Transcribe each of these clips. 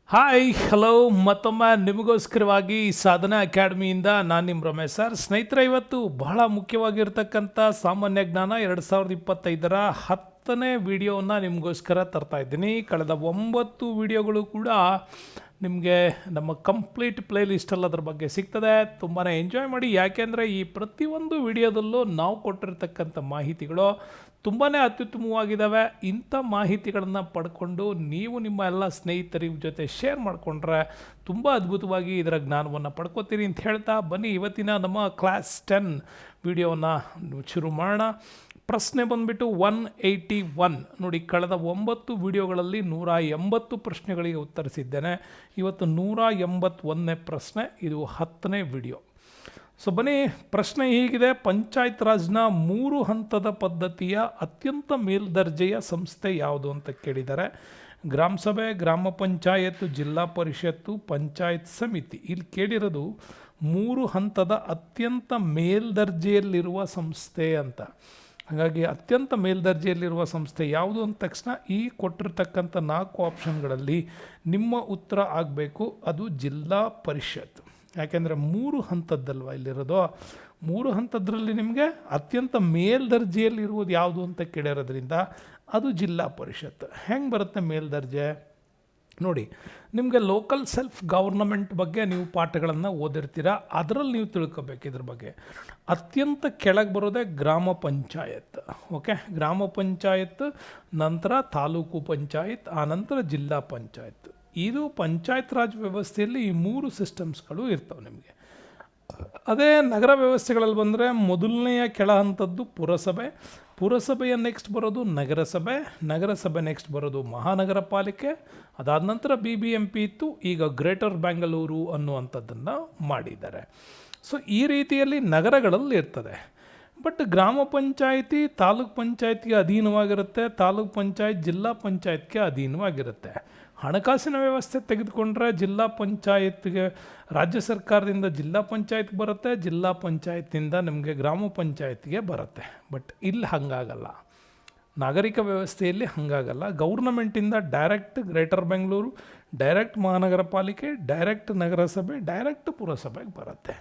Hi hello ಮತ್ತೊಮ್ಮೆ ನಿಮಗೋಸ್ಕರವಾಗಿ ಸಾಧನಾ ಅಕಾಡೆಮಿಯಿಂದ ನಾನು ನಿಮ್ಮ ರಮೇಶ್ ಸರ್. ಸ್ನೇಹಿತರೆ, ಇವತ್ತು ಬಹಳ ಮುಖ್ಯವಾಗಿರ್ತಕ್ಕಂಥ ಸಾಮಾನ್ಯ ಜ್ಞಾನ 2025ರ 10ನೇ ವಿಡಿಯೋವನ್ನು ನಿಮಗೋಸ್ಕರ ತರ್ತಾ ಇದ್ದೀನಿ. ಕಳೆದ 9 ವಿಡಿಯೋಗಳು ಕೂಡ ನಿಮಗೆ ನಮ್ಮ ಕಂಪ್ಲೀಟ್ ಪ್ಲೇ ಲಿಸ್ಟಲ್ಲಿ ಅದ್ರ ಬಗ್ಗೆ ಸಿಗ್ತದೆ. ತುಂಬಾ ಎಂಜಾಯ್ ಮಾಡಿ, ಯಾಕೆಂದರೆ ಈ ಪ್ರತಿಯೊಂದು ವಿಡಿಯೋದಲ್ಲೂ ನಾವು ಕೊಟ್ಟಿರ್ತಕ್ಕಂಥ ಮಾಹಿತಿಗಳು ತುಂಬಾ ಅತ್ಯುತ್ತಮವಾಗಿದ್ದಾವೆ. ಇಂಥ ಮಾಹಿತಿಗಳನ್ನು ಪಡ್ಕೊಂಡು ನೀವು ನಿಮ್ಮ ಎಲ್ಲ ಸ್ನೇಹಿತರ ಜೊತೆ ಶೇರ್ ಮಾಡಿಕೊಂಡ್ರೆ ತುಂಬ ಅದ್ಭುತವಾಗಿ ಇದರ ಜ್ಞಾನವನ್ನು ಪಡ್ಕೋತೀರಿ ಅಂತ ಹೇಳ್ತಾ ಬನ್ನಿ ಇವತ್ತಿನ ನಮ್ಮ ಕ್ಲಾಸ್ 10 ವಿಡಿಯೋವನ್ನು ಶುರು ಮಾಡೋಣ. ಪ್ರಶ್ನೆ ಬಂದುಬಿಟ್ಟು 181. ನೋಡಿ, ಕಳೆದ 9 ವಿಡಿಯೋಗಳಲ್ಲಿ 180 ಪ್ರಶ್ನೆಗಳಿಗೆ ಉತ್ತರಿಸಿದ್ದೇನೆ. ಇವತ್ತು 181ನೇ ಪ್ರಶ್ನೆ, ಇದು 10ನೇ ವಿಡಿಯೋ. ಸೊ ಬನ್ನಿ, ಪ್ರಶ್ನೆ ಹೀಗಿದೆ: ಪಂಚಾಯತ್ ರಾಜ್ನ 3 ಹಂತದ ಪದ್ಧತಿಯ ಅತ್ಯಂತ ಮೇಲ್ದರ್ಜೆಯ ಸಂಸ್ಥೆ ಯಾವುದು ಅಂತ ಕೇಳಿದ್ದಾರೆ. ಗ್ರಾಮ ಸಭೆ, ಗ್ರಾಮ ಪಂಚಾಯತ್, ಜಿಲ್ಲಾ ಪರಿಷತ್ತು, ಪಂಚಾಯತ್ ಸಮಿತಿ. ಇಲ್ಲಿ ಕೇಳಿರೋದು 3 ಹಂತದ ಅತ್ಯಂತ ಮೇಲ್ದರ್ಜೆಯಲ್ಲಿರುವ ಸಂಸ್ಥೆ ಅಂತ. ಹಾಗಾಗಿ ಅತ್ಯಂತ ಮೇಲ್ದರ್ಜೆಯಲ್ಲಿರುವ ಸಂಸ್ಥೆ ಯಾವುದು ಅಂದ ತಕ್ಷಣ ಈ ಕೊಟ್ಟಿರ್ತಕ್ಕಂಥ 4 ಆಪ್ಷನ್ಗಳಲ್ಲಿ ನಿಮ್ಮ ಉತ್ತರ ಆಗಬೇಕು, ಅದು ಜಿಲ್ಲಾ ಪರಿಷತ್. ಯಾಕೆಂದರೆ 3 ಹಂತದ್ದಲ್ವ ಇಲ್ಲಿರೋದು. 3 ಹಂತದ್ರಲ್ಲಿ ನಿಮಗೆ ಅತ್ಯಂತ ಮೇಲ್ದರ್ಜೆಯಲ್ಲಿರುವುದು ಯಾವುದು ಅಂತ ಕೇಳಿರೋದ್ರಿಂದ ಅದು ಜಿಲ್ಲಾ ಪರಿಷತ್. ಹೆಂಗೆ ಬರುತ್ತೆ ಮೇಲ್ದರ್ಜೆ? ನೋಡಿ, ನಿಮಗೆ ಲೋಕಲ್ ಸೆಲ್ಫ್ ಗವರ್ನಮೆಂಟ್ ಬಗ್ಗೆ ನೀವು ಪಾಠಗಳನ್ನು ಓದಿರ್ತೀರ, ಅದರಲ್ಲಿ ನೀವು ತಿಳ್ಕೊಬೇಕು ಇದ್ರ ಬಗ್ಗೆ. ಅತ್ಯಂತ ಕೆಳಗೆ ಬರೋದೇ ಗ್ರಾಮ ಪಂಚಾಯತ್. ಓಕೆ, ಗ್ರಾಮ ಪಂಚಾಯತ್ ನಂತರ ತಾಲೂಕು ಪಂಚಾಯತ್, ಆನಂತರ ಜಿಲ್ಲಾ ಪಂಚಾಯತ್. ಇದು ಪಂಚಾಯತ್ ರಾಜ್ ವ್ಯವಸ್ಥೆಯಲ್ಲಿ ಈ 3 ಸಿಸ್ಟಮ್ಸ್ಗಳು ಇರ್ತವೆ ನಿಮಗೆ. ಅದೇ ನಗರ ವ್ಯವಸ್ಥೆಗಳಲ್ಲಿ ಬಂದರೆ ಮೊದಲನೆಯ ಕೆಳ ಹಂತದ್ದು ಪುರಸಭೆ, ಪುರಸಭೆಯ ನೆಕ್ಸ್ಟ್ ಬರೋದು ನಗರಸಭೆ, ನಗರಸಭೆ ನೆಕ್ಸ್ಟ್ ಬರೋದು ಮಹಾನಗರ ಪಾಲಿಕೆ, ಅದಾದ ನಂತರ BBMP ಇತ್ತು, ಈಗ ಗ್ರೇಟರ್ ಬ್ಯಾಂಗಲೂರು ಅನ್ನುವಂಥದ್ದನ್ನು ಮಾಡಿದ್ದಾರೆ. ಸೊ ಈ ರೀತಿಯಲ್ಲಿ ನಗರಗಳಲ್ಲಿ ಇರ್ತದೆ. ಬಟ್ ಗ್ರಾಮ ಪಂಚಾಯಿತಿ ತಾಲೂಕ್ ಪಂಚಾಯತ್ಗೆ ಅಧೀನವಾಗಿರುತ್ತೆ, ತಾಲೂಕ್ ಪಂಚಾಯತ್ ಜಿಲ್ಲಾ ಪಂಚಾಯತ್ಗೆ ಅಧೀನವಾಗಿರುತ್ತೆ. ಹಣಕಾಸಿನ ವ್ಯವಸ್ಥೆ ತೆಗೆದುಕೊಂಡ್ರೆ ಜಿಲ್ಲಾ ಪಂಚಾಯತ್ಗೆ ರಾಜ್ಯ ಸರ್ಕಾರದಿಂದ ಜಿಲ್ಲಾ ಪಂಚಾಯತ್ಗೆ ಬರುತ್ತೆ, ಜಿಲ್ಲಾ ಪಂಚಾಯತಿಂದ ನಮಗೆ ಗ್ರಾಮ ಪಂಚಾಯತ್ಗೆ ಬರುತ್ತೆ. ಬಟ್ ಇಲ್ಲಿ ಹಾಗಾಗಲ್ಲ, ನಾಗರಿಕ ವ್ಯವಸ್ಥೆಯಲ್ಲಿ ಹಾಗಾಗಲ್ಲ. ಗೌರ್ನಮೆಂಟಿಂದ ಡೈರೆಕ್ಟ್ ಗ್ರೇಟರ್ ಬೆಂಗಳೂರು, ಡೈರೆಕ್ಟ್ ಮಹಾನಗರ ಪಾಲಿಕೆ, ಡೈರೆಕ್ಟ್ ನಗರಸಭೆ, ಡೈರೆಕ್ಟ್ ಪುರಸಭೆಗೆ ಬರುತ್ತೆ.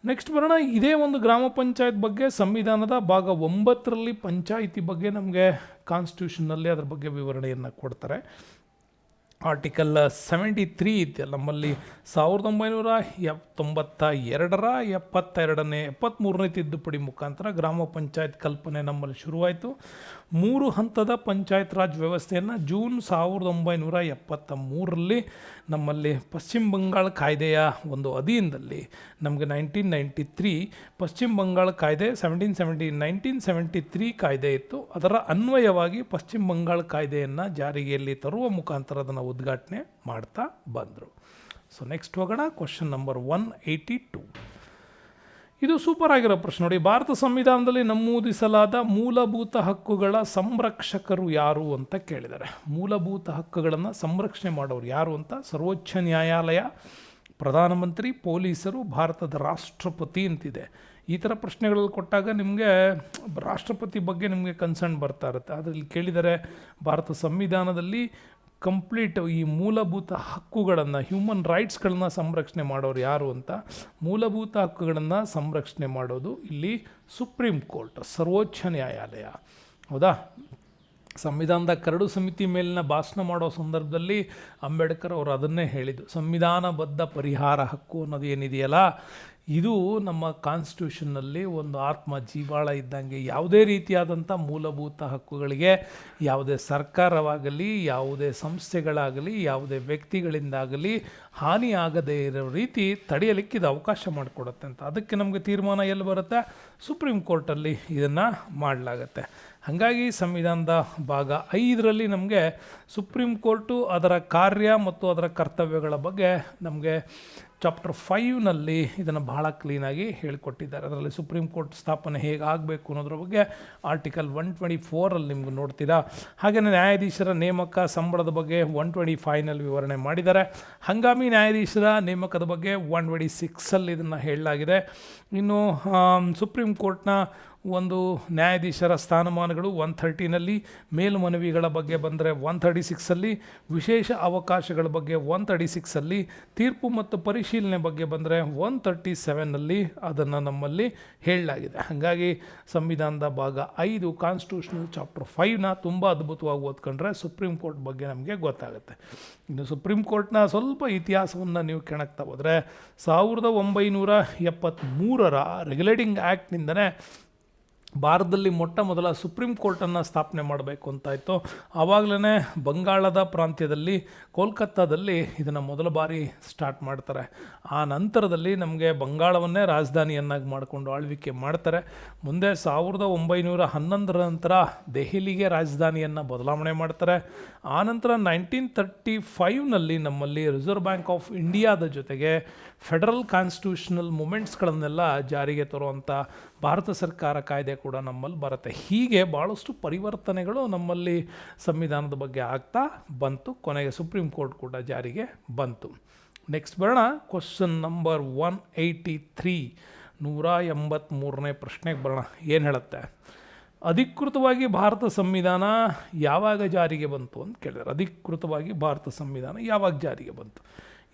ನೆಕ್ಸ್ಟ್ ಬರೋಣ, ಇದೇ ಒಂದು ಗ್ರಾಮ ಪಂಚಾಯತ್ ಬಗ್ಗೆ ಸಂವಿಧಾನದ ಭಾಗ 9ರಲ್ಲಿ ಪಂಚಾಯಿತಿ ಬಗ್ಗೆ ನಮಗೆ ಕಾನ್ಸ್ಟಿಟ್ಯೂಷನ್ನಲ್ಲಿ ಅದ್ರ ಬಗ್ಗೆ ವಿವರಣೆಯನ್ನು ಕೊಡ್ತಾರೆ. ಆರ್ಟಿಕಲ್ 73 ಇದೆಯಲ್ಲ ನಮ್ಮಲ್ಲಿ, 1992ರ 73ನೇ ತಿದ್ದುಪಡಿ ಮುಖಾಂತರ ಗ್ರಾಮ ಪಂಚಾಯತ್ ಕಲ್ಪನೆ ನಮ್ಮಲ್ಲಿ ಶುರುವಾಯಿತು. 3 ಹಂತದ ಪಂಚಾಯತ್ ರಾಜ್ ವ್ಯವಸ್ಥೆಯನ್ನು ಜೂನ್ 1973ರಲ್ಲಿ ನಮ್ಮಲ್ಲಿ ಪಶ್ಚಿಮ ಬಂಗಾಳ ಕಾಯ್ದೆಯ ಒಂದು ಅಧೀನದಲ್ಲಿ ನಮಗೆ 1993 ಪಶ್ಚಿಮ ಬಂಗಾಳ ಕಾಯ್ದೆ 1973 ಕಾಯ್ದೆ ಇತ್ತು. ಅದರ ಅನ್ವಯವಾಗಿ ಪಶ್ಚಿಮ ಬಂಗಾಳ ಕಾಯ್ದೆಯನ್ನು ಜಾರಿಗೆಯಲ್ಲಿ ತರುವ ಮುಖಾಂತರ ಅದನ್ನು ಉದ್ಘಾಟನೆ ಮಾಡ್ತಾ ಬಂದರು. ಸೊ ನೆಕ್ಸ್ಟ್ ಹೋಗೋಣ, ಕ್ವಶನ್ ನಂಬರ್ 182. ಇದು ಸೂಪರ್ ಆಗಿರೋ ಪ್ರಶ್ನೆ ನೋಡಿ. ಭಾರತ ಸಂವಿಧಾನದಲ್ಲಿ ನಮೂದಿಸಲಾದ ಮೂಲಭೂತ ಹಕ್ಕುಗಳ ಸಂರಕ್ಷಕರು ಯಾರು ಅಂತ ಕೇಳಿದ್ದಾರೆ. ಮೂಲಭೂತ ಹಕ್ಕುಗಳನ್ನು ಸಂರಕ್ಷಣೆ ಮಾಡೋರು ಯಾರು ಅಂತ ಸರ್ವೋಚ್ಚ ನ್ಯಾಯಾಲಯ, ಪ್ರಧಾನಮಂತ್ರಿ, ಪೊಲೀಸರು, ಭಾರತದ ರಾಷ್ಟ್ರಪತಿ ಅಂತಿದೆ. ಈ ಥರ ಪ್ರಶ್ನೆಗಳಲ್ಲಿ ಕೊಟ್ಟಾಗ ನಿಮಗೆ ರಾಷ್ಟ್ರಪತಿ ಬಗ್ಗೆ ನಿಮಗೆ ಕನ್ಸರ್ನ್ ಬರ್ತಾ ಇರುತ್ತೆ. ಅದರಲ್ಲಿ ಕೇಳಿದರೆ ಭಾರತ ಸಂವಿಧಾನದಲ್ಲಿ ಕಂಪ್ಲೀಟ್ ಈ ಮೂಲಭೂತ ಹಕ್ಕುಗಳನ್ನು, ಹ್ಯೂಮನ್ ರೈಟ್ಸ್ಗಳನ್ನ ಸಂರಕ್ಷಣೆ ಮಾಡೋರು ಯಾರು ಅಂತ. ಮೂಲಭೂತ ಹಕ್ಕುಗಳನ್ನು ಸಂರಕ್ಷಣೆ ಮಾಡೋದು ಇಲ್ಲಿ ಸುಪ್ರೀಂ ಕೋರ್ಟ್, ಸರ್ವೋಚ್ಚ ನ್ಯಾಯಾಲಯ. ಹೌದಾ? ಸಂವಿಧಾನದ ಕರಡು ಸಮಿತಿ ಮೇಲಿನ ಭಾಷಣ ಮಾಡೋ ಸಂದರ್ಭದಲ್ಲಿ ಅಂಬೇಡ್ಕರ್ ಅವರು ಅದನ್ನೇ ಹೇಳಿದ್ದು, ಸಂವಿಧಾನಬದ್ಧ ಪರಿಹಾರ ಹಕ್ಕು ಅನ್ನೋದು ಏನಿದೆಯಲ್ಲ, ಇದು ನಮ್ಮ ಕಾನ್ಸ್ಟಿಟ್ಯೂಷನ್ನಲ್ಲಿ ಒಂದು ಆತ್ಮ ಜೀವಾಳ ಇದ್ದಂಗೆ. ಯಾವುದೇ ರೀತಿಯಾದಂಥ ಮೂಲಭೂತ ಹಕ್ಕುಗಳಿಗೆ ಯಾವುದೇ ಸರ್ಕಾರವಾಗಲಿ, ಯಾವುದೇ ಸಂಸ್ಥೆಗಳಾಗಲಿ, ಯಾವುದೇ ವ್ಯಕ್ತಿಗಳಿಂದಾಗಲಿ ಹಾನಿ ಆಗದೇ ಇರೋ ರೀತಿ ತಡೆಯಲಿಕ್ಕೆ ಇದು ಅವಕಾಶ ಮಾಡಿಕೊಡುತ್ತೆ ಅಂತ. ಅದಕ್ಕೆ ನಮಗೆ ತೀರ್ಮಾನ ಎಲ್ಲಿ ಬರುತ್ತೆ? ಸುಪ್ರೀಂ ಕೋರ್ಟಲ್ಲಿ ಇದನ್ನು ಮಾಡಲಾಗತ್ತೆ. ಹಾಗಾಗಿ ಸಂವಿಧಾನದ ಭಾಗ 5ರಲ್ಲಿ ನಮಗೆ ಸುಪ್ರೀಂ ಕೋರ್ಟು ಅದರ ಕಾರ್ಯ ಮತ್ತು ಅದರ ಕರ್ತವ್ಯಗಳ ಬಗ್ಗೆ ನಮಗೆ ಚಾಪ್ಟರ್ 5ನಲ್ಲಿ ಇದನ್ನು ಬಹಳ ಕ್ಲೀನಾಗಿ ಹೇಳಿಕೊಟ್ಟಿದ್ದಾರೆ. ಅದರಲ್ಲಿ ಸುಪ್ರೀಂ ಕೋರ್ಟ್ ಸ್ಥಾಪನೆ ಹೇಗೆ ಆಗಬೇಕು ಅನ್ನೋದ್ರ ಬಗ್ಗೆ ಆರ್ಟಿಕಲ್ 124ರಲ್ಲಿ ನಿಮ್ಗೆ ನೋಡ್ತೀರಾ. ಹಾಗೆಯೇ ನ್ಯಾಯಾಧೀಶರ ನೇಮಕ, ಸಂಬಳದ ಬಗ್ಗೆ 125ನಲ್ಲಿ ವಿವರಣೆ ಮಾಡಿದ್ದಾರೆ. ಹಂಗಾಮಿ ನ್ಯಾಯಾಧೀಶರ ನೇಮಕದ ಬಗ್ಗೆ 126ಅಲ್ಲಿ ಇದನ್ನು ಹೇಳಲಾಗಿದೆ. ಇನ್ನು ಸುಪ್ರೀಂ ಕೋರ್ಟ್ನ ಒಂದು ನ್ಯಾಯಾಧೀಶರ ಸ್ಥಾನಮಾನಗಳು 130ನಲ್ಲಿ, ಮೇಲ್ಮನವಿಗಳ ಬಗ್ಗೆ ಬಂದರೆ 136ಅಲ್ಲಿ, ವಿಶೇಷ ಅವಕಾಶಗಳ ಬಗ್ಗೆ 136ಅಲ್ಲಿ, ತೀರ್ಪು ಮತ್ತು ಪರಿಶೀಲನೆ ಬಗ್ಗೆ ಬಂದರೆ 137ನಲ್ಲಿ ಅದನ್ನು ನಮ್ಮಲ್ಲಿ ಹೇಳಲಾಗಿದೆ. ಹಾಗಾಗಿ ಸಂವಿಧಾನದ ಭಾಗ 5 ಕಾನ್ಸ್ಟಿಟ್ಯೂಷನಲ್ ಚಾಪ್ಟರ್ 5ನ ತುಂಬ ಅದ್ಭುತವಾಗಿ ಓದ್ಕೊಂಡ್ರೆ ಸುಪ್ರೀಂ ಕೋರ್ಟ್ ಬಗ್ಗೆ ನಮಗೆ ಗೊತ್ತಾಗುತ್ತೆ. ಇನ್ನು ಸುಪ್ರೀಂ ಕೋರ್ಟ್ನ ಸ್ವಲ್ಪ ಇತಿಹಾಸವನ್ನು ನೀವು ಕೆಣಕ್ತಾ ಹೋದರೆ 1973ರ ರೆಗ್ಯುಲೇಟಿಂಗ್ ಆ್ಯಕ್ಟ್ನಿಂದನೇ ಭಾರತದಲ್ಲಿ ಮೊಟ್ಟ ಮೊದಲ ಸುಪ್ರೀಂ ಕೋರ್ಟನ್ನು ಸ್ಥಾಪನೆ ಮಾಡಬೇಕು ಅಂತಾಯಿತು. ಆವಾಗಲೇ ಬಂಗಾಳದ ಪ್ರಾಂತ್ಯದಲ್ಲಿ ಕೋಲ್ಕತ್ತಾದಲ್ಲಿ ಇದನ್ನು ಮೊದಲ ಬಾರಿ ಸ್ಟಾರ್ಟ್ ಮಾಡ್ತಾರೆ. ಆ ನಂತರದಲ್ಲಿ ನಮಗೆ ಬಂಗಾಳವನ್ನೇ ರಾಜಧಾನಿಯನ್ನಾಗಿ ಮಾಡಿಕೊಂಡು ಆಳ್ವಿಕೆ ಮಾಡ್ತಾರೆ. ಮುಂದೆ 1911ರ ನಂತರ ದೆಹಲಿಗೆ ರಾಜಧಾನಿಯನ್ನು ಬದಲಾವಣೆ ಮಾಡ್ತಾರೆ. ಆನಂತರ 1935ನಲ್ಲಿ ನಮ್ಮಲ್ಲಿ ರಿಸರ್ವ್ ಬ್ಯಾಂಕ್ ಆಫ್ ಇಂಡಿಯಾದ ಜೊತೆಗೆ ಫೆಡರಲ್ ಕಾನ್ಸ್ಟಿಟ್ಯೂಷನಲ್ ಮೂಮೆಂಟ್ಸ್ಗಳನ್ನೆಲ್ಲ ಜಾರಿಗೆ ತರುವಂಥ ಭಾರತ ಸರ್ಕಾರ ಕಾಯ್ದೆ ಕೂಡ ನಮ್ಮಲ್ಲಿ ಬರುತ್ತೆ. ಹೀಗೆ ಭಾಳಷ್ಟು ಪರಿವರ್ತನೆಗಳು ನಮ್ಮಲ್ಲಿ ಸಂವಿಧಾನದ ಬಗ್ಗೆ ಆಗ್ತಾ ಬಂತು. ಕೊನೆಗೆ ಸುಪ್ರೀಂ ಕೋರ್ಟ್ ಕೂಡ ಜಾರಿಗೆ ಬಂತು. ನೆಕ್ಸ್ಟ್ ಬರೋಣ, ಕ್ವಶನ್ ನಂಬರ್ 183, 183ನೇ ಪ್ರಶ್ನೆಗೆ ಬರೋಣ. ಏನು ಹೇಳುತ್ತೆ? ಅಧಿಕೃತವಾಗಿ ಭಾರತ ಸಂವಿಧಾನ ಯಾವಾಗ ಜಾರಿಗೆ ಬಂತು ಅಂತ ಕೇಳಿದ್ದಾರೆ. ಅಧಿಕೃತವಾಗಿ ಭಾರತ ಸಂವಿಧಾನ ಯಾವಾಗ ಜಾರಿಗೆ ಬಂತು?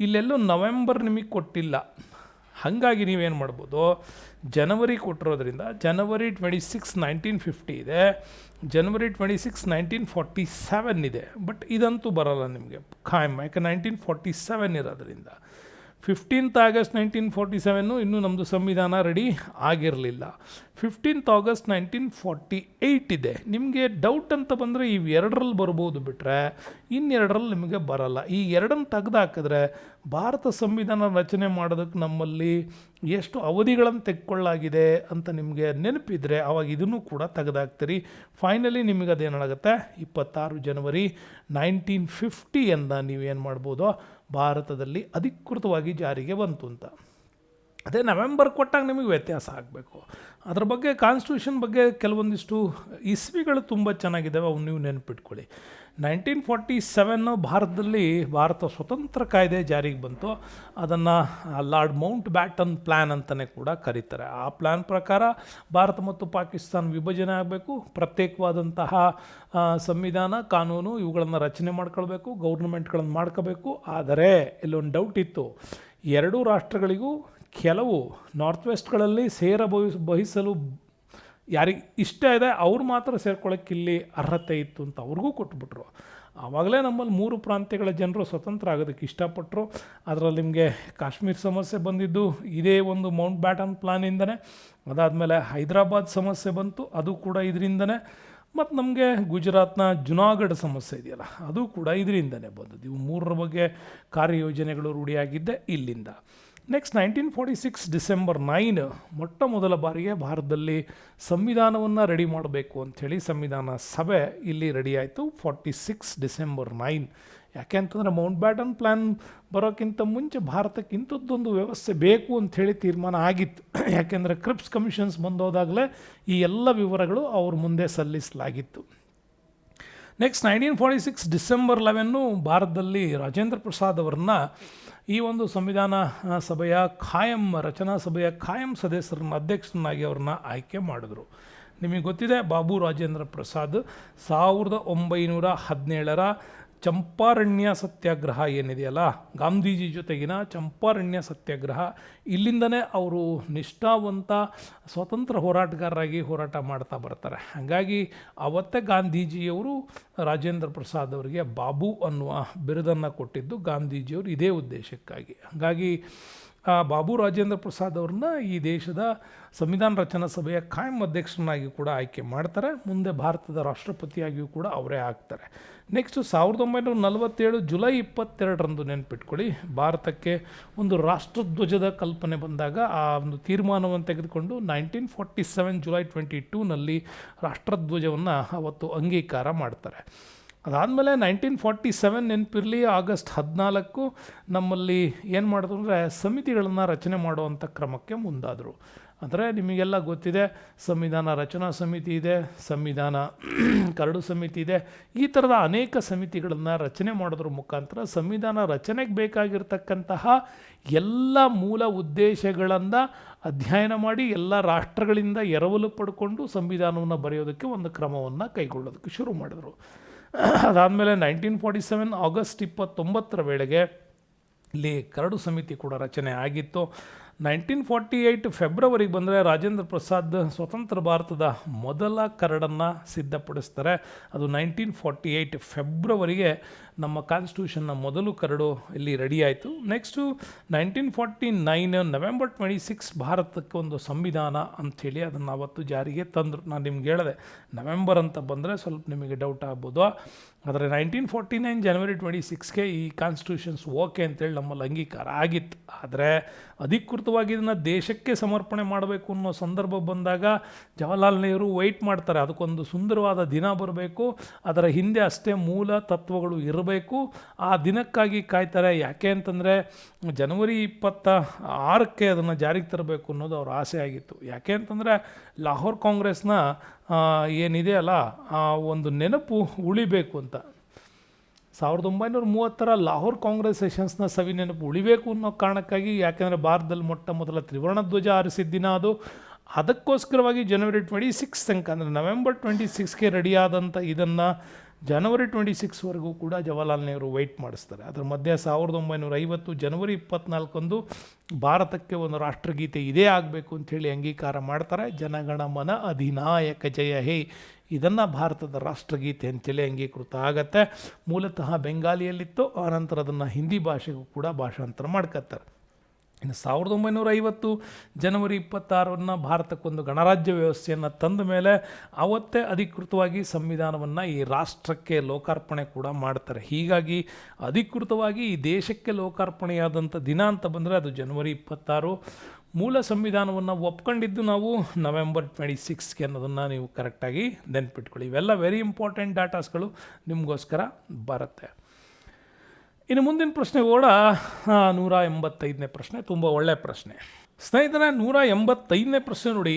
ಇಲ್ಲೆಲ್ಲೂ ನವೆಂಬರ್ ನಿಮಗೆ ಕೊಟ್ಟಿಲ್ಲ. ಹಾಗಾಗಿ ನೀವೇನು ಮಾಡ್ಬೋದು, ಜನವರಿ ಕೊಟ್ಟಿರೋದ್ರಿಂದ ಜನವರಿ 26, 1950 ಇದೆ, ಜನವರಿ 26, 1947 ಇದೆ. ಬಟ್ ಇದಂತೂ ಬರೋಲ್ಲ ನಿಮಗೆ ಖಾಯಂ, ಯಾಕೆ 1947 ಇರೋದ್ರಿಂದ. 15th August 1947 ಇನ್ನೂ ನಮ್ಮದು ಸಂವಿಧಾನ ರೆಡಿ ಆಗಿರಲಿಲ್ಲ. 15th August 1948 ಇದೆ. ನಿಮಗೆ ಡೌಟ್ ಅಂತ ಬಂದರೆ ಇವೆರಡರಲ್ಲಿ ಬರ್ಬೋದು, ಬಿಟ್ಟರೆ ಇನ್ನೆರಡರಲ್ಲಿ ನಿಮಗೆ ಬರಲ್ಲ. ಈ ಎರಡನ್ನು ತೆಗೆದಾಕಿದ್ರೆ ಭಾರತ ಸಂವಿಧಾನ ರಚನೆ ಮಾಡೋದಕ್ಕೆ ನಮ್ಮಲ್ಲಿ ಎಷ್ಟು ಅವಧಿಗಳನ್ನು ತೆಗೆದುಕೊಳ್ಳಾಗಿದೆ ಅಂತ ನಿಮಗೆ ನೆನಪಿದ್ರೆ ಆವಾಗ ಇದನ್ನು ಕೂಡ ತೆಗೆದಾಕ್ತೀರಿ. ಫೈನಲಿ ನಿಮಗೆ ಅದೇನಾಗುತ್ತೆ, 26 ಜನವರಿ 1950 ನೀವೇನು ಮಾಡ್ಬೋದು, ಭಾರತದಲ್ಲಿ ಅಧಿಕೃತವಾಗಿ ಜಾರಿಗೆ ಬಂತು ಅಂತ. ಅದೇ ನವೆಂಬರ್ ಕೊಟ್ಟಾಗ ನಿಮಗೆ ವ್ಯತ್ಯಾಸ ಆಗಬೇಕು. ಅದ್ರ ಬಗ್ಗೆ ಕಾನ್ಸ್ಟಿಟ್ಯೂಷನ್ ಬಗ್ಗೆ ಕೆಲವೊಂದಿಷ್ಟು ಇಸ್ವಿಗಳು ತುಂಬ ಚೆನ್ನಾಗಿದ್ದಾವೆ, ಅವು ನೀವು ನೆನಪಿಟ್ಕೊಳ್ಳಿ. 1947 ಭಾರತದಲ್ಲಿ ಭಾರತ ಸ್ವತಂತ್ರ ಕಾಯ್ದೆ ಜಾರಿಗೆ ಬಂತು. ಅದನ್ನು ಲಾರ್ಡ್ ಮೌಂಟ್ ಬ್ಯಾಟನ್ ಪ್ಲ್ಯಾನ್ ಅಂತಲೇ ಕೂಡ ಕರೀತಾರೆ. ಆ ಪ್ಲ್ಯಾನ್ ಪ್ರಕಾರ ಭಾರತ ಮತ್ತು ಪಾಕಿಸ್ತಾನ ವಿಭಜನೆ ಆಗಬೇಕು, ಪ್ರತ್ಯೇಕವಾದಂತಹ ಸಂವಿಧಾನ, ಕಾನೂನು ಇವುಗಳನ್ನು ರಚನೆ ಮಾಡ್ಕೊಳ್ಬೇಕು, ಗೌರ್ಮೆಂಟ್ಗಳನ್ನು ಮಾಡ್ಕೋಬೇಕು. ಆದರೆ ಇಲ್ಲೊಂದು ಡೌಟ್ ಇತ್ತು, ಎರಡೂ ರಾಷ್ಟ್ರಗಳಿಗೂ ಕೆಲವು ನಾರ್ತ್ ವೆಸ್ಟ್ಗಳಲ್ಲಿ ಬಹಿಸಲು ಯಾರಿಗೆ ಇಷ್ಟ ಇದೆ ಅವ್ರು ಮಾತ್ರ ಸೇರ್ಕೊಳ್ಳೋಕ್ಕೆ ಇಲ್ಲಿ ಅರ್ಹತೆ ಇತ್ತು ಅಂತ ಅವ್ರಿಗೂ ಕೊಟ್ಬಿಟ್ರು. ಆವಾಗಲೇ ನಮ್ಮಲ್ಲಿ 3 ಪ್ರಾಂತ್ಯಗಳ ಜನರು ಸ್ವತಂತ್ರ ಆಗೋದಕ್ಕೆ ಇಷ್ಟಪಟ್ಟರು. ಅದರಲ್ಲಿ ನಿಮಗೆ ಕಾಶ್ಮೀರ ಸಮಸ್ಯೆ ಬಂದಿದ್ದು ಇದೇ ಒಂದು ಮೌಂಟ್ ಬ್ಯಾಟನ್ ಪ್ಲಾನಿಂದನೇ. ಅದಾದಮೇಲೆ ಹೈದರಾಬಾದ್ ಸಮಸ್ಯೆ ಬಂತು, ಅದು ಕೂಡ ಇದರಿಂದನೇ. ಮತ್ತು ನಮಗೆ ಗುಜರಾತ್ನ ಜುನಾಗಢ ಸಮಸ್ಯೆ ಇದೆಯಲ್ಲ, ಅದು ಕೂಡ ಇದರಿಂದನೇ ಬಂದದ್ದು. ಇವು 3ರ ಬಗ್ಗೆ ಕಾರ್ಯಯೋಜನೆಗಳು ರೂಢಿಯಾಗಿದ್ದೆ ಇಲ್ಲಿಂದ. ನೆಕ್ಸ್ಟ್ 1946 ಡಿಸೆಂಬರ್ 9 ಮೊಟ್ಟ ಮೊದಲ ಬಾರಿಗೆ ಭಾರತದಲ್ಲಿ ಸಂವಿಧಾನವನ್ನು ರೆಡಿ ಮಾಡಬೇಕು ಅಂಥೇಳಿ ಸಂವಿಧಾನ ಸಭೆ ಇಲ್ಲಿ ರೆಡಿ ಆಯಿತು 46 ಡಿಸೆಂಬರ್ 9. ಯಾಕೆ ಅಂತಂದರೆ ಮೌಂಟ್ ಬ್ಯಾಟನ್ ಪ್ಲ್ಯಾನ್ ಬರೋಕ್ಕಿಂತ ಮುಂಚೆ ಭಾರತಕ್ಕೆ ಇಂಥದ್ದೊಂದು ವ್ಯವಸ್ಥೆ ಬೇಕು ಅಂಥೇಳಿ ತೀರ್ಮಾನ ಆಗಿತ್ತು. ಯಾಕೆಂದರೆ ಕ್ರಿಪ್ಸ್ ಕಮಿಷನ್ಸ್ ಬಂದೋದಾಗಲೇ ಈ ಎಲ್ಲ ವಿವರಗಳು ಅವ್ರ ಮುಂದೆ ಸಲ್ಲಿಸಲಾಗಿತ್ತು. ನೆಕ್ಸ್ಟ್ 1946 ಡಿಸೆಂಬರ್ 11 ಭಾರತದಲ್ಲಿ ರಾಜೇಂದ್ರ ಪ್ರಸಾದ್ ಅವರನ್ನ ಈ ಒಂದು ಸಂವಿಧಾನ ಸಭೆಯ ರಚನಾ ಸಭೆಯ ಖಾಯಂ ಸದಸ್ಯರನ್ನ ಅಧ್ಯಕ್ಷರನ್ನಾಗಿ ಅವ್ರನ್ನ ಆಯ್ಕೆ ಮಾಡಿದ್ರು. ನಿಮಗೆ ಗೊತ್ತಿದೆ, ಬಾಬು ರಾಜೇಂದ್ರ ಪ್ರಸಾದ್ 1917ರ ಚಂಪಾರಣ್ಯ ಸತ್ಯಾಗ್ರಹ ಏನಿದೆಯಲ್ಲ, ಗಾಂಧೀಜಿ ಜೊತೆಗಿನ ಚಂಪಾರಣ್ಯ ಸತ್ಯಾಗ್ರಹ, ಇಲ್ಲಿಂದನೇ ಅವರು ನಿಷ್ಠಾವಂತ ಸ್ವತಂತ್ರ ಹೋರಾಟಗಾರರಾಗಿ ಹೋರಾಟ ಮಾಡ್ತಾ ಬರ್ತಾರೆ. ಹಾಗಾಗಿ ಆವತ್ತೇ ಗಾಂಧೀಜಿಯವರು ರಾಜೇಂದ್ರ ಪ್ರಸಾದ್ ಅವರಿಗೆ ಬಾಬು ಅನ್ನುವ ಬಿರುದನ್ನು ಕೊಟ್ಟಿದ್ದು ಗಾಂಧೀಜಿಯವರು ಇದೇ ಉದ್ದೇಶಕ್ಕಾಗಿ. ಹಾಗಾಗಿ ಬಾಬು ರಾಜೇಂದ್ರ ಪ್ರಸಾದ್ ಅವ್ರನ್ನ ಈ ದೇಶದ ಸಂವಿಧಾನ ರಚನಾ ಸಭೆಯ ಖಾಯಂ ಅಧ್ಯಕ್ಷರನ್ನಾಗಿ ಕೂಡ ಆಯ್ಕೆ ಮಾಡ್ತಾರೆ. ಮುಂದೆ ಭಾರತದ ರಾಷ್ಟ್ರಪತಿಯಾಗಿಯೂ ಕೂಡ ಅವರೇ ಆಗ್ತಾರೆ. ನೆಕ್ಸ್ಟು 1947 ಜುಲೈ 22 ನೆನಪಿಟ್ಕೊಳ್ಳಿ, ಭಾರತಕ್ಕೆ ಒಂದು ರಾಷ್ಟ್ರಧ್ವಜದ ಕಲ್ಪನೆ ಬಂದಾಗ ಆ ಒಂದು ತೀರ್ಮಾನವನ್ನು ತೆಗೆದುಕೊಂಡು 1947 ಜುಲೈ 22 ರಾಷ್ಟ್ರಧ್ವಜವನ್ನು ಅವತ್ತು ಅಂಗೀಕಾರ ಮಾಡ್ತಾರೆ. ಅದಾದಮೇಲೆ 1947 ನೆನಪಿರಲಿ, ಆಗಸ್ಟ್ 14 ನಮ್ಮಲ್ಲಿ ಏನು ಮಾಡಿದ್ರು ಅಂದರೆ ಸಮಿತಿಗಳನ್ನು ರಚನೆ ಮಾಡುವಂಥ ಕ್ರಮಕ್ಕೆ ಮುಂದಾದರು. ಅಂದರೆ ನಿಮಗೆಲ್ಲ ಗೊತ್ತಿದೆ, ಸಂವಿಧಾನ ರಚನಾ ಸಮಿತಿ ಇದೆ, ಸಂವಿಧಾನ ಕರಡು ಸಮಿತಿ ಇದೆ. ಈ ಥರದ ಅನೇಕ ಸಮಿತಿಗಳನ್ನು ರಚನೆ ಮಾಡೋದ್ರ ಮುಖಾಂತರ ಸಂವಿಧಾನ ರಚನೆಗೆ ಬೇಕಾಗಿರ್ತಕ್ಕಂತಹ ಎಲ್ಲ ಮೂಲ ಉದ್ದೇಶಗಳನ್ನು ಅಧ್ಯಯನ ಮಾಡಿ ಎಲ್ಲ ರಾಷ್ಟ್ರಗಳಿಂದ ಎರವಲು ಪಡ್ಕೊಂಡು ಸಂವಿಧಾನವನ್ನು ಬರೆಯೋದಕ್ಕೆ ಒಂದು ಕ್ರಮವನ್ನು ಕೈಗೊಳ್ಳೋದಕ್ಕೆ ಶುರು ಮಾಡಿದ್ರು. ಅದಾದಮೇಲೆ 1947 ಆಗಸ್ಟ್ 29 ವೇಳೆಗೆ ಇಲ್ಲಿ ಕರಡು ಸಮಿತಿ ಕೂಡ ರಚನೆ ಆಗಿತ್ತು. 1948 ಫೆಬ್ರವರಿಗೆ ಬಂದರೆ ರಾಜೇಂದ್ರ ಪ್ರಸಾದ್ ಸ್ವತಂತ್ರ ಭಾರತದ ಮೊದಲ ಕರಡನ್ನು ಸಿದ್ಧಪಡಿಸ್ತಾರೆ. ಅದು 1948 ಫೆಬ್ರವರಿಗೆ ನಮ್ಮ ಕಾನ್ಸ್ಟಿಟ್ಯೂಷನ್ನ ಮೊದಲು ಕರಡು ಇಲ್ಲಿ ರೆಡಿ ಆಯಿತು. ನೆಕ್ಸ್ಟು 1949 ನವೆಂಬರ್ 26 ಭಾರತಕ್ಕೆ ಒಂದು ಸಂವಿಧಾನ ಅಂಥೇಳಿ ಅದನ್ನು ಅವತ್ತು ಜಾರಿಗೆ ತಂದರು. ನಾನು ನಿಮ್ಗೆ ಹೇಳಿದೆ ನವೆಂಬರ್ ಅಂತ ಬಂದರೆ ಸ್ವಲ್ಪ ನಿಮಗೆ ಡೌಟ್ ಆಗ್ಬೋದು. ಆದರೆ 1949 ಜನವರಿ 26ಗೆ ಈ ಕಾನ್ಸ್ಟಿಟ್ಯೂಷನ್ಸ್ ಓಕೆ ಅಂತೇಳಿ ನಮ್ಮಲ್ಲಿ ಅಂಗೀಕಾರ ಆಗಿತ್ತು. ಆದರೆ ಅಧಿಕೃತವಾಗಿ ಇದನ್ನು ದೇಶಕ್ಕೆ ಸಮರ್ಪಣೆ ಮಾಡಬೇಕು ಅನ್ನೋ ಸಂದರ್ಭ ಬಂದಾಗ ಜವಾಹರ್ಲಾಲ್ ನೆಹರು ವೆಯ್ಟ್ ಮಾಡ್ತಾರೆ. ಅದಕ್ಕೊಂದು ಸುಂದರವಾದ ದಿನ ಬರಬೇಕು, ಅದರ ಹಿಂದೆ ಅಷ್ಟೇ ಮೂಲ ತತ್ವಗಳು ಇರಬೇಕು, ಆ ದಿನಕ್ಕಾಗಿ ಕಾಯ್ತಾರೆ. ಯಾಕೆ ಅಂತಂದರೆ ಜನವರಿ 26ಕ್ಕೆ ಅದನ್ನು ಜಾರಿಗೆ ತರಬೇಕು ಅನ್ನೋದು ಅವ್ರ ಆಸೆ ಆಗಿತ್ತು. ಯಾಕೆ ಅಂತಂದರೆ ಲಾಹೋರ್ ಕಾಂಗ್ರೆಸ್ನ ಏನಿದೆಯಲ್ಲ ಆ ಒಂದು ನೆನಪು ಉಳಿಬೇಕು ಅಂತ. 1930 ಲಾಹೋರ್ ಕಾಂಗ್ರೆಸ್ ಸೆಷನ್ಸ್ನ ಸವಿ ನೆನಪು ಉಳಿಬೇಕು ಅನ್ನೋ ಕಾರಣಕ್ಕಾಗಿ, ಯಾಕೆಂದರೆ ಭಾರತದಲ್ಲಿ ಮೊಟ್ಟ ಮೊದಲ ತ್ರಿವರ್ಣ ಧ್ವಜ ಹಾರಿಸಿದ ದಿನ ಅದು. ಅದಕ್ಕೋಸ್ಕರವಾಗಿ ಜನವರಿ 26 ತನಕ ಅಂದರೆ ನವೆಂಬರ್ 26ಗೆ ರೆಡಿಯಾದಂಥ ಇದನ್ನು ಜನವರಿ 26ವರೆಗೂ ಕೂಡ ಜವಾಹರ್ಲಾಲ್ ನೆಹರು ವೆಯ್ಟ್ ಮಾಡಿಸ್ತಾರೆ. ಅದರ ಮಧ್ಯೆ 1950 ಜನವರಿ 24 ಭಾರತಕ್ಕೆ ಒಂದು ರಾಷ್ಟ್ರಗೀತೆ ಇದೇ ಆಗಬೇಕು ಅಂಥೇಳಿ ಅಂಗೀಕಾರ ಮಾಡ್ತಾರೆ. ಜನಗಣಮನ ಅಧಿನಾಯಕ ಜಯ ಹೇ, ಇದನ್ನು ಭಾರತದ ರಾಷ್ಟ್ರಗೀತೆ ಅಂತೇಳಿ ಅಂಗೀಕೃತ ಆಗತ್ತೆ. ಮೂಲತಃ ಬೆಂಗಾಲಿಯಲ್ಲಿತ್ತು, ಆನಂತರ ಅದನ್ನು ಹಿಂದಿ ಭಾಷೆಗೂ ಕೂಡ ಭಾಷಾಂತರ ಮಾಡ್ಕೊತಾರೆ. ಇನ್ನು 1950 ಜನವರಿ 26 ಭಾರತಕ್ಕೊಂದು ಗಣರಾಜ್ಯ ವ್ಯವಸ್ಥೆಯನ್ನು ತಂದ ಮೇಲೆ ಅವತ್ತೇ ಅಧಿಕೃತವಾಗಿ ಸಂವಿಧಾನವನ್ನು ಈ ರಾಷ್ಟ್ರಕ್ಕೆ ಲೋಕಾರ್ಪಣೆ ಕೂಡ ಮಾಡ್ತಾರೆ. ಹೀಗಾಗಿ ಅಧಿಕೃತವಾಗಿ ಈ ದೇಶಕ್ಕೆ ಲೋಕಾರ್ಪಣೆಯಾದಂಥ ದಿನ ಅಂತ ಬಂದರೆ ಅದು ಜನವರಿ 26. ಮೂಲ ಸಂವಿಧಾನವನ್ನು ಒಪ್ಕೊಂಡಿದ್ದು ನಾವು ನವೆಂಬರ್ 26ಗೆ ಅನ್ನೋದನ್ನು ನೀವು ಕರೆಕ್ಟಾಗಿ ನೆನ್ಪಿಟ್ಕೊಳ್ಳಿ. ಇವೆಲ್ಲ ವೆರಿ ಇಂಪಾರ್ಟೆಂಟ್ ಡಾಟಾಸ್ಗಳು ನಿಮಗೋಸ್ಕರ ಬರುತ್ತೆ. ಇನ್ನು ಮುಂದಿನ ಪ್ರಶ್ನೆ ಕೂಡ 185ನೇ ಪ್ರಶ್ನೆ, ತುಂಬ ಒಳ್ಳೆಯ ಪ್ರಶ್ನೆ ಸ್ನೇಹಿತರೆ. 185ನೇ ಪ್ರಶ್ನೆ ನೋಡಿ,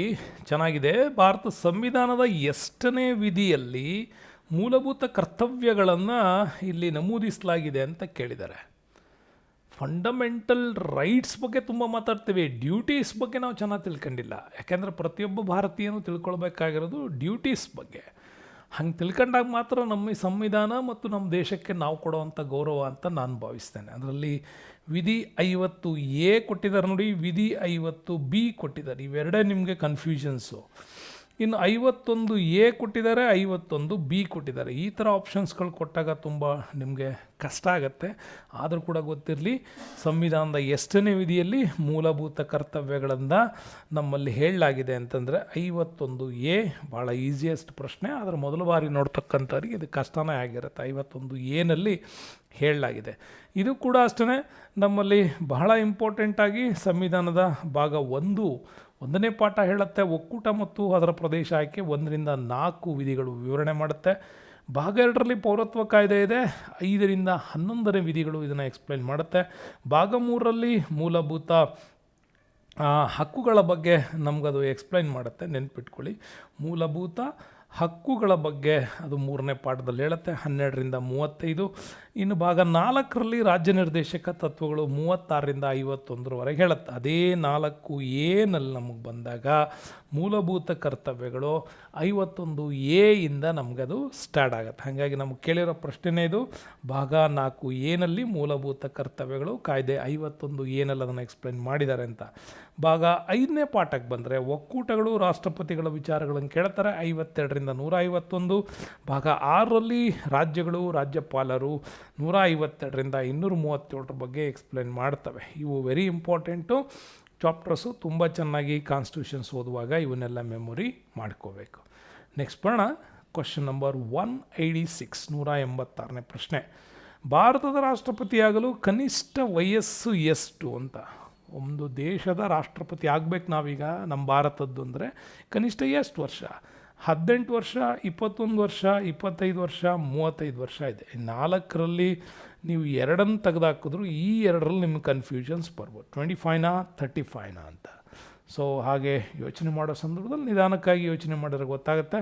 ಚೆನ್ನಾಗಿದೆ. ಭಾರತ ಸಂವಿಧಾನದ ಎಷ್ಟನೇ ವಿಧಿಯಲ್ಲಿ ಮೂಲಭೂತ ಕರ್ತವ್ಯಗಳನ್ನು ಇಲ್ಲಿ ನಮೂದಿಸಲಾಗಿದೆ ಅಂತ ಕೇಳಿದ್ದಾರೆ. ಫಂಡಮೆಂಟಲ್ ರೈಟ್ಸ್ ಬಗ್ಗೆ ತುಂಬ ಮಾತಾಡ್ತೀವಿ, ಡ್ಯೂಟೀಸ್ ಬಗ್ಗೆ ನಾವು ಚೆನ್ನಾಗಿ ತಿಳ್ಕೊಂಡಿಲ್ಲ. ಯಾಕೆಂದರೆ ಪ್ರತಿಯೊಬ್ಬ ಭಾರತೀಯನೂ ತಿಳ್ಕೊಳ್ಬೇಕಾಗಿರೋದು ಡ್ಯೂಟೀಸ್ ಬಗ್ಗೆ. ಹಂಗೆ ತಿಳ್ಕೊಂಡಾಗ ಮಾತ್ರ ನಮ್ಮ ಈ ಸಂವಿಧಾನ ಮತ್ತು ನಮ್ಮ ದೇಶಕ್ಕೆ ನಾವು ಕೊಡುವಂಥ ಗೌರವ ಅಂತ ನಾನು ಭಾವಿಸ್ತೇನೆ. ಅದರಲ್ಲಿ ವಿಧಿ 50A ಕೊಟ್ಟಿದ್ದಾರೆ ನೋಡಿ, ವಿಧಿ 50B ಕೊಟ್ಟಿದ್ದಾರೆ. ಇವೆರಡೇ ನಿಮಗೆ ಕನ್ಫ್ಯೂಷನ್ಸು. ಇನ್ನು 51A ಕೊಟ್ಟಿದ್ದಾರೆ, 51B ಕೊಟ್ಟಿದ್ದಾರೆ. ಈ ಥರ ಆಪ್ಷನ್ಸ್ಗಳು ಕೊಟ್ಟಾಗ ತುಂಬ ನಿಮಗೆ ಕಷ್ಟ ಆಗುತ್ತೆ. ಆದರೂ ಕೂಡ ಗೊತ್ತಿರಲಿ, ಸಂವಿಧಾನದ ಎಷ್ಟನೇ ವಿಧಿಯಲ್ಲಿ ಮೂಲಭೂತ ಕರ್ತವ್ಯಗಳನ್ನು ನಮ್ಮಲ್ಲಿ ಹೇಳಲಾಗಿದೆ ಅಂತಂದರೆ 51A. ಭಾಳ ಈಸಿಯೆಸ್ಟ್ ಪ್ರಶ್ನೆ, ಆದರೆ ಮೊದಲ ಬಾರಿ ನೋಡ್ತಕ್ಕಂಥವ್ರಿಗೆ ಇದು ಕಷ್ಟನೇ ಆಗಿರುತ್ತೆ. 51A ಹೇಳಲಾಗಿದೆ. ಇದು ಕೂಡ ಅಷ್ಟೇ ನಮ್ಮಲ್ಲಿ ಬಹಳ ಇಂಪಾರ್ಟೆಂಟಾಗಿ ಸಂವಿಧಾನದ ಭಾಗ 1ನೇ ಪಾಠ ಹೇಳುತ್ತೆ, ಒಕ್ಕೂಟ ಮತ್ತು ಅದರ ಪ್ರದೇಶ ಆಯ್ಕೆ 1ರಿಂದ 4 ವಿಧಿಗಳು ವಿವರಣೆ ಮಾಡುತ್ತೆ. ಭಾಗ 2ರಲ್ಲಿ ಪೌರತ್ವ ಕಾಯ್ದೆ ಇದೆ, 5ರಿಂದ 11ನೇ ವಿಧಿಗಳು ಇದನ್ನು ಎಕ್ಸ್ಪ್ಲೈನ್ ಮಾಡುತ್ತೆ. ಭಾಗ 3ರಲ್ಲಿ ಮೂಲಭೂತ ಹಕ್ಕುಗಳ ಬಗ್ಗೆ ನಮಗದು ಎಕ್ಸ್ಪ್ಲೈನ್ ಮಾಡುತ್ತೆ. ನೆನ್ಪಿಟ್ಕೊಳ್ಳಿ, ಮೂಲಭೂತ ಹಕ್ಕುಗಳ ಬಗ್ಗೆ ಅದು 3ನೇ ಪಾಠದಲ್ಲಿ ಹೇಳುತ್ತೆ, 12ರಿಂದ 35. ಇನ್ನು ಭಾಗ 4ರಲ್ಲಿ ರಾಜ್ಯ ನಿರ್ದೇಶಕ ತತ್ವಗಳು 36ರಿಂದ 51ರವರೆಗೆ ಹೇಳುತ್ತೆ. ಅದೇ 4A ನಮಗೆ ಬಂದಾಗ ಮೂಲಭೂತ ಕರ್ತವ್ಯಗಳು 51A ನಮಗದು ಸ್ಟಾರ್ಟ್ ಆಗುತ್ತೆ. ಹಾಗಾಗಿ ನಮಗೆ ಕೇಳಿರೋ ಪ್ರಶ್ನೆನೇ ಇದು. ಭಾಗ 4A ಮೂಲಭೂತ ಕರ್ತವ್ಯಗಳು ಕಾಯ್ದೆ 51A ಅದನ್ನು ಎಕ್ಸ್ಪ್ಲೈನ್ ಮಾಡಿದ್ದಾರೆ ಅಂತ. ಭಾಗ 5ನೇ ಪಾಠಕ್ಕೆ ಬಂದರೆ ಒಕ್ಕೂಟಗಳು ರಾಷ್ಟ್ರಪತಿಗಳ ವಿಚಾರಗಳನ್ನು ಕೇಳ್ತಾರೆ, 52ರಿಂದ 151. ಭಾಗ 6ರಲ್ಲಿ ರಾಜ್ಯಗಳು ರಾಜ್ಯಪಾಲರು 152ರಿಂದ 237 ಬಗ್ಗೆ ಎಕ್ಸ್ಪ್ಲೈನ್ ಮಾಡ್ತವೆ. ಇವು ವೆರಿ ಇಂಪಾರ್ಟೆಂಟು ಚಾಪ್ಟರ್ಸು. ತುಂಬ ಚೆನ್ನಾಗಿ ಕಾನ್ಸ್ಟಿಟ್ಯೂಷನ್ಸ್ ಓದುವಾಗ ಇವನ್ನೆಲ್ಲ ಮೆಮೊರಿ ಮಾಡ್ಕೋಬೇಕು. ನೆಕ್ಸ್ಟ್ ಬರೋಣ, ಕ್ವಶನ್ ನಂಬರ್ 186, 186ನೇ ಪ್ರಶ್ನೆ. ಭಾರತದ ರಾಷ್ಟ್ರಪತಿಯಾಗಲು ಕನಿಷ್ಠ ವಯಸ್ಸು ಎಷ್ಟು ಅಂತ. ಒಂದು ದೇಶದ ರಾಷ್ಟ್ರಪತಿ ಆಗಬೇಕು ನಾವೀಗ ನಮ್ಮ ಭಾರತದ್ದು ಅಂದರೆ ಕನಿಷ್ಠ ಎಷ್ಟು ವರ್ಷ? 18 ವರ್ಷ, 21 ವರ್ಷ, 25 ವರ್ಷ, 35 ವರ್ಷ ಇದೆ. 4ರಲ್ಲಿ ನೀವು 2 ತೆಗೆದಾಕಿದ್ರು ಈ 2ರಲ್ಲಿ ನಿಮ್ಗೆ ಕನ್ಫ್ಯೂಷನ್ಸ್ ಬರ್ಬೋದು. 25ನಾ 35ನಾ ಅಂತ. ಸೊ ಹಾಗೆ ಯೋಚನೆ ಮಾಡೋ ಸಂದರ್ಭದಲ್ಲಿ ನಿಧಾನಕ್ಕಾಗಿ ಯೋಚನೆ ಮಾಡಿದ್ರೆ ಗೊತ್ತಾಗುತ್ತೆ.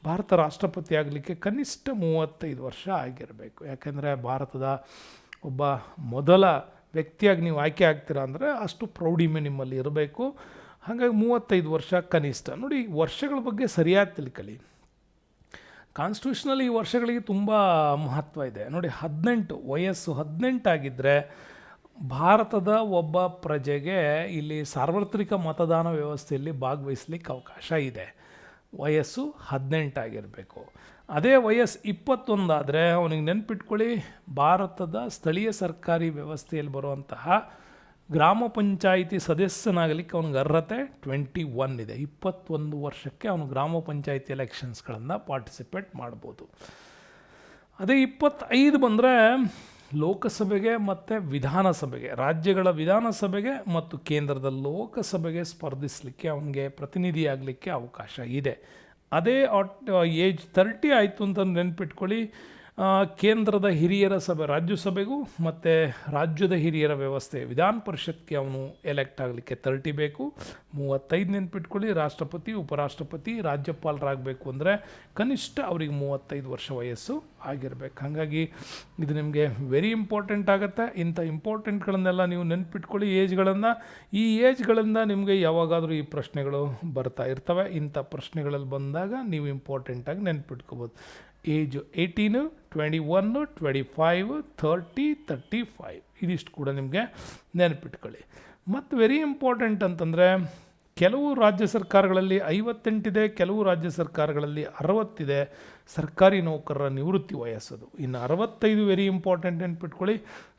ಭಾರತ ರಾಷ್ಟ್ರಪತಿ ಆಗಲಿಕ್ಕೆ ಕನಿಷ್ಠ 35 ವರ್ಷ ಆಗಿರಬೇಕು. ಯಾಕೆಂದರೆ ಭಾರತದ ಒಬ್ಬ ಮೊದಲ ವ್ಯಕ್ತಿಯಾಗಿ ನೀವು ಆಯ್ಕೆ ಆಗ್ತೀರಾ ಅಂದರೆ ಅಷ್ಟು ಪ್ರೌಢಿಮೆ ನಿಮ್ಮಲ್ಲಿ ಇರಬೇಕು. ಹಾಗಾಗಿ 35 ವರ್ಷ ಕನಿಷ್ಠ. ನೋಡಿ, ವರ್ಷಗಳ ಬಗ್ಗೆ ಸರಿಯಾಗಿ ತಿಳ್ಕೊಳ್ಳಿ. ಕಾನ್ಸ್ಟಿಟ್ಯೂಷನಲ್ಲಿ ಈ ವರ್ಷಗಳಿಗೆ ತುಂಬ ಮಹತ್ವ ಇದೆ. ನೋಡಿ, ವಯಸ್ಸು 18 ಆಗಿದ್ದರೆ ಭಾರತದ ಒಬ್ಬ ಪ್ರಜೆಗೆ ಇಲ್ಲಿ ಸಾರ್ವತ್ರಿಕ ಮತದಾನ ವ್ಯವಸ್ಥೆಯಲ್ಲಿ ಭಾಗವಹಿಸ್ಲಿಕ್ಕೆ ಅವಕಾಶ ಇದೆ. ವಯಸ್ಸು 18 ಆಗಿರಬೇಕು. ಅದೇ ವಯಸ್ಸು 21 ಆದರೆ ಅವನಿಗೆ ನೆನ್ಪಿಟ್ಕೊಳ್ಳಿ, ಭಾರತದ ಸ್ಥಳೀಯ ಸರ್ಕಾರಿ ವ್ಯವಸ್ಥೆಯಲ್ಲಿ ಬರುವಂತಹ ಗ್ರಾಮ ಪಂಚಾಯಿತಿ ಸದಸ್ಯನಾಗಲಿಕ್ಕೆ ಅವನಿಗೆ ಅರ್ಹತೆ 21 ಇದೆ. 21 ವರ್ಷಕ್ಕೆ ಅವನು ಗ್ರಾಮ ಪಂಚಾಯಿತಿ ಎಲೆಕ್ಷನ್ಸ್ಗಳನ್ನು ಪಾರ್ಟಿಸಿಪೇಟ್ ಮಾಡ್ಬೋದು. ಅದೇ 25 ಬಂದರೆ ಲೋಕಸಭೆಗೆ ಮತ್ತು ವಿಧಾನಸಭೆಗೆ, ರಾಜ್ಯಗಳ ವಿಧಾನಸಭೆಗೆ ಮತ್ತು ಕೇಂದ್ರದ ಲೋಕಸಭೆಗೆ ಸ್ಪರ್ಧಿಸಲಿಕ್ಕೆ ಅವನಿಗೆ ಪ್ರತಿನಿಧಿಯಾಗಲಿಕ್ಕೆ ಅವಕಾಶ ಇದೆ. ಅದೇ ಏಜ್ 30 ಆಯಿತು ಅಂತ ನೆನ್ಪಿಟ್ಕೊಳ್ಳಿ, ಕೇಂದ್ರದ ಹಿರಿಯರ ಸಭೆ, ರಾಜ್ಯಸಭೆಗೂ ಮತ್ತು ರಾಜ್ಯದ ಹಿರಿಯರ ವ್ಯವಸ್ಥೆ ವಿಧಾನ ಪರಿಷತ್ಗೆ ಅವನು ಎಲೆಕ್ಟ್ ಆಗಲಿಕ್ಕೆ 30 ಬೇಕು. 35 ನೆನ್ಪಿಟ್ಕೊಳ್ಳಿ, ರಾಷ್ಟ್ರಪತಿ, ಉಪರಾಷ್ಟ್ರಪತಿ, ರಾಜ್ಯಪಾಲರಾಗಬೇಕು ಅಂದರೆ ಕನಿಷ್ಠ ಅವರಿಗೆ 35 ವರ್ಷ ವಯಸ್ಸು ಆಗಿರಬೇಕು. ಹಾಗಾಗಿ ಇದು ನಿಮಗೆ ವೆರಿ ಇಂಪಾರ್ಟೆಂಟ್ ಆಗುತ್ತೆ. ಇಂಥ ಇಂಪಾರ್ಟೆಂಟ್ಗಳನ್ನೆಲ್ಲ ನೀವು ನೆನ್ಪಿಟ್ಕೊಳ್ಳಿ ಏಜ್ಗಳನ್ನು. ಈ ಏಜ್ಗಳಿಂದ ನಿಮಗೆ ಯಾವಾಗಾದರೂ ಈ ಪ್ರಶ್ನೆಗಳು ಬರ್ತಾ ಇರ್ತವೆ. ಇಂಥ ಪ್ರಶ್ನೆಗಳಲ್ಲಿ ಬಂದಾಗ ನೀವು ಇಂಪಾರ್ಟೆಂಟಾಗಿ ನೆನ್ಪಿಟ್ಕೋಬೋದು. ಏಜು 18, 21, 25, 30, 35 ಇದಿಷ್ಟು ಕೂಡ ನಿಮಗೆ ನೆನಪಿಟ್ಕೊಳ್ಳಿ. ಮತ್ತು ವೆರಿ ಇಂಪಾರ್ಟೆಂಟ್ ಅಂತಂದರೆ ಕೆಲವು ರಾಜ್ಯ ಸರ್ಕಾರಗಳಲ್ಲಿ 58 ಇದೆ, ಕೆಲವು ರಾಜ್ಯ ಸರ್ಕಾರಗಳಲ್ಲಿ 60 ಇದೆ ಸರ್ಕಾರಿ ನೌಕರರ ನಿವೃತ್ತಿ ವಯಸ್ಸದು. ಇನ್ನು 65 ವೆರಿ ಇಂಪಾರ್ಟೆಂಟ್ ನೆನ್ಪಿಟ್ಕೊಳ್ಳಿ.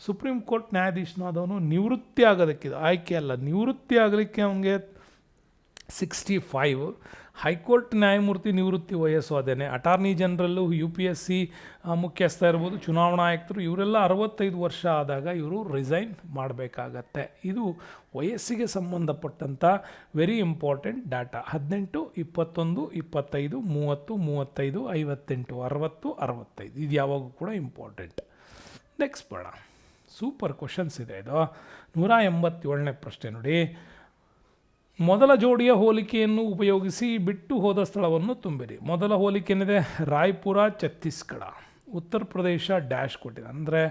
ಸುಪ್ರೀಂ ಕೋರ್ಟ್ ನ್ಯಾಯಾಧೀಶನಾದವನು ನಿವೃತ್ತಿ ಆಗೋದಕ್ಕಿದೆ, ಆಯ್ಕೆ ಅಲ್ಲ, ನಿವೃತ್ತಿ ಆಗಲಿಕ್ಕೆ ಅವನಿಗೆ 65. ಹೈಕೋರ್ಟ್ ನ್ಯಾಯಮೂರ್ತಿ ನಿವೃತ್ತಿ ವಯಸ್ಸು ಅದೇನೆ. ಅಟಾರ್ನಿ ಜನರಲ್ಲು, UPSC ಮುಖ್ಯಸ್ಥ ಇರ್ಬೋದು, ಚುನಾವಣಾ ಆಯುಕ್ತರು, ಇವರೆಲ್ಲ 65 ವರ್ಷ ಆದಾಗ ಇವರು ರಿಸೈನ್ ಮಾಡಬೇಕಾಗತ್ತೆ. ಇದು ವಯಸ್ಸಿಗೆ ಸಂಬಂಧಪಟ್ಟಂಥ ವೆರಿ ಇಂಪಾರ್ಟೆಂಟ್ ಡಾಟಾ. 18, 21, 25, 30, 35, 58, 60, 65 ಇದು ಯಾವಾಗೂ ಕೂಡ ಇಂಪಾರ್ಟೆಂಟ್. ನೆಕ್ಸ್ಟ್ ಬೇಡ, ಸೂಪರ್ ಕ್ವಶನ್ಸ್ ಇದೆ ಇದು. 187ನೇ ಪ್ರಶ್ನೆ ನೋಡಿ. ಮೊದಲ ಜೋಡಿಯ ಹೋಲಿಕೆಯನ್ನು ಉಪಯೋಗಿಸಿ ಬಿಟ್ಟು ಹೋದ ಸ್ಥಳವನ್ನು ತುಂಬಿರಿ. ಮೊದಲ ಹೋಲಿಕೆ ಏನಿದೆ? ರಾಯ್ಪುರ, ಛತ್ತೀಸ್ಗಢ. ಉತ್ತರ ಪ್ರದೇಶ ಡ್ಯಾಶ್ ಕೊಟ್ಟಿದೆ, ಅಂದರೆ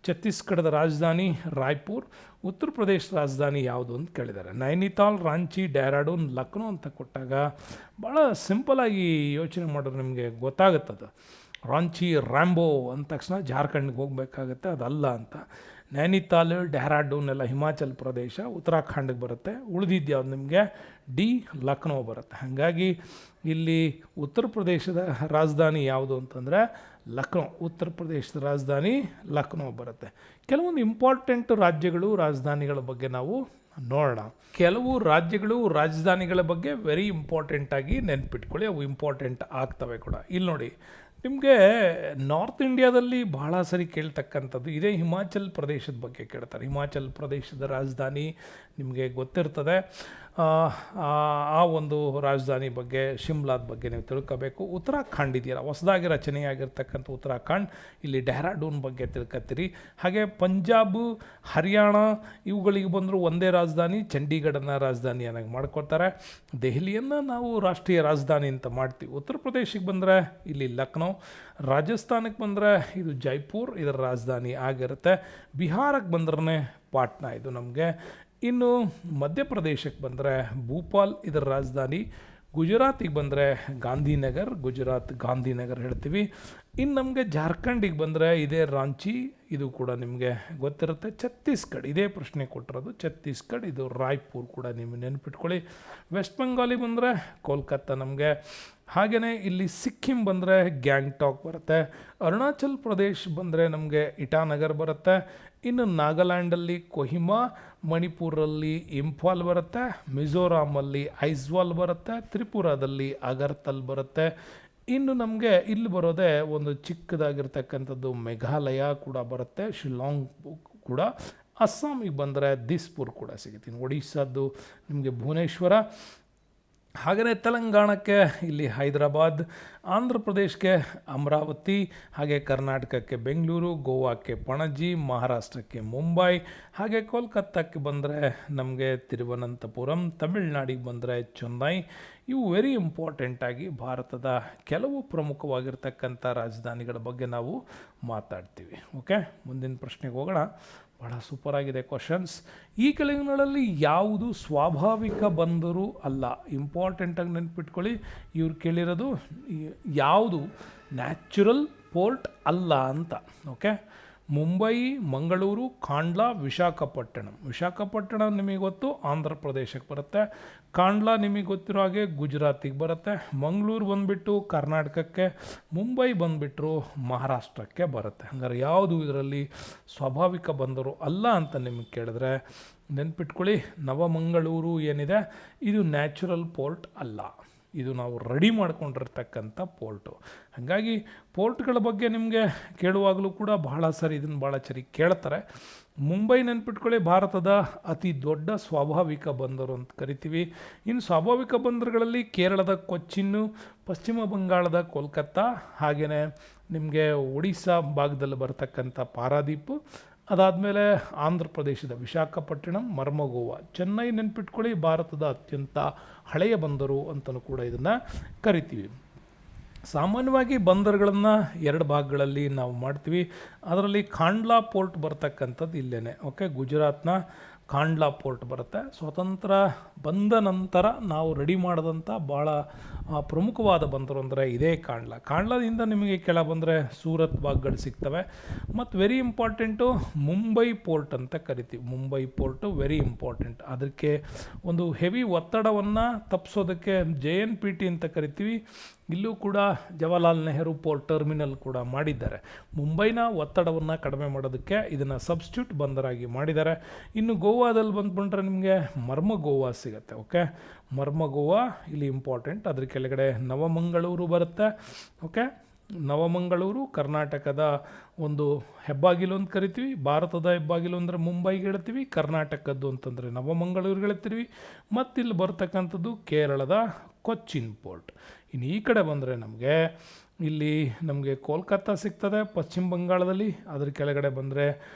ಛತ್ತೀಸ್ಗಢದ ರಾಜಧಾನಿ ರಾಯ್ಪುರ್, ಉತ್ತರ ಪ್ರದೇಶದ ರಾಜಧಾನಿ ಯಾವುದು ಅಂತ ಕೇಳಿದ್ದಾರೆ. ನೈನಿತಾಲ್, ರಾಂಚಿ, ಡೆಹ್ರಾಡೂನ್, ಲಕ್ನೋ ಅಂತ ಕೊಟ್ಟಾಗ ಭಾಳ ಸಿಂಪಲಾಗಿ ಯೋಚನೆ ಮಾಡೋದು ನಿಮಗೆ ಗೊತ್ತಾಗುತ್ತದು. ರಾಂಚಿ, ರ್ಯಾಂಬೋ ಅಂದ ತಕ್ಷಣ ಜಾರ್ಖಂಡ್ಗೆ ಹೋಗಬೇಕಾಗತ್ತೆ, ಅದಲ್ಲ ಅಂತ. ನೈನಿತಾಲ್, ಡೆಹ್ರಾಡೂನ್ ಎಲ್ಲ ಹಿಮಾಚಲ್ ಪ್ರದೇಶ, ಉತ್ತರಾಖಂಡ್ಗೆ ಬರುತ್ತೆ. ಉಳಿದಿದ್ದು ಯಾವ್ದು ನಿಮಗೆ? ಡಿ, ಲಕ್ನೋ ಬರುತ್ತೆ. ಹಾಗಾಗಿ ಇಲ್ಲಿ ಉತ್ತರ ಪ್ರದೇಶದ ರಾಜಧಾನಿ ಯಾವುದು ಅಂತಂದರೆ ಲಕ್ನೋ. ಉತ್ತರ ಪ್ರದೇಶದ ರಾಜಧಾನಿ ಲಕ್ನೋ ಬರುತ್ತೆ. ಕೆಲವೊಂದು ಇಂಪಾರ್ಟೆಂಟ್ ರಾಜ್ಯಗಳು, ರಾಜಧಾನಿಗಳ ಬಗ್ಗೆ ನಾವು ನೋಡೋಣ. ಕೆಲವು ರಾಜ್ಯಗಳು, ರಾಜಧಾನಿಗಳ ಬಗ್ಗೆ ವೆರಿ ಇಂಪಾರ್ಟೆಂಟಾಗಿ ನೆನ್ಪಿಟ್ಕೊಳ್ಳಿ, ಅವು ಇಂಪಾರ್ಟೆಂಟ್ ಆಗ್ತವೆ ಕೂಡ. ಇಲ್ಲಿ ನೋಡಿ, ನಿಮಗೆ ನಾರ್ತ್ ಇಂಡಿಯಾದಲ್ಲಿ ಬಹಳ ಸರಿ ಕೇಳ್ತಕ್ಕಂಥದ್ದು ಇದೇ ಹಿಮಾಚಲ್ ಪ್ರದೇಶದ ಬಗ್ಗೆ ಕೇಳ್ತಾರೆ. ಹಿಮಾಚಲ್ ಪ್ರದೇಶದ ರಾಜಧಾನಿ ನಿಮಗೆ ಗೊತ್ತಿರ್ತದೆ. ಆ ಒಂದು ರಾಜಧಾನಿ ಬಗ್ಗೆ, ಶಿಮ್ಲಾದ ಬಗ್ಗೆ ನೀವು ತಿಳ್ಕೋಬೇಕು. ಉತ್ತರಾಖಂಡ್ ಇದೆಯಲ್ಲ, ಹೊಸದಾಗಿ ರಚನೆಯಾಗಿರ್ತಕ್ಕಂಥ ಉತ್ತರಾಖಂಡ್, ಇಲ್ಲಿ ಡೆಹ್ರಾಡೂನ್ ಬಗ್ಗೆ ತಿಳ್ಕೊತೀರಿ. ಹಾಗೆ ಪಂಜಾಬ್, ಹರಿಯಾಣ ಇವುಗಳಿಗೆ ಬಂದರೂ ಒಂದೇ ರಾಜಧಾನಿ, ಚಂಡೀಗಢನ ರಾಜಧಾನಿಯನ್ನಾಗಿ ಮಾಡ್ಕೊಳ್ತಾರೆ. ದೆಹಲಿಯನ್ನು ನಾವು ರಾಷ್ಟ್ರೀಯ ರಾಜಧಾನಿ ಅಂತ ಮಾಡ್ತೀವಿ. ಉತ್ತರ ಪ್ರದೇಶಕ್ಕೆ ಬಂದರೆ ಇಲ್ಲಿ ಲಕ್ನೋ, ರಾಜಸ್ಥಾನಕ್ಕೆ ಬಂದರೆ ಇದು ಜೈಪುರ್, ಇದರ ರಾಜಧಾನಿ ಆಗಿರುತ್ತೆ. ಬಿಹಾರಕ್ಕೆ ಬಂದ್ರೆ ಪಾಟ್ನಾ ಇದು ನಮಗೆ. ಇನ್ನು ಮಧ್ಯಪ್ರದೇಶಕ್ಕೆ ಬಂದರೆ ಭೂಪಾಲ್, ಇದರ ರಾಜಧಾನಿ. ಗುಜರಾತಿಗೆ ಬಂದರೆ ಗಾಂಧಿನಗರ್, ಗುಜರಾತ್ ಗಾಂಧಿನಗರ್ ಹೇಳ್ತೀವಿ. ಇನ್ನು ನಮಗೆ ಜಾರ್ಖಂಡಿಗೆ ಬಂದರೆ ಇದೇ ರಾಂಚಿ, ಇದು ಕೂಡ ನಿಮಗೆ ಗೊತ್ತಿರುತ್ತೆ. ಛತ್ತೀಸ್ಗಢ, ಇದೇ ಪ್ರಶ್ನೆ ಕೊಟ್ಟಿರೋದು, ಛತ್ತೀಸ್ಗಢ, ಇದು ರಾಯ್ಪುರ್ ಕೂಡ ನೀವು ನೆನ್ಪಿಟ್ಕೊಳ್ಳಿ. ವೆಸ್ಟ್ ಬೆಂಗಾಲಿಗೆ ಬಂದರೆ ಕೋಲ್ಕತ್ತಾ ನಮಗೆ. ಹಾಗೆಯೇ ಇಲ್ಲಿ ಸಿಕ್ಕಿಂ ಬಂದರೆ ಗ್ಯಾಂಗ್ಟಾಕ್ ಬರುತ್ತೆ. ಅರುಣಾಚಲ್ ಪ್ರದೇಶ್ ಬಂದರೆ ನಮಗೆ ಇಟಾನಗರ್ ಬರುತ್ತೆ. ಇನ್ನು ನಾಗಾಲ್ಯಾಂಡಲ್ಲಿ ಕೊಹಿಮಾ, ಮಣಿಪುರಲ್ಲಿ ಇಂಫಾಲ್ ಬರುತ್ತೆ. ಮಿಜೋರಾಮಲ್ಲಿ ಐಜ್ವಾಲ್ ಬರುತ್ತೆ. ತ್ರಿಪುರಾದಲ್ಲಿ ಅಗರ್ತಲ್ ಬರುತ್ತೆ. ಇನ್ನು ನಮಗೆ ಇಲ್ಲಿ ಬರೋದೇ ಒಂದು ಚಿಕ್ಕದಾಗಿರ್ತಕ್ಕಂಥದ್ದು ಮೇಘಾಲಯ ಕೂಡ ಬರುತ್ತೆ, ಶಿಲಾಂಗ್ ಕೂಡ. ಅಸ್ಸಾಮಿಗೆ ಬಂದರೆ ದಿಸ್ಪುರ್ ಕೂಡ ಸಿಗುತ್ತೆ. ಒಡಿಸ್ಸಾದ್ದು ನಿಮಗೆ ಭುವನೇಶ್ವರ. ಹಾಗೆಯೇ ತೆಲಂಗಾಣಕ್ಕೆ ಇಲ್ಲಿ ಹೈದರಾಬಾದ್, ಆಂಧ್ರ ಪ್ರದೇಶಕ್ಕೆ ಅಮರಾವತಿ, ಹಾಗೆ ಕರ್ನಾಟಕಕ್ಕೆ ಬೆಂಗಳೂರು, ಗೋವಾಕ್ಕೆ ಪಣಜಿ, ಮಹಾರಾಷ್ಟ್ರಕ್ಕೆ ಮುಂಬೈ, ಹಾಗೆ ಕೋಲ್ಕತ್ತಾಕ್ಕೆ ಬಂದರೆ ನಮಗೆ ತಿರುವನಂತಪುರಂ, ತಮಿಳ್ನಾಡಿಗೆ ಬಂದರೆ ಚೆನ್ನೈ. ಇವು ವೆರಿ ಇಂಪಾರ್ಟೆಂಟಾಗಿ ಭಾರತದ ಕೆಲವು ಪ್ರಮುಖವಾಗಿರ್ತಕ್ಕಂಥ ರಾಜಧಾನಿಗಳ ಬಗ್ಗೆ ನಾವು ಮಾತಾಡ್ತೀವಿ. ಓಕೆ, ಮುಂದಿನ ಪ್ರಶ್ನೆಗೆ ಹೋಗೋಣ. ಬಹಳ ಸೂಪರ್ ಆಗಿದೆ ಕ್ವಶನ್ಸ್. ಈ ಕೆಳಗಿನಗಳಲ್ಲಿ ಯಾವುದು ಸ್ವಾಭಾವಿಕ ಬಂದರು ಅಲ್ಲ? ಇಂಪಾರ್ಟೆಂಟಾಗಿ ನೆನ್ಪಿಟ್ಕೊಳ್ಳಿ, ಇವ್ರು ಕೇಳಿರೋದು ಯಾವುದು ನ್ಯಾಚುರಲ್ ಪೋರ್ಟ್ ಅಲ್ಲ ಅಂತ. ಓಕೆ, ಮುಂಬೈ, ಮಂಗಳೂರು, ಕಾಂಡ್ಲಾ, ವಿಶಾಖಪಟ್ಟಣಂ ನಿಮಗೆ ಗೊತ್ತು ಆಂಧ್ರ ಪ್ರದೇಶಕ್ಕೆ ಬರುತ್ತೆ. ಕಾಂಡ್ಲಾ ನಿಮಗೆ ಗೊತ್ತಿರೋ ಹಾಗೆ ಗುಜರಾತಿಗೆ ಬರುತ್ತೆ. ಮಂಗಳೂರು ಬಂದುಬಿಟ್ಟು ಕರ್ನಾಟಕಕ್ಕೆ, ಮುಂಬೈ ಬಂದುಬಿಟ್ರು ಮಹಾರಾಷ್ಟ್ರಕ್ಕೆ ಬರುತ್ತೆ. ಹಂಗಾರೆ ಯಾವುದು ಇದರಲ್ಲಿ ಸ್ವಾಭಾವಿಕ ಬಂದರು ಅಲ್ಲ ಅಂತ ನಿಮಗೆ ಕೇಳಿದ್ರೆ ನೆನ್ಪಿಟ್ಕೊಳ್ಳಿ, ನವಮಂಗಳೂರು ಏನಿದೆ ಇದು ನ್ಯಾಚುರಲ್ ಪೋರ್ಟ್ ಅಲ್ಲ, ಇದು ನಾವು ರೆಡಿ ಮಾಡ್ಕೊಂಡಿರ್ತಕ್ಕಂಥ ಪೋರ್ಟು. ಹಾಗಾಗಿ ಪೋರ್ಟ್ಗಳ ಬಗ್ಗೆ ನಿಮಗೆ ಕೇಳುವಾಗಲೂ ಕೂಡ ಬಹಳ ಸರಿ ಇದನ್ನು ಭಾಳ ಸರಿ ಕೇಳ್ತಾರೆ. ಮುಂಬೈ ನೆನ್ಪಿಟ್ಕೊಳ್ಳಿ, ಭಾರತದ ಅತಿ ದೊಡ್ಡ ಸ್ವಾಭಾವಿಕ ಬಂದರು ಅಂತ ಕರಿತೀವಿ. ಇನ್ನು ಸ್ವಾಭಾವಿಕ ಬಂದರುಗಳಲ್ಲಿ ಕೇರಳದ ಕೊಚ್ಚಿನ್ನು, ಪಶ್ಚಿಮ ಬಂಗಾಳದ ಕೋಲ್ಕತ್ತಾ, ಹಾಗೆಯೇ ನಿಮಗೆ ಒಡಿಸ್ಸಾ ಭಾಗದಲ್ಲಿ ಬರ್ತಕ್ಕಂಥ ಪಾರಾದೀಪು, ಅದಾದಮೇಲೆ ಆಂಧ್ರ ಪ್ರದೇಶದ ವಿಶಾಖಪಟ್ಟಣಂ, ಮರ್ಮಗೋವಾ. ಚೆನ್ನೈ ನೆನ್ಪಿಟ್ಕೊಳ್ಳಿ, ಭಾರತದ ಅತ್ಯಂತ ಹಳೆಯ ಬಂದರು ಅಂತಲೂ ಕೂಡ ಇದನ್ನು ಕರಿತೀವಿ. ಸಾಮಾನ್ಯವಾಗಿ ಬಂದರುಗಳನ್ನು ಎರಡು ಭಾಗಗಳಲ್ಲಿ ನಾವು ಮಾಡ್ತೀವಿ. ಅದರಲ್ಲಿ ಕಾಂಡ್ಲಾ ಪೋರ್ಟ್ ಬರ್ತಕ್ಕಂಥದ್ದು ಇಲ್ಲೇ. ಓಕೆ, ಗುಜರಾತ್ನ ಕಾಂಡ್ಲಾ ಪೋರ್ಟ್ ಬರುತ್ತೆ. ಸ್ವತಂತ್ರ ಬಂದ ನಂತರ ನಾವು ರೆಡಿ ಮಾಡಿದಂಥ ಭಾಳ ಪ್ರಮುಖವಾದ ಬಂದರು ಅಂದರೆ ಇದೇ ಕಾಂಡ್ಲಾದಿಂದ ನಿಮಗೆ ಕೆಳ ಬಂದರೆ ಸೂರತ್ ಭಾಗಗಳು ಸಿಗ್ತವೆ. ಮತ್ತು ವೆರಿ ಇಂಪಾರ್ಟೆಂಟು ಮುಂಬೈ ಪೋರ್ಟ್ ಅಂತ ಕರಿತೀವಿ. Mumbai port very important. ಅದಕ್ಕೆ ಒಂದು ಹೆವಿ ಒತ್ತಡವನ್ನು ತಪ್ಪಿಸೋದಕ್ಕೆ JNPT ಅಂತ ಕರಿತೀವಿ. ಇಲ್ಲೂ ಕೂಡ ಜವಾಹರ್ಲಾಲ್ ನೆಹರು ಪೋರ್ಟ್ ಟರ್ಮಿನಲ್ ಕೂಡ ಮಾಡಿದ್ದಾರೆ. ಮುಂಬೈನ ಒತ್ತಡವನ್ನು ಕಡಿಮೆ ಮಾಡೋದಕ್ಕೆ ಇದನ್ನು ಸಬ್ಸ್ಟಿಟ್ಯೂಟ್ ಬಂದರಾಗಿ ಮಾಡಿದ್ದಾರೆ. ಇನ್ನು ಗೋವಾದಲ್ಲಿ ಬಂದುಬಿಟ್ರೆ ನಿಮಗೆ ಮರ್ಮಗೋವಾ ಸಿಗುತ್ತೆ. ಓಕೆ, ಮರ್ಮಗೋವಾ ಇಲ್ಲಿ ಇಂಪಾರ್ಟೆಂಟ್. ಅದ್ರ ಕೆಳಗಡೆ ನವಮಂಗಳೂರು ಬರುತ್ತೆ. ಓಕೆ, ನವಮಂಗಳೂರು ಕರ್ನಾಟಕದ ಒಂದು ಹೆಬ್ಬಾಗಿಲು ಅಂತ ಕರಿತೀವಿ. ಭಾರತದ ಹೆಬ್ಬಾಗಿಲು ಅಂದರೆ ಮುಂಬೈಗೆ ಹೇಳ್ತೀವಿ, ಕರ್ನಾಟಕದ್ದು ಅಂತಂದರೆ ನವಮಂಗಳೂರಿಗೆ ಹೇಳ್ತೀವಿ. ಮತ್ತು ಇಲ್ಲಿ ಬರ್ತಕ್ಕಂಥದ್ದು ಕೇರಳದ ಕೊಚ್ಚಿನ್ ಪೋರ್ಟ್. ಇನ್ನು ಈ ಕಡೆ ಬಂದರೆ ನಮಗೆ ಕೋಲ್ಕತ್ತಾ ಸಿಗ್ತದೆ ಪಶ್ಚಿಮ ಬಂಗಾಳದಲ್ಲಿ. ಅದ್ರ ಕೆಳಗಡೆ ಬಂದರೆ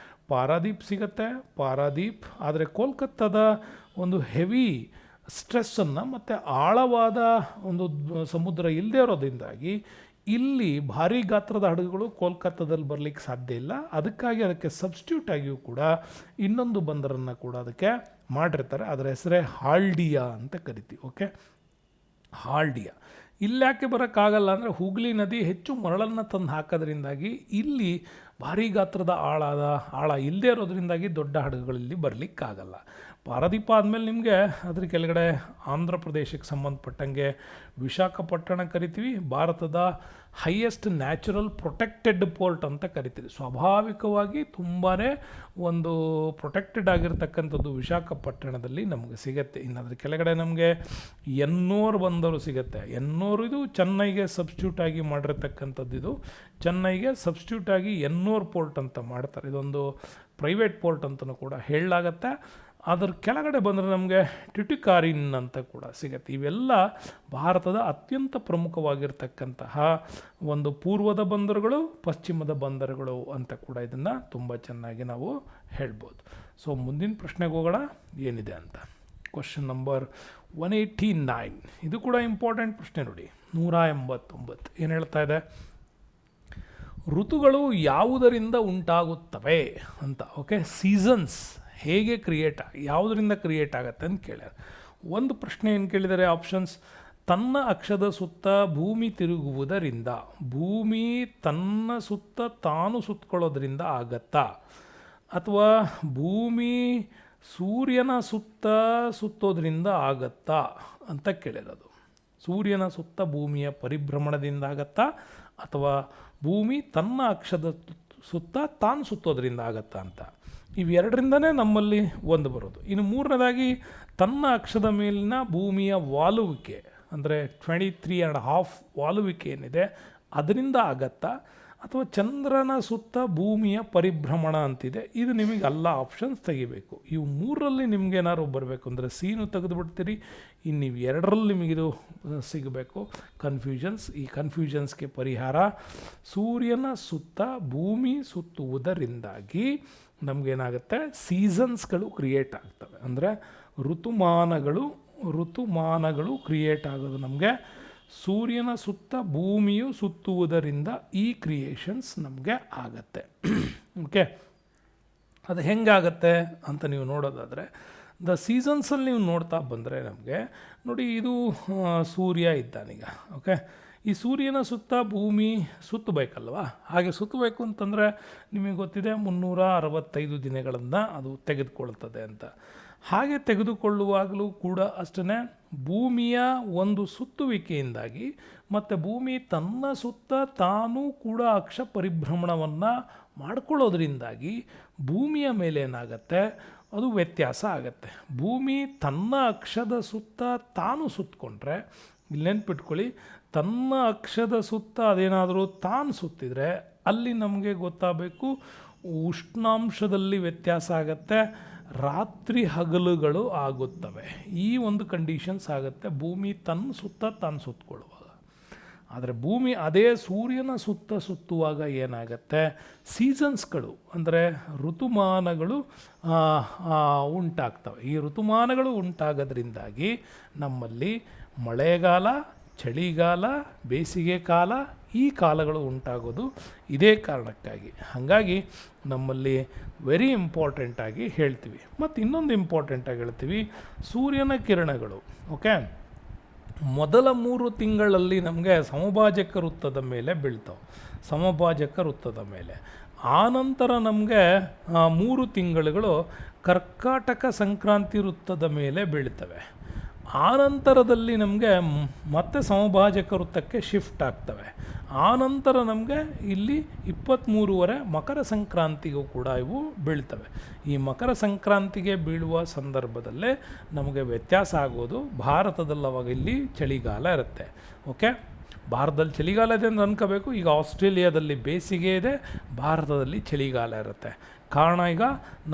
ಪಾರಾದೀಪ್ ಸಿಗುತ್ತೆ. ಆದರೆ ಕೋಲ್ಕತ್ತಾದ ಒಂದು ಹೆವಿ ಸ್ಟ್ರೆಸ್ಸನ್ನು ಮತ್ತು ಆಳವಾದ ಒಂದು ಸಮುದ್ರ ಇಲ್ಲದೆ ಇರೋದ್ರಿಂದಾಗಿ ಇಲ್ಲಿ ಭಾರೀ ಗಾತ್ರದ ಹಡಗುಗಳು ಕೋಲ್ಕತ್ತಾದಲ್ಲಿ ಬರಲಿಕ್ಕೆ ಸಾಧ್ಯ ಇಲ್ಲ. ಅದಕ್ಕೆ ಸಬ್ಸ್ಟಿಟ್ಯೂಟ್ ಆಗಿಯೂ ಕೂಡ ಇನ್ನೊಂದು ಬಂದರನ್ನು ಕೂಡ ಅದಕ್ಕೆ ಮಾಡಿರ್ತಾರೆ. ಅದರ ಹೆಸರೇ ಹಾಲ್ಡಿಯಾ ಅಂತ ಕರಿತೀವಿ. ಓಕೆ, ಹಾಲ್ಡಿಯಾ ಇಲ್ಲಾಕೆ ಬರೋಕ್ಕಾಗಲ್ಲ ಅಂದರೆ ಹೂಗ್ಲಿ ನದಿ ಹೆಚ್ಚು ಮರಳನ್ನು ತಂದು ಹಾಕೋದ್ರಿಂದಾಗಿ ಇಲ್ಲಿ ಭಾರೀ ಗಾತ್ರದ ಆಳ ಇಲ್ಲದೆ ಇರೋದ್ರಿಂದಾಗಿ ದೊಡ್ಡ ಹಡಗುಗಳಲ್ಲಿ ಬರಲಿಕ್ಕಾಗಲ್ಲ. ಪಾರಾದೀಪ ಆದಮೇಲೆ ನಿಮಗೆ ಅದ್ರ ಕೆಳಗಡೆ ಆಂಧ್ರ ಪ್ರದೇಶಕ್ಕೆ ಸಂಬಂಧಪಟ್ಟಂಗೆ ವಿಶಾಖಪಟ್ಟಣ ಕರಿತೀವಿ. ಭಾರತದ ಹೈಯೆಸ್ಟ್ ನ್ಯಾಚುರಲ್ ಪ್ರೊಟೆಕ್ಟೆಡ್ ಪೋರ್ಟ್ ಅಂತ ಕರಿತೀವಿ. ಸ್ವಾಭಾವಿಕವಾಗಿ ತುಂಬಾ ಒಂದು ಪ್ರೊಟೆಕ್ಟೆಡ್ ಆಗಿರ್ತಕ್ಕಂಥದ್ದು ವಿಶಾಖಪಟ್ಟಣದಲ್ಲಿ ನಮಗೆ ಸಿಗುತ್ತೆ. ಇನ್ನು ಅದ್ರ ಕೆಳಗಡೆ ನಮಗೆ ಎನ್ನೋರ್ ಬಂದರು ಸಿಗುತ್ತೆ. ಎನ್ನೋರು ಇದು ಚೆನ್ನೈಗೆ ಸಬ್ಸ್ಟಿಟ್ಯೂಟ್ ಆಗಿ ಮಾಡಿರ್ತಕ್ಕಂಥದ್ದು. ಇದು ಚೆನ್ನೈಗೆ ಸಬ್ಸ್ಟಿಟ್ಯೂಟ್ ಆಗಿ ಎನ್ನೋರ್ ಪೋರ್ಟ್ ಅಂತ ಮಾಡ್ತಾರೆ. ಇದೊಂದು ಪ್ರೈವೇಟ್ ಪೋರ್ಟ್ ಅಂತಲೂ ಕೂಡ ಹೇಳಲಾಗತ್ತೆ. ಅದರ ಕೆಳಗಡೆ ಬಂದರೆ ನಮಗೆ ಟ್ಯುಟಿಕಾರಿನ್ ಅಂತ ಕೂಡ ಸಿಗುತ್ತೆ. ಇವೆಲ್ಲ ಭಾರತದ ಅತ್ಯಂತ ಪ್ರಮುಖವಾಗಿರ್ತಕ್ಕಂತಹ ಒಂದು ಪೂರ್ವದ ಬಂದರುಗಳು, ಪಶ್ಚಿಮದ ಬಂದರುಗಳು ಅಂತ ಕೂಡ ಇದನ್ನು ತುಂಬ ಚೆನ್ನಾಗಿ ನಾವು ಹೇಳ್ಬೋದು. ಸೊ ಮುಂದಿನ ಪ್ರಶ್ನೆಗೆ ಹೋಗೋಣ ಏನಿದೆ ಅಂತ. Question number 189. ಇದು ಕೂಡ ಇಂಪಾರ್ಟೆಂಟ್ ಪ್ರಶ್ನೆ ನೋಡಿ. 189 ಏನು ಹೇಳ್ತಾ ಇದೆ? ಋತುಗಳು ಯಾವುದರಿಂದ ಉಂಟಾಗುತ್ತವೆ ಅಂತ. ಓಕೆ, ಸೀಸನ್ಸ್ ಹೇಗೆ ಯಾವುದರಿಂದ ಕ್ರಿಯೇಟ್ ಆಗುತ್ತೆ ಅಂತ ಕೇಳ್ಯಾರ. ಒಂದು ಪ್ರಶ್ನೆ ಏನು ಕೇಳಿದರೆ ಆಪ್ಷನ್ಸ್: ತನ್ನ ಅಕ್ಷದ ಸುತ್ತ ಭೂಮಿ ತಿರುಗುವುದರಿಂದ, ಭೂಮಿ ತನ್ನ ಸುತ್ತ ತಾನು ಸುತ್ತಕೊಳ್ಳೋದ್ರಿಂದ ಆಗತ್ತಾ, ಅಥವಾ ಭೂಮಿ ಸೂರ್ಯನ ಸುತ್ತ ಸುತ್ತೋದ್ರಿಂದ ಆಗತ್ತಾ ಅಂತ ಕೇಳಿರೋದು. ಸೂರ್ಯನ ಸುತ್ತ ಭೂಮಿಯ ಪರಿಭ್ರಮಣದಿಂದ ಆಗತ್ತಾ, ಅಥವಾ ಭೂಮಿ ತನ್ನ ಅಕ್ಷದ ಸುತ್ತ ತಾನು ಸುತ್ತೋದ್ರಿಂದ ಆಗತ್ತಾ ಅಂತ. ಇವೆರಡರಿಂದನೇ ನಮ್ಮಲ್ಲಿ ಒಂದು ಬರೋದು. ಇನ್ನು ಮೂರನೇದಾಗಿ ತನ್ನ ಅಕ್ಷದ ಮೇಲಿನ ಭೂಮಿಯ ವಾಲುವಿಕೆ ಅಂದರೆ 23.5 ವಾಲುವಿಕೆ ಏನಿದೆ ಅದರಿಂದ ಆಗತ್ತಾ, ಅಥವಾ ಚಂದ್ರನ ಸುತ್ತ ಭೂಮಿಯ ಪರಿಭ್ರಮಣ ಅಂತಿದೆ. ಇದು ನಿಮಗೆ ಎಲ್ಲ ಆಪ್ಷನ್ಸ್ ತೆಗಿಬೇಕು. ಇವು ಮೂರರಲ್ಲಿ ನಿಮಗೇನಾದ್ರು ಬರಬೇಕು ಅಂದರೆ ಸೀನು ತೆಗೆದುಬಿಡ್ತೀರಿ. ಇನ್ನು ನೀವು ಎರಡರಲ್ಲಿ ನಿಮಗಿದು ಸಿಗಬೇಕು ಕನ್ಫ್ಯೂಷನ್ಸ್. ಈ ಕನ್ಫ್ಯೂಷನ್ಸ್ಗೆ ಪರಿಹಾರ ಸೂರ್ಯನ ಸುತ್ತ ಭೂಮಿ ಸುತ್ತುವುದರಿಂದಾಗಿ ನಮಗೇನಾಗುತ್ತೆ ಸೀಸನ್ಸ್ಗಳು ಕ್ರಿಯೇಟ್ ಆಗ್ತವೆ. ಅಂದರೆ ಋತುಮಾನಗಳು ಕ್ರಿಯೇಟ್ ಆಗೋದು ನಮಗೆ ಸೂರ್ಯನ ಸುತ್ತ ಭೂಮಿಯು ಸುತ್ತುವುದರಿಂದ ಈ ಕ್ರಿಯೇಷನ್ಸ್ ನಮಗೆ ಆಗತ್ತೆ. ಓಕೆ, ಅದು ಹೆಂಗಾಗತ್ತೆ ಅಂತ ನೀವು ನೋಡೋದಾದರೆ ದ ಸೀಸನ್ಸಲ್ಲಿ ನೀವು ನೋಡ್ತಾ ಬಂದರೆ ನಮಗೆ ನೋಡಿ, ಇದು ಸೂರ್ಯ ಇದ್ದಾನೀಗ. ಓಕೆ, ಈ ಸೂರ್ಯನ ಸುತ್ತ ಭೂಮಿ ಸುತ್ತಬೇಕಲ್ವ. ಹಾಗೆ ಸುತ್ತಬೇಕು ಅಂತಂದರೆ ನಿಮಗೆ ಗೊತ್ತಿದೆ 365 ದಿನಗಳನ್ನು ಅದು ತೆಗೆದುಕೊಳ್ತದೆ ಅಂತ. ಹಾಗೆ ತೆಗೆದುಕೊಳ್ಳುವಾಗಲೂ ಕೂಡ ಅಷ್ಟೇ ಭೂಮಿಯ ಒಂದು ಸುತ್ತುವಿಕೆಯಿಂದಾಗಿ ಮತ್ತು ಭೂಮಿ ತನ್ನ ಸುತ್ತ ತಾನೂ ಕೂಡ ಅಕ್ಷ ಪರಿಭ್ರಮಣವನ್ನು ಮಾಡಿಕೊಳ್ಳೋದ್ರಿಂದಾಗಿ ಭೂಮಿಯ ಮೇಲೆ ಏನಾಗತ್ತೆ ಅದು ವ್ಯತ್ಯಾಸ ಆಗತ್ತೆ. ಭೂಮಿ ತನ್ನ ಅಕ್ಷದ ಸುತ್ತ ತಾನು ಸುತ್ತಕೊಂಡ್ರೆ, ಇಲ್ಲಿ ನೆನ್ಪಿಟ್ಕೊಳ್ಳಿ, ತನ್ನ ಅಕ್ಷದ ಸುತ್ತ ಅದೇನಾದರೂ ತಾನು ಸುತ್ತಿದರೆ ಅಲ್ಲಿ ನಮಗೆ ಗೊತ್ತಾಗಬೇಕು ಉಷ್ಣಾಂಶದಲ್ಲಿ ವ್ಯತ್ಯಾಸ ಆಗತ್ತೆ, ರಾತ್ರಿ ಹಗಲುಗಳು ಆಗುತ್ತವೆ. ಈ ಒಂದು ಕಂಡೀಷನ್ಸ್ ಆಗುತ್ತೆ ಭೂಮಿ ತನ್ನ ಸುತ್ತ ತಾನು ಸುತ್ತಕೊಳ್ಳುವಾಗ. ಆದರೆ ಭೂಮಿ ಅದೇ ಸೂರ್ಯನ ಸುತ್ತ ಸುತ್ತುವಾಗ ಏನಾಗುತ್ತೆ ಸೀಸನ್ಸ್ಗಳು ಅಂದರೆ ಋತುಮಾನಗಳು ಉಂಟಾಗ್ತವೆ. ಈ ಋತುಮಾನಗಳು ಉಂಟಾಗೋದ್ರಿಂದಾಗಿ ನಮ್ಮಲ್ಲಿ ಮಳೆಗಾಲ, ಚಳಿಗಾಲ, ಬೇಸಿಗೆ ಕಾಲ, ಈ ಕಾಲಗಳು ಉಂಟಾಗೋದು ಇದೇ ಕಾರಣಕ್ಕಾಗಿ. ಹಾಗಾಗಿ ನಮ್ಮಲ್ಲಿ ವೆರಿ ಇಂಪಾರ್ಟೆಂಟಾಗಿ ಹೇಳ್ತೀವಿ. ಮತ್ತು ಇನ್ನೊಂದು ಇಂಪಾರ್ಟೆಂಟಾಗಿ ಹೇಳ್ತೀವಿ ಸೂರ್ಯನ ಕಿರಣಗಳು. ಓಕೆ, ಮೊದಲ 3 ತಿಂಗಳಲ್ಲಿ ನಮಗೆ ಸಮಭಾಜಕ ವೃತ್ತದ ಮೇಲೆ ಬೀಳ್ತಾವೆ, ಸಮಭಾಜಕ ವೃತ್ತದ ಮೇಲೆ. ಆನಂತರ ನಮಗೆ 3 ತಿಂಗಳುಗಳು ಕರ್ಕಾಟಕ ಸಂಕ್ರಾಂತಿ ವೃತ್ತದ ಮೇಲೆ ಬೀಳ್ತವೆ. ಆನಂತರದಲ್ಲಿ ನಮಗೆ ಮತ್ತೆ ಸಮಭಾಜಕ ವೃತ್ತಕ್ಕೆ ಶಿಫ್ಟ್ ಆಗ್ತವೆ. ಆನಂತರ ನಮಗೆ ಇಲ್ಲಿ 23 ಮಕರ ಸಂಕ್ರಾಂತಿಗೂ ಕೂಡ ಇವು ಬೀಳ್ತವೆ. ಈ ಮಕರ ಸಂಕ್ರಾಂತಿಗೆ ಬೀಳುವ ಸಂದರ್ಭದಲ್ಲೇ ನಮಗೆ ವ್ಯತ್ಯಾಸ ಆಗೋದು ಭಾರತದಲ್ಲಿ ಅವಾಗ ಇಲ್ಲಿ ಚಳಿಗಾಲ ಇರುತ್ತೆ. ಓಕೆ, ಭಾರತದಲ್ಲಿ ಚಳಿಗಾಲ ಇದೆ ಅಂತ ಅನ್ಕೋಬೇಕು. ಈಗ ಆಸ್ಟ್ರೇಲಿಯಾದಲ್ಲಿ ಬೇಸಿಗೆ ಇದೆ, ಭಾರತದಲ್ಲಿ ಚಳಿಗಾಲ ಇರುತ್ತೆ. ಕಾರಣ ಈಗ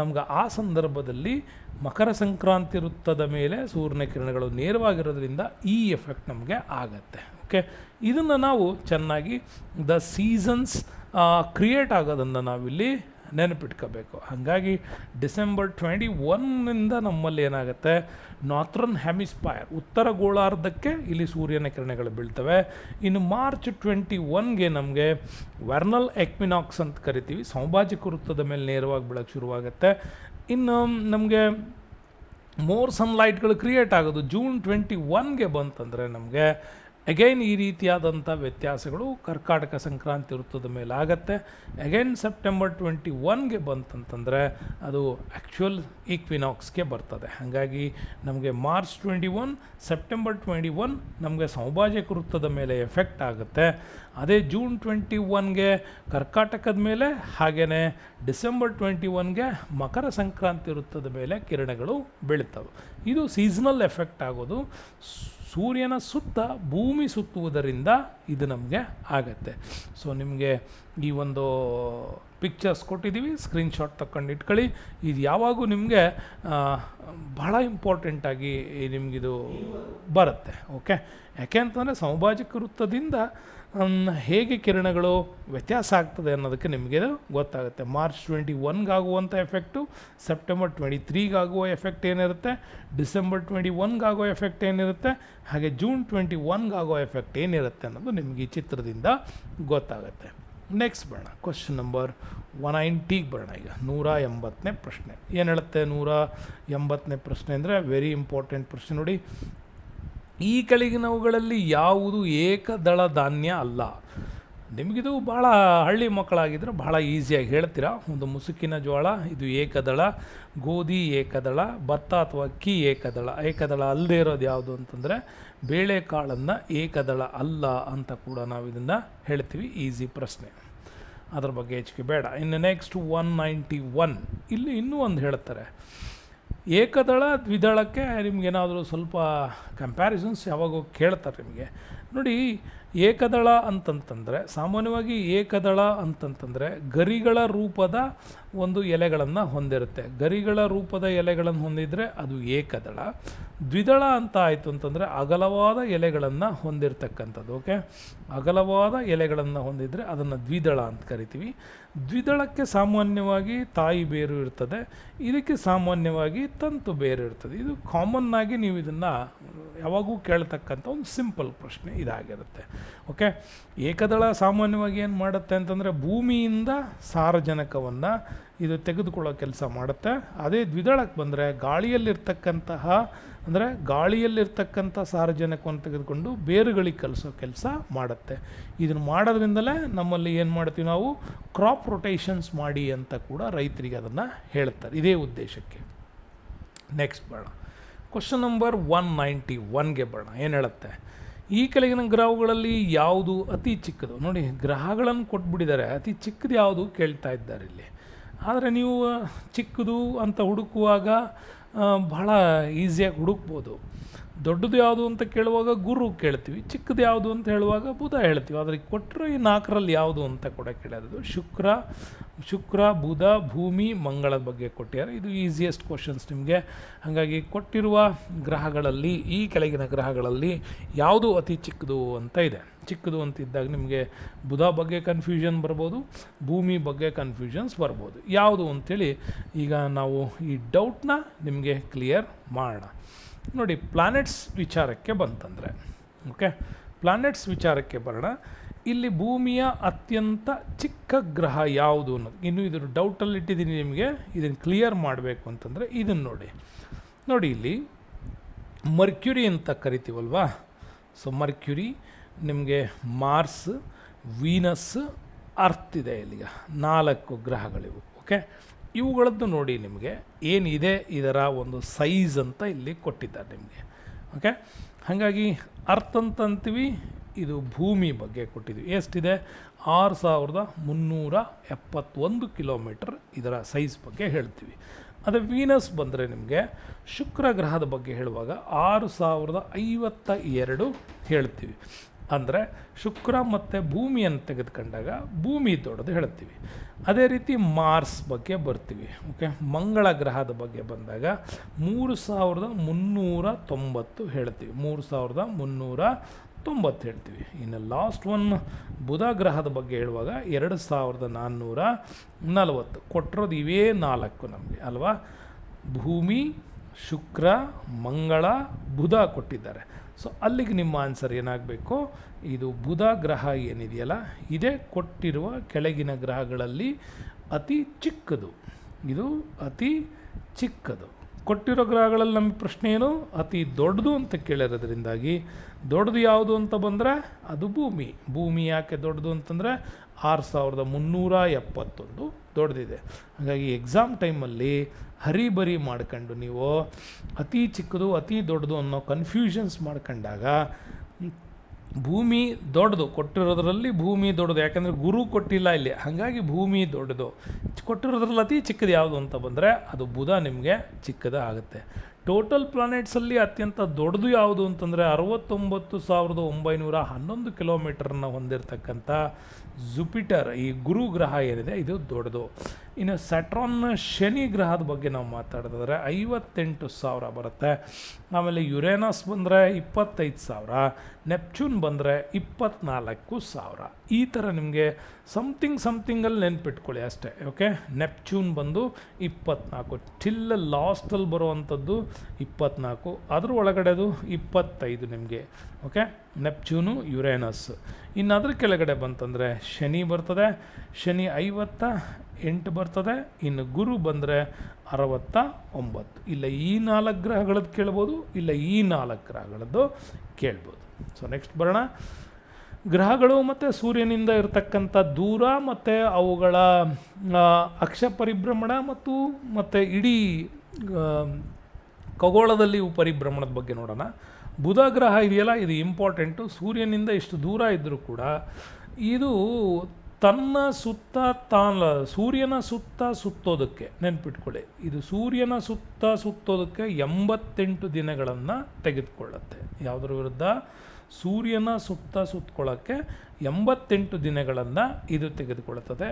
ನಮ್ಗೆ ಆ ಸಂದರ್ಭದಲ್ಲಿ ಮಕರ ಸಂಕ್ರಾಂತಿ ವೃತ್ತದ ಮೇಲೆ ಸೂರ್ಯನ ಕಿರಣಗಳು ನೇರವಾಗಿರೋದ್ರಿಂದ ಈ ಎಫೆಕ್ಟ್ ನಮಗೆ ಆಗತ್ತೆ. ಓಕೆ, ಇದನ್ನು ನಾವು ಚೆನ್ನಾಗಿ ದ ಸೀಸನ್ಸ್ ಕ್ರಿಯೇಟ್ ಆಗೋದನ್ನು ನಾವಿಲ್ಲಿ ನೆನಪಿಟ್ಕೋಬೇಕು. ಹಾಗಾಗಿ ಡಿಸೆಂಬರ್ 21 ನಮ್ಮಲ್ಲಿ ಏನಾಗುತ್ತೆ ನಾರ್ತ್ರನ್ ಹೆಮಿಸ್ಫೈರ್ ಉತ್ತರ ಗೋಳಾರ್ಧಕ್ಕೆ ಇಲ್ಲಿ ಸೂರ್ಯನ ಕಿರಣಗಳು ಬೀಳ್ತವೆ. ಇನ್ನು ಮಾರ್ಚ್ 21ಗೆ ನಮಗೆ ವೆರ್ನಲ್ ಎಕ್ವಿನಾಕ್ಸ್ ಅಂತ ಕರಿತೀವಿ, ಸಮಭಾಜಕ ವೃತ್ತದ ಮೇಲೆ ನೇರವಾಗಿ ಬೀಳಕ್ಕೆ ಶುರುವಾಗುತ್ತೆ. ಇನ್ನು ನಮಗೆ ಮೋರ್ ಸನ್ಲೈಟ್ಗಳು ಕ್ರಿಯೇಟ್ ಆಗೋದು ಜೂನ್ 21ಗೆ ಬಂತಂದರೆ ನಮಗೆ ಅಗೈನ್ ಈ ರೀತಿಯಾದಂಥ ವ್ಯತ್ಯಾಸಗಳು ಕರ್ಕಾಟಕ ಸಂಕ್ರಾಂತಿ ವೃತ್ತದ ಮೇಲೆ ಆಗತ್ತೆ. ಅಗೈನ್ ಸೆಪ್ಟೆಂಬರ್ 21ಗೆ ಬಂತಂತಂದರೆ ಅದು ಆ್ಯಕ್ಚುಯಲ್ ಈಕ್ವಿನಾಕ್ಸ್ಗೆ ಬರ್ತದೆ. ಹಾಗಾಗಿ ನಮಗೆ ಮಾರ್ಚ್ 21, ಸೆಪ್ಟೆಂಬರ್ 21 ನಮಗೆ ಸಮಭಾಜಕ ವೃತ್ತದ ಮೇಲೆ ಎಫೆಕ್ಟ್ ಆಗುತ್ತೆ. ಅದೇ ಜೂನ್ 21ಗೆ ಕರ್ಕಾಟಕದ ಮೇಲೆ, ಹಾಗೆಯೇ ಡಿಸೆಂಬರ್ 21ಗೆ ಮಕರ ಸಂಕ್ರಾಂತಿ ವೃತ್ತದ ಮೇಲೆ ಕಿರಣಗಳು ಬೀಳ್ತವೆ. ಇದು ಸೀಸನಲ್ ಎಫೆಕ್ಟ್ ಆಗೋದು ಸೂರ್ಯನ ಸುತ್ತ ಭೂಮಿ ಸುತ್ತುವುದರಿಂದ ಇದು ನಮಗೆ ಆಗತ್ತೆ. ಸೊ ನಿಮಗೆ ಈ ಒಂದು ಪಿಕ್ಚರ್ಸ್ ಕೊಟ್ಟಿದ್ದೀವಿ, ಸ್ಕ್ರೀನ್ಶಾಟ್ ತಗೊಂಡು ಇಟ್ಕೊಳ್ಳಿ. ಇದು ಯಾವಾಗೂ ನಿಮಗೆ ಬಹಳ ಇಂಪಾರ್ಟೆಂಟಾಗಿ ನಿಮಗಿದು ಬರುತ್ತೆ. ಓಕೆ, ಯಾಕೆ ಅಂತಂದರೆ ಸಮಭಾಜಕ ವೃತ್ತದಿಂದ ಹೇಗೆ ಕಿರಣಗಳು ವ್ಯತ್ಯಾಸ ಆಗ್ತದೆ ಅನ್ನೋದಕ್ಕೆ ನಿಮಗೆ ಗೊತ್ತಾಗುತ್ತೆ. ಮಾರ್ಚ್ 21ಗಾಗುವಂಥ ಎಫೆಕ್ಟು, ಸೆಪ್ಟೆಂಬರ್ 23ಗಾಗುವ ಎಫೆಕ್ಟ್ ಏನಿರುತ್ತೆ, ಡಿಸೆಂಬರ್ 21ಗಾಗೋ ಎಫೆಕ್ಟ್ ಏನಿರುತ್ತೆ, ಹಾಗೆ ಜೂನ್ 21ಗಾಗೋ ಎಫೆಕ್ಟ್ ಏನಿರುತ್ತೆ ಅನ್ನೋದು ನಿಮಗೆ ಈ ಚಿತ್ರದಿಂದ ಗೊತ್ತಾಗುತ್ತೆ. ನೆಕ್ಸ್ಟ್ ಬರೋಣ, ಕ್ವಶನ್ ನಂಬರ್ 190ಗೆ ಬರೋಣ. ಈಗ 180ನೇ ಪ್ರಶ್ನೆ ಏನು ಹೇಳುತ್ತೆ? 180ನೇ ಪ್ರಶ್ನೆ ಅಂದರೆ ವೆರಿ ಇಂಪಾರ್ಟೆಂಟ್ ಪ್ರಶ್ನೆ ನೋಡಿ. ಈ ಕೆಳಗಿನವುಗಳಲ್ಲಿ ಯಾವುದು ಏಕದಳ ಧಾನ್ಯ ಅಲ್ಲ? ನಿಮಗಿದು ಭಾಳ ಹಳ್ಳಿ ಮಕ್ಕಳಾಗಿದ್ದರೆ ಭಾಳ ಈಸಿಯಾಗಿ ಹೇಳ್ತೀರಾ. ಒಂದು ಮುಸುಕಿನ ಜೋಳ ಇದು ಏಕದಳ, ಗೋಧಿ ಏಕದಳ, ಭತ್ತ ಅಥವಾ ಅಕ್ಕಿ ಏಕದಳ. ಏಕದಳ ಅಲ್ಲದೆ ಇರೋದು ಯಾವುದು ಅಂತಂದರೆ ಬೇಳೆಕಾಳನ್ನು ಏಕದಳ ಅಲ್ಲ ಅಂತ ಕೂಡ ನಾವು ಇದನ್ನು ಹೇಳ್ತೀವಿ. ಈಸಿ ಪ್ರಶ್ನೆ, ಅದ್ರ ಬಗ್ಗೆ ಹೆಚ್ಚಿಗೆ ಬೇಡ. ಇನ್ನು ನೆಕ್ಸ್ಟ್ 191 ಇಲ್ಲಿ ಇನ್ನೂ ಒಂದು ಹೇಳ್ತಾರೆ. ಏಕದಳ ದ್ವಿದಳಕ್ಕೆ ನಿಮಗೇನಾದರೂ ಸ್ವಲ್ಪ ಕಂಪ್ಯಾರಿಸನ್ಸ್ ಯಾವಾಗೂ ಕೇಳ್ತಾರೆ ನಿಮಗೆ. ನೋಡಿ, ಏಕದಳ ಅಂತಂತಂದರೆ ಸಾಮಾನ್ಯವಾಗಿ ಏಕದಳ ಅಂತಂತಂದರೆ ಗರಿಗಳ ರೂಪದ ಒಂದು ಎಲೆಗಳನ್ನು ಹೊಂದಿರುತ್ತೆ. ಗರಿಗಳ ರೂಪದ ಎಲೆಗಳನ್ನು ಹೊಂದಿದರೆ ಅದು ಏಕದಳ. ದ್ವಿದಳ ಅಂತ ಆಯಿತು ಅಂತಂದರೆ ಅಗಲವಾದ ಎಲೆಗಳನ್ನು ಹೊಂದಿರತಕ್ಕಂಥದ್ದು. ಓಕೆ, ಅಗಲವಾದ ಎಲೆಗಳನ್ನು ಹೊಂದಿದರೆ ಅದನ್ನು ದ್ವಿದಳ ಅಂತ ಕರಿತೀವಿ. ದ್ವಿದಳಕ್ಕೆ ಸಾಮಾನ್ಯವಾಗಿ ತಾಯಿ ಬೇರು ಇರ್ತದೆ, ಇದಕ್ಕೆ ಸಾಮಾನ್ಯವಾಗಿ ತಂತು ಬೇರು ಇರ್ತದೆ. ಇದು ಕಾಮನ್ನಾಗಿ ನೀವು ಇದನ್ನು ಯಾವಾಗೂ ಕೇಳ್ತಕ್ಕಂಥ ಒಂದು ಸಿಂಪಲ್ ಪ್ರಶ್ನೆ ಇದಾಗಿರುತ್ತೆ. ಓಕೆ, ಏಕದಳ ಸಾಮಾನ್ಯವಾಗಿ ಏನು ಮಾಡುತ್ತೆ ಅಂತಂದರೆ ಭೂಮಿಯಿಂದ ಸಾರಜನಕವನ್ನು ಇದು ತೆಗೆದುಕೊಳ್ಳೋ ಕೆಲಸ ಮಾಡುತ್ತೆ. ಅದೇ ದ್ವಿದಳಕ್ಕೆ ಬಂದರೆ ಗಾಳಿಯಲ್ಲಿರ್ತಕ್ಕಂಥ ಸಾರಜನಕವನ್ನು ತೆಗೆದುಕೊಂಡು ಬೇರುಗಳಿಗೆ ಕಲಿಸೋ ಕೆಲಸ ಮಾಡುತ್ತೆ. ಇದನ್ನು ಮಾಡೋದ್ರಿಂದಲೇ ನಮ್ಮಲ್ಲಿ ಏನು ಮಾಡ್ತೀವಿ ನಾವು, ಕ್ರಾಪ್ ರೊಟೇಷನ್ಸ್ ಮಾಡಿ ಅಂತ ಕೂಡ ರೈತರಿಗೆ ಅದನ್ನು ಹೇಳ್ತಾರೆ, ಇದೇ ಉದ್ದೇಶಕ್ಕೆ. ನೆಕ್ಸ್ಟ್ ಬರೋಣ, ಕ್ವಶನ್ ನಂಬರ್ 191ಗೆ ಬರೋಣ. ಏನು ಹೇಳುತ್ತೆ, ಈ ಕೆಳಗಿನ ಗ್ರಹಗಳಲ್ಲಿ ಯಾವುದು ಅತಿ ಚಿಕ್ಕದು? ನೋಡಿ, ಗ್ರಹಗಳನ್ನು ಕೊಟ್ಬಿಟ್ಟಿದ್ದಾರೆ, ಅತಿ ಚಿಕ್ಕದು ಯಾವುದು ಕೇಳ್ತಾ ಇದ್ದಾರೆ ಇಲ್ಲಿ. ಆದರೆ ನೀವು ಚಿಕ್ಕದು ಅಂತ ಹುಡುಕುವಾಗ ಬಹಳ ಈಸಿಯಾಗಿ ಹುಡುಕ್ಬೋದು. ದೊಡ್ಡದು ಯಾವುದು ಅಂತ ಕೇಳುವಾಗ ಗುರು ಕೇಳ್ತೀವಿ, ಚಿಕ್ಕದು ಯಾವುದು ಅಂತ ಹೇಳುವಾಗ ಬುಧ ಹೇಳ್ತೀವಿ. ಆದರೆ ಕೊಟ್ಟರು ಈ 4ರಲ್ಲಿ ಯಾವುದು ಅಂತ ಕೂಡ ಕೇಳೋದು. ಶುಕ್ರ, ಬುಧ, ಭೂಮಿ, ಮಂಗಳದ ಬಗ್ಗೆ ಕೊಟ್ಟಿದ್ದಾರೆ. ಇದು ಈಸಿಯೆಸ್ಟ್ ಕ್ವಶನ್ಸ್ ನಿಮಗೆ. ಹಾಗಾಗಿ ಕೊಟ್ಟಿರುವ ಗ್ರಹಗಳಲ್ಲಿ, ಈ ಕೆಳಗಿನ ಗ್ರಹಗಳಲ್ಲಿ ಯಾವುದು ಅತಿ ಚಿಕ್ಕದು ಅಂತ ಇದೆ. ಚಿಕ್ಕದು ಅಂತಿದ್ದಾಗ ನಿಮಗೆ ಬುಧ ಬಗ್ಗೆ ಕನ್ಫ್ಯೂಷನ್ ಬರ್ಬೋದು, ಭೂಮಿ ಬಗ್ಗೆ ಕನ್ಫ್ಯೂಷನ್ಸ್ ಬರ್ಬೋದು. ಯಾವುದು ಅಂಥೇಳಿ ಈಗ ನಾವು ಈ ಡೌಟ್ನ ನಿಮಗೆ ಕ್ಲಿಯರ್ ಮಾಡೋಣ. ನೋಡಿ, ಪ್ಲಾನೆಟ್ಸ್ ವಿಚಾರಕ್ಕೆ ಬಂತಂದರೆ, ಓಕೆ, ಪ್ಲಾನೆಟ್ಸ್ ವಿಚಾರಕ್ಕೆ ಬರೋಣ. ಇಲ್ಲಿ ಭೂಮಿಯ ಅತ್ಯಂತ ಚಿಕ್ಕ ಗ್ರಹ ಯಾವುದು ಅನ್ನೋದು ಇನ್ನು ಇದ್ರ ಡೌಟಲ್ಲಿ ಇಟ್ಟಿದ್ದೀನಿ ನಿಮಗೆ. ಇದನ್ನು ಕ್ಲಿಯರ್ ಮಾಡಬೇಕು ಅಂತಂದರೆ ಇದನ್ನು ನೋಡಿ ಇಲ್ಲಿ ಮರ್ಕ್ಯುರಿ ಅಂತ ಕರಿತೀವಲ್ವಾ. ಸೊ ಮರ್ಕ್ಯುರಿ, ನಿಮಗೆ ಮಾರ್ಸ್, ವೀನಸ್, ಅರ್ತ್ ಇದೆ. ಇಲ್ಲಿಗ 4 ಗ್ರಹಗಳಿವು. ಓಕೆ, ಇವುಗಳದ್ದು ನೋಡಿ ನಿಮಗೆ ಏನಿದೆ ಇದರ ಒಂದು ಸೈಜ್ ಅಂತ ಇಲ್ಲಿ ಕೊಟ್ಟಿದ್ದಾರೆ ನಿಮಗೆ. ಓಕೆ, ಹಾಗಾಗಿ ಅರ್ತ್ ಅಂತ ಅಂತೀವಿ. ಇದು ಭೂಮಿ ಬಗ್ಗೆ ಕೊಟ್ಟಿದ್ವಿ. ಎಷ್ಟಿದೆ? 6371 ಕಿಲೋಮೀಟರ್ ಇದರ ಸೈಜ್ ಬಗ್ಗೆ ಹೇಳ್ತೀವಿ. ಅದೇ ವೀನಸ್ ಬಂದರೆ ನಿಮಗೆ ಶುಕ್ರ ಗ್ರಹದ ಬಗ್ಗೆ ಹೇಳುವಾಗ 6052 ಹೇಳ್ತೀವಿ. ಅಂದರೆ ಶುಕ್ರ ಮತ್ತು ಭೂಮಿಯನ್ನು ತೆಗೆದುಕೊಂಡಾಗ ಭೂಮಿ ದೊಡ್ಡದು ಹೇಳ್ತೀವಿ. ಅದೇ ರೀತಿ ಮಾರ್ಸ್ ಬಗ್ಗೆ ಬರ್ತೀವಿ. ಓಕೆ, ಮಂಗಳ ಗ್ರಹದ ಬಗ್ಗೆ ಬಂದಾಗ 3390 ಹೇಳ್ತೀವಿ. 3390 ಹೇಳ್ತೀವಿ. ಇನ್ನು ಲಾಸ್ಟ್ ಒನ್ ಬುಧ ಗ್ರಹದ ಬಗ್ಗೆ ಹೇಳುವಾಗ 2440 ಕೊಟ್ಟಿರೋದು ಇವೇ 4 ನಮಗೆ ಅಲ್ವಾ. ಭೂಮಿ, ಶುಕ್ರ, ಮಂಗಳ, ಬುಧ ಕೊಟ್ಟಿದ್ದಾರೆ. ಸೊ ಅಲ್ಲಿಗೆ ನಿಮ್ಮ ಆನ್ಸರ್ ಏನಾಗಬೇಕು? ಇದು ಬುಧ ಗ್ರಹ ಏನಿದೆಯಲ್ಲ, ಇದೇ ಕೊಟ್ಟಿರುವ ಕೆಳಗಿನ ಗ್ರಹಗಳಲ್ಲಿ ಅತಿ ಚಿಕ್ಕದು. ಇದು ಅತಿ ಚಿಕ್ಕದು. ಕೊಟ್ಟಿರೋ ಗ್ರಹಗಳಲ್ಲಿ ನಮ್ಮ ಪ್ರಶ್ನೆ ಏನು? ಅತಿ ದೊಡ್ಡದು ಅಂತ ಕೇಳಿರೋದ್ರಿಂದಾಗಿ ದೊಡ್ಡದು ಯಾವುದು ಅಂತ ಬಂದರೆ ಅದು ಭೂಮಿ. ಭೂಮಿ ಯಾಕೆ ದೊಡ್ಡದು ಅಂತಂದರೆ 6371 ದೊಡ್ಡದಿದೆ. ಹಾಗಾಗಿ ಎಕ್ಸಾಮ್ ಟೈಮಲ್ಲಿ ಹರಿಬರಿ ಮಾಡ್ಕೊಂಡು ನೀವು ಅತಿ ಚಿಕ್ಕದು ಅತಿ ದೊಡ್ಡದು ಅನ್ನೋ ಕನ್ಫ್ಯೂಷನ್ಸ್ ಮಾಡ್ಕೊಂಡಾಗ ಭೂಮಿ ದೊಡ್ಡದು, ಕೊಟ್ಟಿರೋದ್ರಲ್ಲಿ ಭೂಮಿ ದೊಡ್ಡದು. ಯಾಕಂದರೆ ಗುರು ಕೊಟ್ಟಿಲ್ಲ ಇಲ್ಲಿ, ಹಾಗಾಗಿ ಭೂಮಿ ದೊಡ್ಡದು. ಕೊಟ್ಟಿರೋದ್ರಲ್ಲಿ ಅತಿ ಚಿಕ್ಕದು ಯಾವುದು ಅಂತ ಬಂದರೆ ಅದು ಬುಧ ನಿಮಗೆ ಚಿಕ್ಕದು ಆಗುತ್ತೆ. ಟೋಟಲ್ ಪ್ಲಾನೆಟ್ಸಲ್ಲಿ ಅತ್ಯಂತ ದೊಡ್ಡದು ಯಾವುದು ಅಂತಂದರೆ 69911 ಕಿಲೋಮೀಟರನ್ನು ಹೊಂದಿರತಕ್ಕಂಥ ಜುಪಿಟರ್, ಈ ಗುರು ಗ್ರಹ ಏನಿದೆ ಇದು ದೊಡ್ಡದು. ಇನ್ನು ಸ್ಯಾಟ್ರಾನ್, ಶನಿ ಗ್ರಹದ ಬಗ್ಗೆ ನಾವು ಮಾತಾಡಿದ್ರೆ 58,000 ಬರುತ್ತೆ. ಆಮೇಲೆ ಯುರೇನಸ್ ಬಂದರೆ 25,000, ನೆಪ್ಚೂನ್ ಬಂದರೆ 24,000. ಈ ಥರ ನಿಮಗೆ ಸಮಥಿಂಗಲ್ಲಿ ನೆನ್ಪಿಟ್ಕೊಳ್ಳಿ ಅಷ್ಟೇ. ಓಕೆ, ನೆಪ್ಚೂನ್ ಬಂದು 24, ಟಿಲ್ ಲಾಸ್ಟಲ್ಲಿ ಬರುವಂಥದ್ದು 24, ಅದ್ರ ಒಳಗಡೆದು 25 ನಿಮಗೆ. Okay, Neptune, Uranus. ಇನ್ನು ಅದ್ರ ಕೆಳಗಡೆ ಬಂತಂದರೆ ಶನಿ ಬರ್ತದೆ, ಶನಿ 58 ಬರ್ತದೆ. ಇನ್ನು ಗುರು ಬಂದರೆ 69. ಇಲ್ಲ ಈ 4 ಗ್ರಹಗಳದ್ದು ಕೇಳ್ಬೋದು, ಇಲ್ಲ ಈ 4 ಗ್ರಹಗಳದ್ದು ಕೇಳ್ಬೋದು. ಸೊ ನೆಕ್ಸ್ಟ್ ಬರೋಣ. ಗ್ರಹಗಳು ಮತ್ತು ಸೂರ್ಯನಿಂದ ಇರತಕ್ಕಂಥ ದೂರ ಮತ್ತು ಅವುಗಳ ಅಕ್ಷ ಪರಿಭ್ರಮಣ ಮತ್ತು ಇಡೀ ಖಗೋಳದಲ್ಲಿ ಪರಿಭ್ರಮಣದ ಬಗ್ಗೆ ನೋಡೋಣ. ಬುಧ ಗ್ರಹ ಇದೆಯಲ್ಲ, ಇದು ಇಂಪಾರ್ಟೆಂಟು. ಸೂರ್ಯನಿಂದ ಇಷ್ಟು ದೂರ ಇದ್ದರೂ ಕೂಡ ಇದು ತನ್ನ ಸುತ್ತ ಸೂರ್ಯನ ಸುತ್ತ ಸುತ್ತೋದಕ್ಕೆ ನೆನ್ಪಿಟ್ಕೊಳ್ಳಿ, ಇದು ಸೂರ್ಯನ ಸುತ್ತ ಸುತ್ತೋದಕ್ಕೆ 88 ದಿನಗಳನ್ನು ತೆಗೆದುಕೊಳ್ಳುತ್ತೆ. ಯಾವುದರ ವಿರುದ್ಧ? ಸೂರ್ಯನ ಸುತ್ತ ಸುತ್ತಕೊಳ್ಳೋಕ್ಕೆ 88 ದಿನಗಳನ್ನು ಇದು ತೆಗೆದುಕೊಳ್ಳುತ್ತದೆ.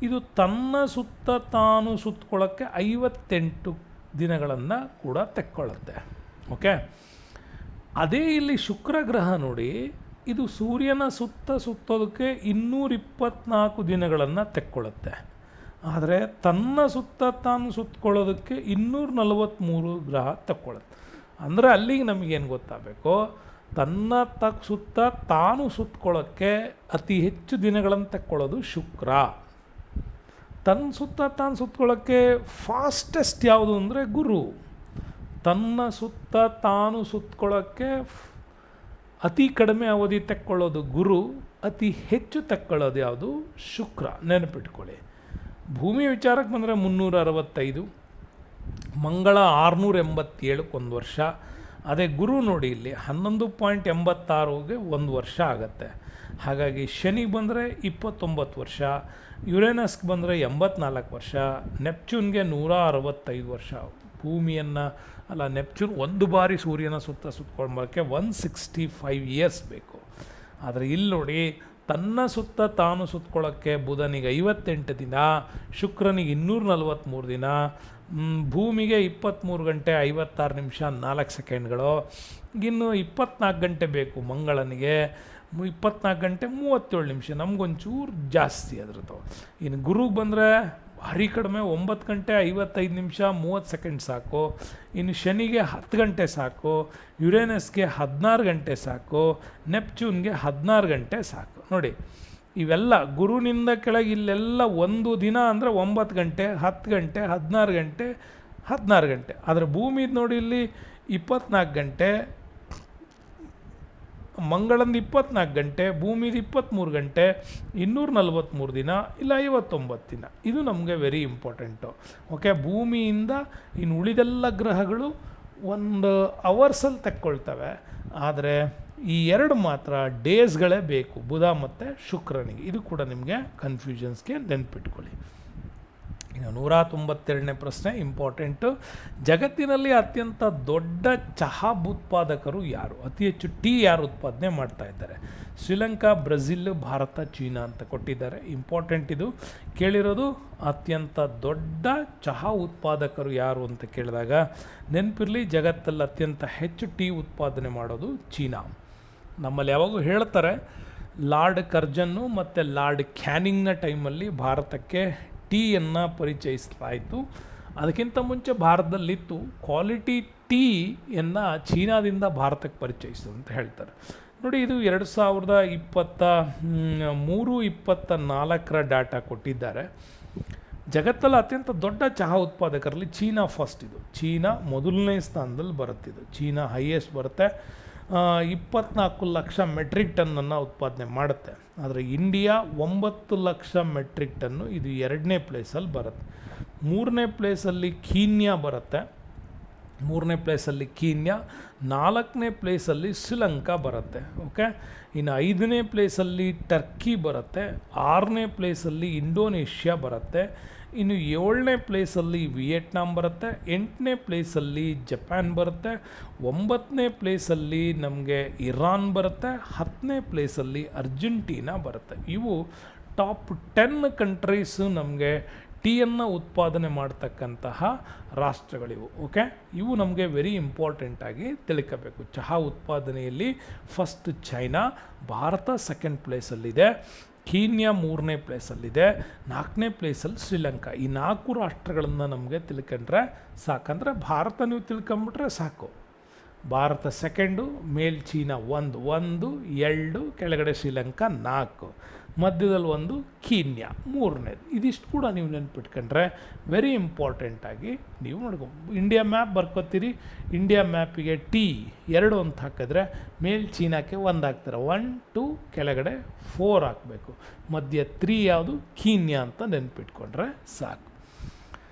ಇದು ತನ್ನ ಸುತ್ತ ತಾನು ಸುತ್ತಕೊಳ್ಳೋಕ್ಕೆ 58 ದಿನಗಳನ್ನು ಕೂಡ ತೆಕ್ಕೊಳ್ಳುತ್ತೆ. ಓಕೆ, ಅದೇ ಇಲ್ಲಿ ಶುಕ್ರ ಗ್ರಹ ನೋಡಿ, ಇದು ಸೂರ್ಯನ ಸುತ್ತ ಸುತ್ತೋದಕ್ಕೆ 224 ದಿನಗಳನ್ನು ತೆಕ್ಕೊಳ್ಳುತ್ತೆ. ಆದರೆ ತನ್ನ ಸುತ್ತ ತಾನು ಸುತ್ತಕೊಳ್ಳೋದಕ್ಕೆ 243 ಗ್ರಹ ತಕ್ಕೊಳ್ಳುತ್ತೆ. ಅಂದರೆ ಅಲ್ಲಿಗೆ ನಮಗೇನು ಗೊತ್ತಾಗಬೇಕು? ತನ್ನ ಸುತ್ತ ತಾನು ಸುತ್ತಕೊಳ್ಳೋಕ್ಕೆ ಅತಿ ಹೆಚ್ಚು ದಿನಗಳನ್ನು ತೆಕ್ಕೊಳ್ಳೋದು ಶುಕ್ರ. ತನ್ನ ಸುತ್ತ ತಾನು ಸುತ್ತಕೊಳ್ಳೋಕ್ಕೆ ಫಾಸ್ಟೆಸ್ಟ್ ಯಾವುದು ಅಂದರೆ ಗುರು. ತನ್ನ ಸುತ್ತ ತಾನು ಸುತ್ತಕೊಳ್ಳೋಕ್ಕೆ ಅತಿ ಕಡಿಮೆ ಅವಧಿ ತೆಕ್ಕೊಳ್ಳೋದು ಗುರು, ಅತಿ ಹೆಚ್ಚು ತೆಕ್ಕೊಳ್ಳೋದು ಯಾವುದು? ಶುಕ್ರ. ನೆನಪಿಟ್ಕೊಳ್ಳಿ. ಭೂಮಿ ವಿಚಾರಕ್ಕೆ ಬಂದರೆ 365, ಮಂಗಳ 687 ಒಂದು ವರ್ಷ. ಅದೇ ಗುರು ನೋಡಿ ಇಲ್ಲಿ 11.86ಗೆ 1 ವರ್ಷ ಆಗುತ್ತೆ. ಹಾಗಾಗಿ ಶನಿಗೆ ಬಂದರೆ 29 ವರ್ಷ, ಯುರೇನಸ್ಗೆ ಬಂದರೆ 84 ವರ್ಷ, ನೆಪ್ಚೂನ್ಗೆ 165 ವರ್ಷ. ಭೂಮಿಯನ್ನು ನೆಪ್ಚೂನ್ ಒಂದು ಬಾರಿ ಸೂರ್ಯನ ಸುತ್ತ ಸುತ್ತಕೊಂಡ್ಬರೋಕ್ಕೆ 165 ಇಯರ್ಸ್ ಬೇಕು. ಆದರೆ ಇಲ್ಲಿ ನೋಡಿ, ತನ್ನ ಸುತ್ತ ತಾನು ಸುತ್ತಕೊಳ್ಳೋಕ್ಕೆ ಬುಧನಿಗೆ 58 ದಿನ, ಶುಕ್ರನಿಗೆ 243 ದಿನ, ಭೂಮಿಗೆ 23 ಗಂಟೆ 56 ನಿಮಿಷ 4 ಸೆಕೆಂಡ್ಗಳು. ಇನ್ನು 24 ಗಂಟೆ ಬೇಕು ಮಂಗಳನಿಗೆ, 24 ಗಂಟೆ 37 ನಿಮಿಷ. ನಮಗೊಂಚೂರು ಜಾಸ್ತಿ ಅದರದ್ದು. ಇನ್ನು ಗುರುಗೆ ಬಂದರೆ ಭಾರಿ ಕಡಿಮೆ, 9 ಗಂಟೆ 55 ನಿಮಿಷ 30 ಸೆಕೆಂಡ್ ಸಾಕು. ಇನ್ನು ಶನಿಗೆ 10 ಗಂಟೆ ಸಾಕು, ಯುರೇನಸ್ಗೆ 16 ಗಂಟೆ ಸಾಕು, ನೆಪ್ಚೂನ್ಗೆ 16 ಗಂಟೆ ಸಾಕು. ನೋಡಿ, ಇವೆಲ್ಲ ಗುರುನಿಂದ ಕೆಳಗೆ ಇಲ್ಲೆಲ್ಲ ಒಂದು ದಿನ ಅಂದರೆ 9 ಗಂಟೆ 10 ಗಂಟೆ 16 ಗಂಟೆ 16 ಗಂಟೆ. ಆದರೆ ಭೂಮಿದು ನೋಡಿ ಇಲ್ಲಿ 24 ಗಂಟೆ, ಮಂಗಳಂದು 24 ಗಂಟೆ, ಭೂಮಿದು 23 ಗಂಟೆ, 243 ದಿನ, ಇಲ್ಲ 59 ದಿನ. ಇದು ನಮಗೆ ವೆರಿ ಇಂಪಾರ್ಟೆಂಟು. ಓಕೆ, ಭೂಮಿಯಿಂದ ಇನ್ನು ಉಳಿದೆಲ್ಲ ಗ್ರಹಗಳು 1 ಅವರ್ಸಲ್ಲಿ ತೆಕ್ಕೊಳ್ತವೆ. ಆದರೆ ಈ 2 ಮಾತ್ರ ಡೇಸ್ಗಳೇ ಬೇಕು, ಬುಧ ಮತ್ತು ಶುಕ್ರನಿಗೆ. ಇದು ಕೂಡ ನಿಮಗೆ ಕನ್ಫ್ಯೂಷನ್ಸ್ಗೆ ನೆನ್ಪಿಟ್ಕೊಳ್ಳಿ. ಇನ್ನು 192ನೇ ಪ್ರಶ್ನೆ ಇಂಪಾರ್ಟೆಂಟು. ಜಗತ್ತಿನಲ್ಲಿ ಅತ್ಯಂತ ದೊಡ್ಡ ಚಹಾ ಉತ್ಪಾದಕರು ಯಾರು? ಅತಿ ಹೆಚ್ಚು ಟೀ ಯಾರು ಉತ್ಪಾದನೆ ಮಾಡ್ತಾ ಇದ್ದಾರೆ? ಶ್ರೀಲಂಕಾ, ಬ್ರೆಜಿಲ್, ಭಾರತ, ಚೀನಾ ಅಂತ ಕೊಟ್ಟಿದ್ದಾರೆ. ಇಂಪಾರ್ಟೆಂಟ್ ಇದು. ಕೇಳಿರೋದು ಅತ್ಯಂತ ದೊಡ್ಡ ಚಹಾ ಉತ್ಪಾದಕರು ಯಾರು ಅಂತ ಕೇಳಿದಾಗ ನೆನಪಿರಲಿ, ಜಗತ್ತಲ್ಲಿ ಅತ್ಯಂತ ಹೆಚ್ಚು ಟೀ ಉತ್ಪಾದನೆ ಮಾಡೋದು ಚೀನಾ. ನಮ್ಮಲ್ಲಿ ಯಾವಾಗೂ ಹೇಳ್ತಾರೆ, ಲಾರ್ಡ್ ಕರ್ಜನ್ನು ಮತ್ತು ಲಾರ್ಡ್ ಕ್ಯಾನಿಂಗ್ನ ಟೈಮಲ್ಲಿ ಭಾರತಕ್ಕೆ ಟೀಯನ್ನು ಪರಿಚಯಿಸಲಾಯಿತು. ಅದಕ್ಕಿಂತ ಮುಂಚೆ ಭಾರತದಲ್ಲಿತ್ತು. ಕ್ವಾಲಿಟಿ ಟೀಯನ್ನು ಚೀನಾದಿಂದ ಭಾರತಕ್ಕೆ ಪರಿಚಯಿಸಿತು ಅಂತ ಹೇಳ್ತಾರೆ. ನೋಡಿ, ಇದು 2023-24 ಡಾಟಾ ಕೊಟ್ಟಿದ್ದಾರೆ. ಜಗತ್ತಲ್ಲಿ ಅತ್ಯಂತ ದೊಡ್ಡ ಚಹಾ ಉತ್ಪಾದಕರಲ್ಲಿ ಚೀನಾ ಫಸ್ಟ್. ಇದು ಚೀನಾ ಮೊದಲನೇ ಸ್ಥಾನದಲ್ಲಿ ಬರುತ್ತಿದ್ದು. ಚೀನಾ ಹೈಯೆಸ್ಟ್ ಬರುತ್ತೆ, 24 ಲಕ್ಷ ಮೆಟ್ರಿಕ್ ಟನ್ನನ್ನು ಉತ್ಪಾದನೆ ಮಾಡುತ್ತೆ. ಆದರೆ ಇಂಡಿಯಾ 9 ಲಕ್ಷ ಮೆಟ್ರಿಕ್ ಟನ್ನು, ಇದು 2ನೇ ಪ್ಲೇಸಲ್ಲಿ ಬರುತ್ತೆ. 3ನೇ ಪ್ಲೇಸಲ್ಲಿ ಕೀನ್ಯಾ ಬರುತ್ತೆ, 3ನೇ ಪ್ಲೇಸಲ್ಲಿ ಕೀನ್ಯಾ, 4ನೇ ಪ್ಲೇಸಲ್ಲಿ ಶ್ರೀಲಂಕಾ ಬರುತ್ತೆ. ಓಕೆ, ಇನ್ನು 5ನೇ ಪ್ಲೇಸಲ್ಲಿ ಟರ್ಕಿ ಬರುತ್ತೆ, 6ನೇ ಪ್ಲೇಸಲ್ಲಿ ಇಂಡೋನೇಷ್ಯಾ ಬರುತ್ತೆ, ಇನ್ನು 7ನೇ ಪ್ಲೇಸಲ್ಲಿ ವಿಯೆಟ್ನಾಂ ಬರುತ್ತೆ, 8ನೇ ಪ್ಲೇಸಲ್ಲಿ ಜಪಾನ್ ಬರುತ್ತೆ, 9ನೇ ಪ್ಲೇಸಲ್ಲಿ ನಮಗೆ ಇರಾನ್ ಬರುತ್ತೆ, 10ನೇ ಪ್ಲೇಸಲ್ಲಿ ಅರ್ಜೆಂಟೀನಾ ಬರುತ್ತೆ. ಇವು ಟಾಪ್ 10 ಕಂಟ್ರೀಸು ನಮಗೆ ಟೀಯನ್ನು ಉತ್ಪಾದನೆ ಮಾಡ್ತಕ್ಕಂತಹ ರಾಷ್ಟ್ರಗಳಿವು. ಓಕೆ, ಇವು ನಮಗೆ ವೆರಿ ಇಂಪಾರ್ಟೆಂಟಾಗಿ ತಿಳ್ಕೋಬೇಕು. ಚಹಾ ಉತ್ಪಾದನೆಯಲ್ಲಿ ಫಸ್ಟ್ ಚೈನಾ, ಭಾರತ 2nd ಪ್ಲೇಸಲ್ಲಿದೆ, ಕೀನ್ಯಾ 3ನೇ ಪ್ಲೇಸಲ್ಲಿದೆ, 4ನೇ ಪ್ಲೇಸಲ್ಲಿ ಶ್ರೀಲಂಕಾ. ಈ 4 ರಾಷ್ಟ್ರಗಳನ್ನು ನಮಗೆ ತಿಳ್ಕೊಂಡ್ರೆ ಸಾಕಂದರೆ ಭಾರತ ನೀವು ತಿಳ್ಕೊಂಬಿಟ್ರೆ ಸಾಕು. ಭಾರತ 2nd, ಮೇಲ್ ಚೀನಾ 1, 2 ಕೆಳಗಡೆ ಶ್ರೀಲಂಕಾ 4, ಮಧ್ಯದಲ್ಲಿ 1 ಕೀನ್ಯಾ 3ನೇದು. ಇದಿಷ್ಟು ಕೂಡ ನೀವು ನೆನ್ಪಿಟ್ಕೊಂಡ್ರೆ ವೆರಿ ಇಂಪಾರ್ಟೆಂಟಾಗಿ ನೀವು ನೋಡ್ಕೊ. ಇಂಡಿಯಾ ಮ್ಯಾಪ್ ಬರ್ಕೋತೀರಿ, ಇಂಡಿಯಾ ಮ್ಯಾಪಿಗೆ ಟೀ 2 ಅಂತ ಹಾಕಿದ್ರೆ ಮೇಲ್ ಚೀನಾಕ್ಕೆ 1 ಹಾಕ್ತಾರೆ, 1, 2 ಕೆಳಗಡೆ 4 ಹಾಕಬೇಕು, ಮಧ್ಯ 3 ಯಾವುದು? ಕೀನ್ಯಾ ಅಂತ ನೆನ್ಪಿಟ್ಕೊಂಡ್ರೆ ಸಾಕು.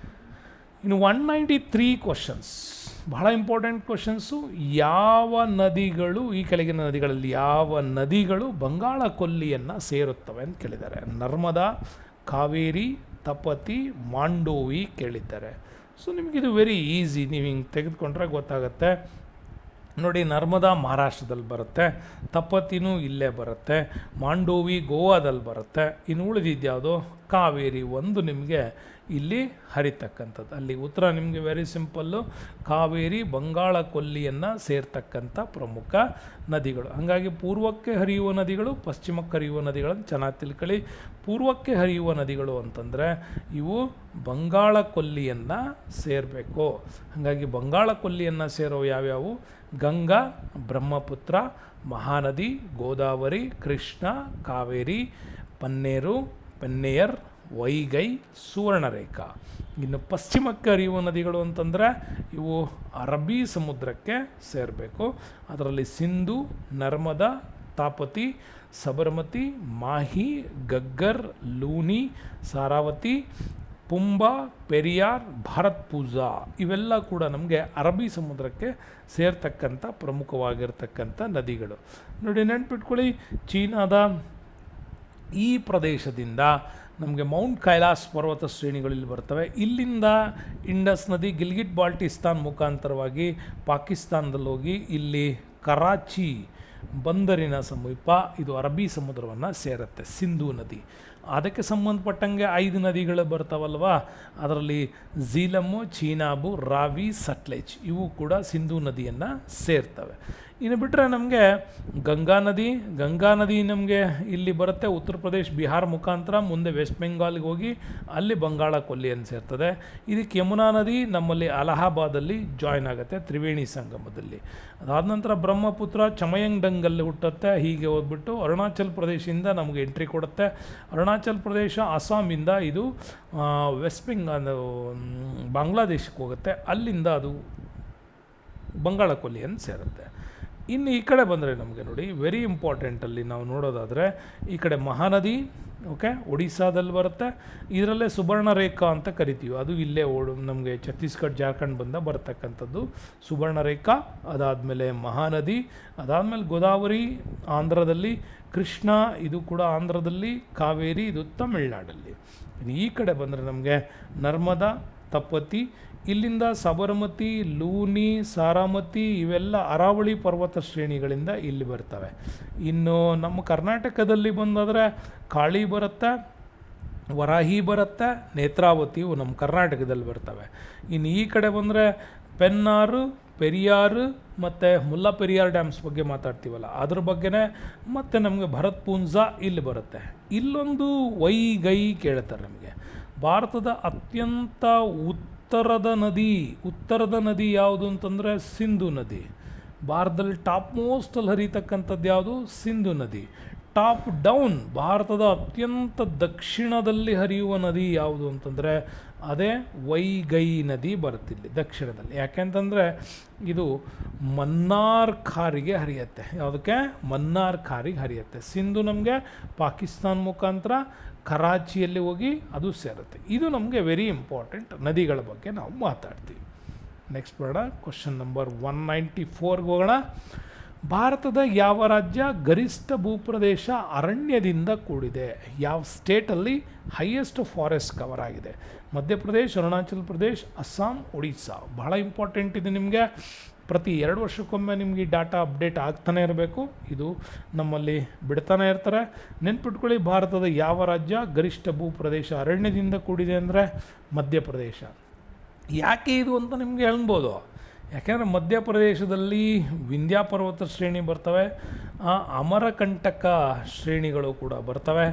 ಇನ್ನು 193 ಕ್ವಶನ್ಸ್ ಬಹಳ ಇಂಪಾರ್ಟೆಂಟ್ ಕ್ವಶನ್ಸು. ಯಾವ ನದಿಗಳು, ಈ ಕೆಳಗಿನ ನದಿಗಳಲ್ಲಿ ಯಾವ ನದಿಗಳು ಬಂಗಾಳ ಕೊಲ್ಲಿಯನ್ನು ಸೇರುತ್ತವೆ ಅಂತ ಕೇಳಿದ್ದಾರೆ. ನರ್ಮದಾ, ಕಾವೇರಿ, ತಪತಿ, ಮಾಂಡೋವಿ ಕೇಳಿದ್ದಾರೆ. ಸೊ ನಿಮಗಿದು ವೆರಿ ಈಸಿ, ನೀವು ಹಿಂಗೆ ತೆಗೆದುಕೊಂಡ್ರೆ ಗೊತ್ತಾಗುತ್ತೆ. ನೋಡಿ, ನರ್ಮದಾ ಮಹಾರಾಷ್ಟ್ರದಲ್ಲಿ ಬರುತ್ತೆ, ತಪತಿನೂ ಇಲ್ಲೇ ಬರುತ್ತೆ, ಮಾಂಡೋವಿ ಗೋವಾದಲ್ಲಿ ಬರುತ್ತೆ, ಇನ್ನು ಉಳಿದಿದ್ಯಾವುದು ಕಾವೇರಿ ಒಂದು ನಿಮಗೆ ಇಲ್ಲಿ ಹರಿತಕ್ಕಂಥದ್ದು. ಅಲ್ಲಿ ಉತ್ತರ ನಿಮಗೆ ವೆರಿ ಸಿಂಪಲ್ಲು, ಕಾವೇರಿ ಬಂಗಾಳ ಕೊಲ್ಲಿಯನ್ನು ಸೇರ್ತಕ್ಕಂಥ ಪ್ರಮುಖ ನದಿಗಳು. ಹಾಗಾಗಿ ಪೂರ್ವಕ್ಕೆ ಹರಿಯುವ ನದಿಗಳು, ಪಶ್ಚಿಮಕ್ಕೆ ಹರಿಯುವ ನದಿಗಳನ್ನು ಚೆನ್ನಾಗಿ ತಿಳ್ಕೊಳ್ಳಿ. ಪೂರ್ವಕ್ಕೆ ಹರಿಯುವ ನದಿಗಳು ಅಂತಂದರೆ ಇವು ಬಂಗಾಳ ಕೊಲ್ಲಿಯನ್ನು ಸೇರಬೇಕು. ಹಾಗಾಗಿ ಬಂಗಾಳ ಕೊಲ್ಲಿಯನ್ನು ಸೇರೋ ಯಾವ್ಯಾವು? ಗಂಗಾ, ಬ್ರಹ್ಮಪುತ್ರ, ಮಹಾನದಿ, ಗೋದಾವರಿ, ಕೃಷ್ಣ, ಕಾವೇರಿ, ಪನ್ನೇಯರ್, ವೈಗೈ, ಸುವರ್ಣರೇಖಾ. ಇನ್ನು ಪಶ್ಚಿಮಕ್ಕೆ ಹರಿಯುವ ನದಿಗಳು ಅಂತಂದರೆ ಇವು ಅರಬ್ಬಿ ಸಮುದ್ರಕ್ಕೆ ಸೇರಬೇಕು. ಅದರಲ್ಲಿ ಸಿಂಧು, ನರ್ಮದಾ, ತಾಪತಿ, ಸಬರಮತಿ, ಮಾಹಿ, ಗಗ್ಗರ್, ಲೂನಿ, ಸಾರಾವತಿ, ಪುಂಬಾ, ಪೆರಿಯಾರ್, ಭಾರತ್ ಪೂಜಾ ಇವೆಲ್ಲ ಕೂಡ ನಮಗೆ ಅರಬ್ಬಿ ಸಮುದ್ರಕ್ಕೆ ಸೇರ್ತಕ್ಕಂಥ ಪ್ರಮುಖವಾಗಿರ್ತಕ್ಕಂಥ ನದಿಗಳು. ನೋಡಿ, ನೆನ್ಪಿಟ್ಕೊಳ್ಳಿ, ಚೀನಾದ ಈ ಪ್ರದೇಶದಿಂದ ನಮಗೆ ಮೌಂಟ್ ಕೈಲಾಸ್ ಪರ್ವತ ಶ್ರೇಣಿಗಳಲ್ಲಿ ಬರ್ತವೆ. ಇಲ್ಲಿಂದ ಇಂಡಸ್ ನದಿ ಗಿಲ್ಗಿಟ್ ಬಾಲ್ಟಿಸ್ತಾನ್ ಮುಖಾಂತರವಾಗಿ ಪಾಕಿಸ್ತಾನದಲ್ಲಿ ಹೋಗಿ ಇಲ್ಲಿ ಕರಾಚಿ ಬಂದರಿನ ಸಮೀಪ ಇದು ಅರಬ್ಬಿ ಸಮುದ್ರವನ್ನು ಸೇರುತ್ತೆ, ಸಿಂಧೂ ನದಿ. ಅದಕ್ಕೆ ಸಂಬಂಧಪಟ್ಟಂಗೆ 5 ನದಿಗಳು ಬರ್ತಾವಲ್ವ, ಅದರಲ್ಲಿ ಝೀಲಮ್ಮು, ಚೀನಾಬು, ರಾವಿ, ಸಟ್ಲೇಜ್ ಇವು ಕೂಡ ಸಿಂಧೂ ನದಿಯನ್ನು ಸೇರ್ತವೆ. ಇನ್ನು ಬಿಟ್ಟರೆ ನಮಗೆ ಗಂಗಾ ನದಿ ನಮಗೆ ಇಲ್ಲಿ ಬರುತ್ತೆ, ಉತ್ತರ ಪ್ರದೇಶ್, ಬಿಹಾರ್ ಮುಖಾಂತರ ಮುಂದೆ ವೆಸ್ಟ್ ಬೆಂಗಾಲ್ಗೆ ಹೋಗಿ ಅಲ್ಲಿ ಬಂಗಾಳ ಕೊಲ್ಲಿಯನ್ನು ಸೇರ್ತದೆ. ಇದಕ್ಕೆ ಯಮುನಾ ನದಿ ನಮ್ಮಲ್ಲಿ ಅಲಹಾಬಾದಲ್ಲಿ ಜಾಯ್ನ್ ಆಗುತ್ತೆ, ತ್ರಿವೇಣಿ ಸಂಗಮದಲ್ಲಿ. ಅದಾದ ನಂತರ ಬ್ರಹ್ಮಪುತ್ರ ಚಮಯಂಗ್ಡಂಗಲ್ಲಿ ಹುಟ್ಟುತ್ತೆ. ಹೀಗೆ ಹೋಗ್ಬಿಟ್ಟು ಅರುಣಾಚಲ್ ಪ್ರದೇಶದಿಂದ ನಮಗೆ ಎಂಟ್ರಿ ಕೊಡುತ್ತೆ. ಅರುಣಾಚಲ್ ಪ್ರದೇಶ, ಅಸ್ಸಾಮಿಂದ ಇದು ವೆಸ್ಟ್ ಬೆಂಗಾಲ್ ಬಾಂಗ್ಲಾದೇಶಕ್ಕೆ ಹೋಗುತ್ತೆ. ಅಲ್ಲಿಂದ ಅದು ಬಂಗಾಳ ಕೊಲ್ಲಿಯನ್ನು ಸೇರುತ್ತೆ. ಇನ್ನು ಈ ಕಡೆ ಬಂದರೆ ನಮಗೆ ನೋಡಿ, ವೆರಿ ಇಂಪಾರ್ಟೆಂಟಲ್ಲಿ ನಾವು ನೋಡೋದಾದರೆ ಈ ಕಡೆ ಮಹಾನದಿ, ಓಕೆ, ಒಡಿಸ್ಸಾದಲ್ಲಿ ಬರುತ್ತೆ. ಇದರಲ್ಲೇ ಸುವರ್ಣರೇಖಾ ಅಂತ ಕರಿತೀವಿ, ಅದು ಇಲ್ಲೇ ನಮಗೆ ಛತ್ತೀಸ್ಗಢ, ಜಾರ್ಖಂಡ್ ಬಂದ ಬರ್ತಕ್ಕಂಥದ್ದು ಸುವರ್ಣರೇಖಾ. ಅದಾದಮೇಲೆ ಮಹಾನದಿ, ಅದಾದಮೇಲೆ ಗೋದಾವರಿ ಆಂಧ್ರದಲ್ಲಿ, ಕೃಷ್ಣ ಇದು ಕೂಡ ಆಂಧ್ರದಲ್ಲಿ, ಕಾವೇರಿ ಇದು ತಮಿಳ್ನಾಡಲ್ಲಿ. ಇನ್ನು ಈ ಕಡೆ ಬಂದರೆ ನಮಗೆ ನರ್ಮದಾ, ತಪತಿ, ಇಲ್ಲಿಂದ ಸಬರಮತಿ, ಲೂನಿ, ಸಾರಾಮತಿ ಇವೆಲ್ಲ ಅರಾವಳಿ ಪರ್ವತ ಶ್ರೇಣಿಗಳಿಂದ ಇಲ್ಲಿ ಬರ್ತವೆ. ಇನ್ನು ನಮ್ಮ ಕರ್ನಾಟಕದಲ್ಲಿ ಬಂದಾದರೆ ಕಾಳಿ ಬರುತ್ತೆ, ವರಾಹಿ ಬರುತ್ತೆ, ನೇತ್ರಾವತಿ ಇವು ನಮ್ಮ ಕರ್ನಾಟಕದಲ್ಲಿ ಬರ್ತವೆ. ಇನ್ನು ಈ ಕಡೆ ಬಂದರೆ ಪೆನ್ನಾರು, ಪೆರಿಯಾರು ಮತ್ತು ಮುಲ್ಲಾ ಪೆರಿಯಾರ್ ಡ್ಯಾಮ್ಸ್ ಬಗ್ಗೆ ಮಾತಾಡ್ತೀವಲ್ಲ ಅದ್ರ ಬಗ್ಗೆನೇ, ಮತ್ತು ನಮಗೆ ಭರತ್ ಪೂಂಜಾ ಇಲ್ಲಿ ಬರುತ್ತೆ. ಇಲ್ಲೊಂದು ವೈಗೈ ಕೇಳ್ತಾರೆ ನಮಗೆ. ಭಾರತದ ಅತ್ಯಂತ ಉತ್ತರದ ನದಿ ಯಾವುದು ಅಂತಂದರೆ ಸಿಂಧು ನದಿ. ಭಾರತದಲ್ಲಿ ಟಾಪ್ ಮೋಸ್ಟಲ್ಲಿ ಹರಿತಕ್ಕಂಥದ್ದು ಯಾವುದು? ಸಿಂಧು ನದಿ. ಟಾಪ್ ಡೌನ್ ಭಾರತದ ಅತ್ಯಂತ ದಕ್ಷಿಣದಲ್ಲಿ ಹರಿಯುವ ನದಿ ಯಾವುದು ಅಂತಂದರೆ ಅದೇ ವೈಗೈ ನದಿ ಬರುತ್ತಿಲ್ಲಿ ದಕ್ಷಿಣದಲ್ಲಿ. ಯಾಕೆಂತಂದರೆ ಇದು ಮನ್ನಾರ್ ಖಾರಿಗೆ ಹರಿಯುತ್ತೆ. ಯಾವುದಕ್ಕೆ? ಮನ್ನಾರ್ ಖಾರಿಗೆ ಹರಿಯುತ್ತೆ. ಸಿಂಧು ನಮಗೆ ಪಾಕಿಸ್ತಾನ ಮುಖಾಂತರ ಕರಾಚಿಯಲ್ಲಿ ಹೋಗಿ ಅದು ಸೇರುತ್ತೆ. ಇದು ನಮಗೆ ವೆರಿ ಇಂಪಾರ್ಟೆಂಟ್ ನದಿಗಳ ಬಗ್ಗೆ ನಾವು ಮಾತಾಡ್ತೀವಿ. ನೆಕ್ಸ್ಟ್ ಬೇಡ, ಕ್ವಶನ್ ನಂಬರ್ 194ಗೆ ಹೋಗೋಣ. ಭಾರತದ ಯಾವ ರಾಜ್ಯ ಗರಿಷ್ಠ ಭೂಪ್ರದೇಶ ಅರಣ್ಯದಿಂದ ಕೂಡಿದೆ? ಯಾವ ಸ್ಟೇಟಲ್ಲಿ ಹೈಯೆಸ್ಟ್ ಫಾರೆಸ್ಟ್ ಕವರ್ ಆಗಿದೆ? ಮಧ್ಯಪ್ರದೇಶ್, ಅರುಣಾಚಲ್ ಪ್ರದೇಶ್, ಅಸ್ಸಾಂ, ಒಡಿಸ್ಸಾ. ಬಹಳ ಇಂಪಾರ್ಟೆಂಟ್ ಇದು. ನಿಮಗೆ ಪ್ರತಿ 2 ವರ್ಷಕ್ಕೊಮ್ಮೆ ನಿಮಗೆ ಡಾಟಾ ಅಪ್ಡೇಟ್ ಆಗ್ತಾನೆ ಇರಬೇಕು. ಇದು ನಮ್ಮಲ್ಲಿ ಬಿಡ್ತಾನೆ ಇರ್ತಾರೆ. ನೆನ್ಪಿಟ್ಕೊಳ್ಳಿ, ಭಾರತದ ಯಾವ ರಾಜ್ಯ ಗರಿಷ್ಠ ಭೂಪ್ರದೇಶ ಅರಣ್ಯದಿಂದ ಕೂಡಿದೆ ಅಂದರೆ ಮಧ್ಯಪ್ರದೇಶ. ಯಾಕೆ ಇದು ಅಂತ ನಿಮಗೆ ಹೇಳ್ಬೋದು. ಯಾಕೆಂದರೆ ಮಧ್ಯಪ್ರದೇಶದಲ್ಲಿ ವಿಂಧ್ಯ ಪರ್ವತ ಶ್ರೇಣಿ ಬರ್ತವೆ, ಅಮರಕಂಟಕ ಶ್ರೇಣಿಗಳು ಕೂಡ ಬರ್ತವೆ.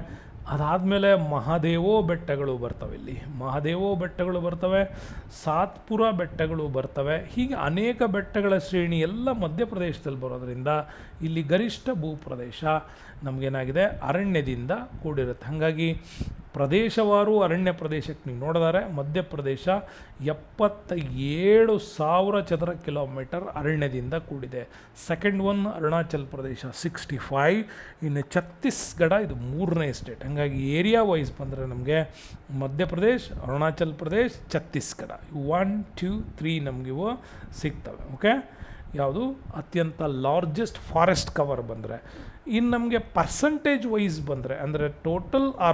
ಅದಾದಮೇಲೆ ಮಹಾದೇವೋ ಬೆಟ್ಟಗಳು ಬರ್ತವೆ. ಇಲ್ಲಿ ಮಹಾದೇವೋ ಬೆಟ್ಟಗಳು ಬರ್ತವೆ, ಸಾತ್ಪುರ ಬೆಟ್ಟಗಳು ಬರ್ತವೆ. ಹೀಗೆ ಅನೇಕ ಬೆಟ್ಟಗಳ ಶ್ರೇಣಿ ಎಲ್ಲ ಮಧ್ಯಪ್ರದೇಶದಲ್ಲಿ ಬರೋದರಿಂದ ಇಲ್ಲಿ ಗರಿಷ್ಠ ಭೂಪ್ರದೇಶ ನಮಗೇನಾಗಿದೆ? ಅರಣ್ಯದಿಂದ ಕೂಡಿರುತ್ತೆ. ಹಾಗಾಗಿ ಪ್ರದೇಶವಾರು ಅರಣ್ಯ ಪ್ರದೇಶಕ್ಕೆ ನೀವು ನೋಡಿದರೆ ಮಧ್ಯಪ್ರದೇಶ 77,000 ಚದರ ಕಿಲೋಮೀಟರ್ ಅರಣ್ಯದಿಂದ ಕೂಡಿದೆ. ಸೆಕೆಂಡ್ ಒನ್ ಅರುಣಾಚಲ್ ಪ್ರದೇಶ 65, ಇನ್ನು ಛತ್ತೀಸ್ಗಢ ಇದು 3ನೇ ಸ್ಟೇಟ್. ಹಾಗಾಗಿ ಏರಿಯಾ ವೈಸ್ ಬಂದರೆ ನಮಗೆ ಮಧ್ಯಪ್ರದೇಶ್, ಅರುಣಾಚಲ್ ಪ್ರದೇಶ್, ಛತ್ತೀಸ್ಗಢ 1, 2, 3 ನಮಗಿವು ಸಿಗ್ತವೆ. ಓಕೆ, ಯಾವುದು ಅತ್ಯಂತ ಲಾರ್ಜೆಸ್ಟ್ ಫಾರೆಸ್ಟ್ ಕವರ್ ಬಂದರೆ. ಇನ್ನು ನಮಗೆ ಪರ್ಸಂಟೇಜ್ ವೈಸ್ ಬಂದರೆ ಅಂದರೆ ಟೋಟಲ್ ಆ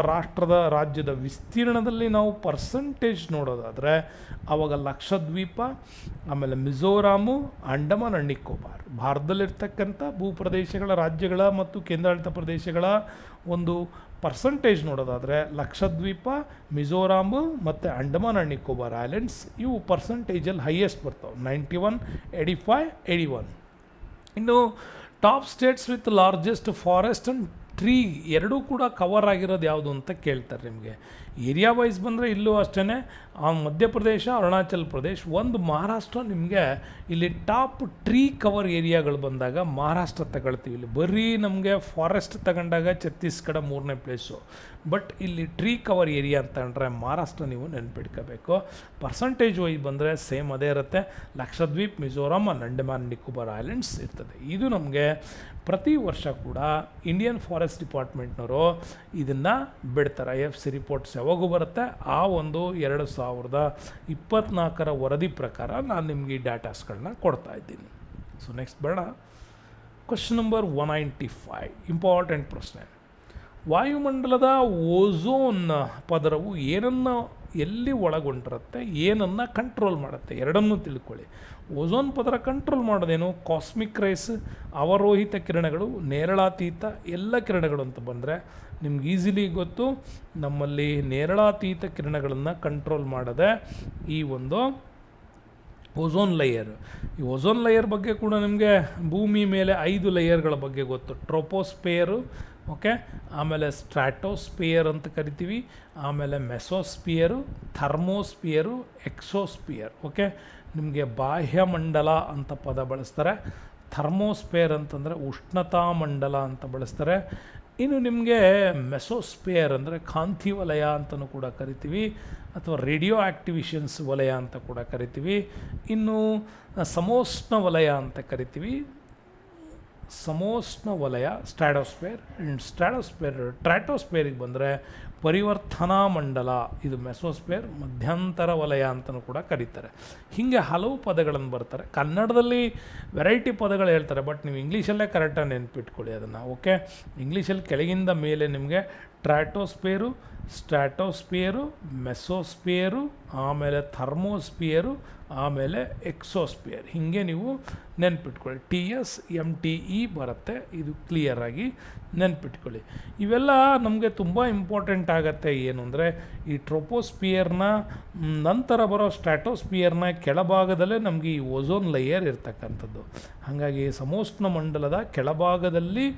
ರಾಜ್ಯದ ವಿಸ್ತೀರ್ಣದಲ್ಲಿ ನಾವು ಪರ್ಸಂಟೇಜ್ ನೋಡೋದಾದರೆ ಆವಾಗ ಲಕ್ಷದ್ವೀಪ, ಆಮೇಲೆ ಮಿಜೋರಾಮು, ಅಂಡಮಾನ್ ಅಂಡ್ ನಿಕೋಬಾರ್ ಭಾರತದಲ್ಲಿರ್ತಕ್ಕಂಥ ಭೂಪ್ರದೇಶಗಳ, ರಾಜ್ಯಗಳ ಮತ್ತು ಕೇಂದ್ರಾಡಳಿತ ಪ್ರದೇಶಗಳ ಒಂದು ಪರ್ಸಂಟೇಜ್ ನೋಡೋದಾದರೆ ಲಕ್ಷದ್ವೀಪ, ಮಿಜೋರಾಮು ಮತ್ತು ಅಂಡಮಾನ್ ಅಂಡ್ ನಿಕೋಬಾರ್ ಐಲ್ಯಾಂಡ್ಸ್ ಇವು ಪರ್ಸಂಟೇಜಲ್ಲಿ ಹೈಯೆಸ್ಟ್ ಬರ್ತಾವೆ, 91, 85, 81. ಇನ್ನು top States with largest forest and tree ಎರಡೂ ಕೂಡ ಕವರ್ ಆಗಿರೋದು ಯಾವುದು ಅಂತ ಕೇಳ್ತಾರೆ ನಿಮಗೆ. ಏರಿಯಾ ವೈಸ್ ಬಂದರೆ ಇಲ್ಲೂ ಅಷ್ಟೇ, ಮಧ್ಯಪ್ರದೇಶ, ಅರುಣಾಚಲ್ ಪ್ರದೇಶ್, ಒಂದು ಮಹಾರಾಷ್ಟ್ರ. ನಿಮಗೆ ಇಲ್ಲಿ ಟಾಪ್ ಟ್ರೀ ಕವರ್ ಏರಿಯಾಗಳು ಬಂದಾಗ ಮಹಾರಾಷ್ಟ್ರ ತಗೊಳ್ತೀವಿ. ಇಲ್ಲಿ ಬರೀ ನಮಗೆ ಫಾರೆಸ್ಟ್ ತಗೊಂಡಾಗ ಛತ್ತೀಸ್ಗಢ 3ನೇ ಪ್ಲೇಸು. ಬಟ್ ಇಲ್ಲಿ ಟ್ರೀ ಕವರ್ ಏರಿಯಾ ಅಂತ ಅಂದರೆ ಮಹಾರಾಷ್ಟ್ರ ನೀವು ನೆನ್ಪಿಟ್ಕೋಬೇಕು. ಪರ್ಸಂಟೇಜ್ ವೈಸ್ ಬಂದರೆ ಸೇಮ್ ಅದೇ ಇರುತ್ತೆ. ಲಕ್ಷದ್ವೀಪ್, ಮಿಜೋರಾಮ್, ಅಂಡಮಾನ್ ನಿಕೋಬಾರ್ ಐಲ್ಯಾಂಡ್ಸ್ ಇರ್ತದೆ. ಇದು ನಮಗೆ ಪ್ರತಿ ವರ್ಷ ಕೂಡ ಇಂಡಿಯನ್ ಫಾರೆಸ್ಟ್ ಡಿಪಾರ್ಟ್ಮೆಂಟ್ನವರು ಇದನ್ನು ಬಿಡ್ತಾರೆ. IFC ರಿಪೋರ್ಟ್ಸ್ ಯಾವಾಗೂ ಬರುತ್ತೆ, ಆ ಒಂದು 2024 ವರದಿ ಪ್ರಕಾರ ನಾನು ನಿಮಗೆ ಈ ಡಾಟಾಸ್ಗಳನ್ನ ಕೊಡ್ತಾ ಇದ್ದೀನಿ. ಸೊ ನೆಕ್ಸ್ಟ್ ಬೇಡ, ಕ್ವಶನ್ ನಂಬರ್ 195, ಇಂಪಾರ್ಟೆಂಟ್ ಪ್ರಶ್ನೆ. ವಾಯುಮಂಡಲದ ಓಝೋನ್ ಪದರವು ಏನನ್ನು ಎಲ್ಲಿ ಒಳಗೊಂಡಿರುತ್ತೆ, ಏನನ್ನು ಕಂಟ್ರೋಲ್ ಮಾಡುತ್ತೆ, ಎರಡನ್ನೂ ತಿಳ್ಕೊಳ್ಳಿ. ಓಝೋನ್ ಪದರ ಕಂಟ್ರೋಲ್ ಮಾಡೋದೇನು? ಕಾಸ್ಮಿಕ್ ರೇಸ್, ಅವರೋಹಿತ ಕಿರಣಗಳು, ನೇರಳಾತೀತ ಎಲ್ಲ ಕಿರಣಗಳು ಅಂತ ಬಂದರೆ ನಿಮ್ಗೆ ಈಸಿಲಿ ಗೊತ್ತು. ನಮ್ಮಲ್ಲಿ ನೇರಳಾತೀತ ಕಿರಣಗಳನ್ನು ಕಂಟ್ರೋಲ್ ಮಾಡೋದೆ ಈ ಒಂದು ಓಝೋನ್ ಲೇಯರ್. ಈ ಓಝೋನ್ ಲೇಯರ್ ಬಗ್ಗೆ ಕೂಡ ನಿಮಗೆ ಭೂಮಿ ಮೇಲೆ 5 ಲೇಯರ್ಗಳ ಬಗ್ಗೆ ಗೊತ್ತು. ಟ್ರೋಪೋಸ್ಫಿಯರು, ಓಕೆ, ಆಮೇಲೆ ಸ್ಟ್ರಾಟೋಸ್ಫಿಯರ್ ಅಂತ ಕರಿತೀವಿ, ಆಮೇಲೆ ಮೆಸೋಸ್ಫಿಯರು, ಥರ್ಮೋಸ್ಫಿಯರು, ಎಕ್ಸೋಸ್ಫಿಯರ್. ಓಕೆ, ನಿಮಗೆ ಬಾಹ್ಯಮಂಡಲ ಅಂತ ಪದ ಬಳಸ್ತಾರೆ. ಥರ್ಮೋಸ್ಫಿಯರ್ ಅಂತಂದರೆ ಉಷ್ಣತಾ ಮಂಡಲ ಅಂತ ಬಳಸ್ತಾರೆ. ಇನ್ನು ನಿಮಗೆ ಮೆಸೋಸ್ಫಿಯರ್ ಅಂದರೆ ಕಾಂತಿ ವಲಯ ಅಂತಲೂ ಕೂಡ ಕರಿತೀವಿ, ಅಥವಾ ರೇಡಿಯೋ ಆಕ್ಟಿವಿಷನ್ಸ್ ವಲಯ ಅಂತ ಕೂಡ ಕರಿತೀವಿ. ಇನ್ನು ಸಮೋಷ್ಣ ವಲಯ ಅಂತ ಕರಿತೀವಿ. ಸಮೋಷ್ಣ ವಲಯ ಸ್ಟ್ರಾಟೋಸ್ಫಿಯರ್. ಟ್ರಾಟೋಸ್ಫಿಯರಿಗೆ ಬಂದರೆ ಪರಿವರ್ತನಾ ಮಂಡಲ, ಇದು ಮೆಸೋಸ್ಫಿಯರ್. ಮಧ್ಯಂತರ ವಲಯ ಅಂತಲೂ ಕೂಡ ಕರೀತಾರೆ. ಹೀಗೆ ಹಲವು ಪದಗಳನ್ನು ಬರ್ತಾರೆ. ಕನ್ನಡದಲ್ಲಿ ವೆರೈಟಿ ಪದಗಳು ಹೇಳ್ತಾರೆ, ಬಟ್ ನೀವು ಇಂಗ್ಲೀಷಲ್ಲೇ ಕರೆಕ್ಟಾಗಿ ನೆನ್ಪಿಟ್ಕೊಳ್ಳಿ ಅದನ್ನು. ಓಕೆ, ಇಂಗ್ಲೀಷಲ್ಲಿ ಕೆಳಗಿಂದ ಮೇಲೆ ನಿಮಗೆ ಟ್ರಾಟೋಸ್ಫಿಯರು, ಸ್ಟ್ರಾಟೋಸ್ಫಿಯರು, ಮೆಸೋಸ್ಫಿಯರು, ಆಮೇಲೆ ಥರ್ಮೋಸ್ಫಿಯರು, ಆಮೇಲೆ ಎಕ್ಸೋಸ್ಫಿಯರ್, ಹೀಗೆ ನೀವು ನೆನ್ಪಿಟ್ಕೊಳ್ಳಿ. TS MTE ಬರುತ್ತೆ, ಇದು ಕ್ಲಿಯರಾಗಿ ನೆನ್ಪಿಟ್ಕೊಳ್ಳಿ. ಇವೆಲ್ಲ ನಮಗೆ ತುಂಬ ಇಂಪಾರ್ಟೆಂಟ್ ಆಗುತ್ತೆ. ಏನು ಅಂದರೆ ಈ ಟ್ರೋಪೋಸ್ಫಿಯರ್ನ ನಂತರ ಬರೋ ಸ್ಟ್ರಾಟೋಸ್ಫಿಯರ್ನ ಕೆಳಭಾಗದಲ್ಲೇ ನಮಗೆ ಈ ಓಝೋನ್ ಲೇಯರ್ ಇರ್ತಕ್ಕಂಥದ್ದು. ಹಾಗಾಗಿ ಸಮೋಷ್ಣ ಮಂಡಲದ ಕೆಳಭಾಗದಲ್ಲಿ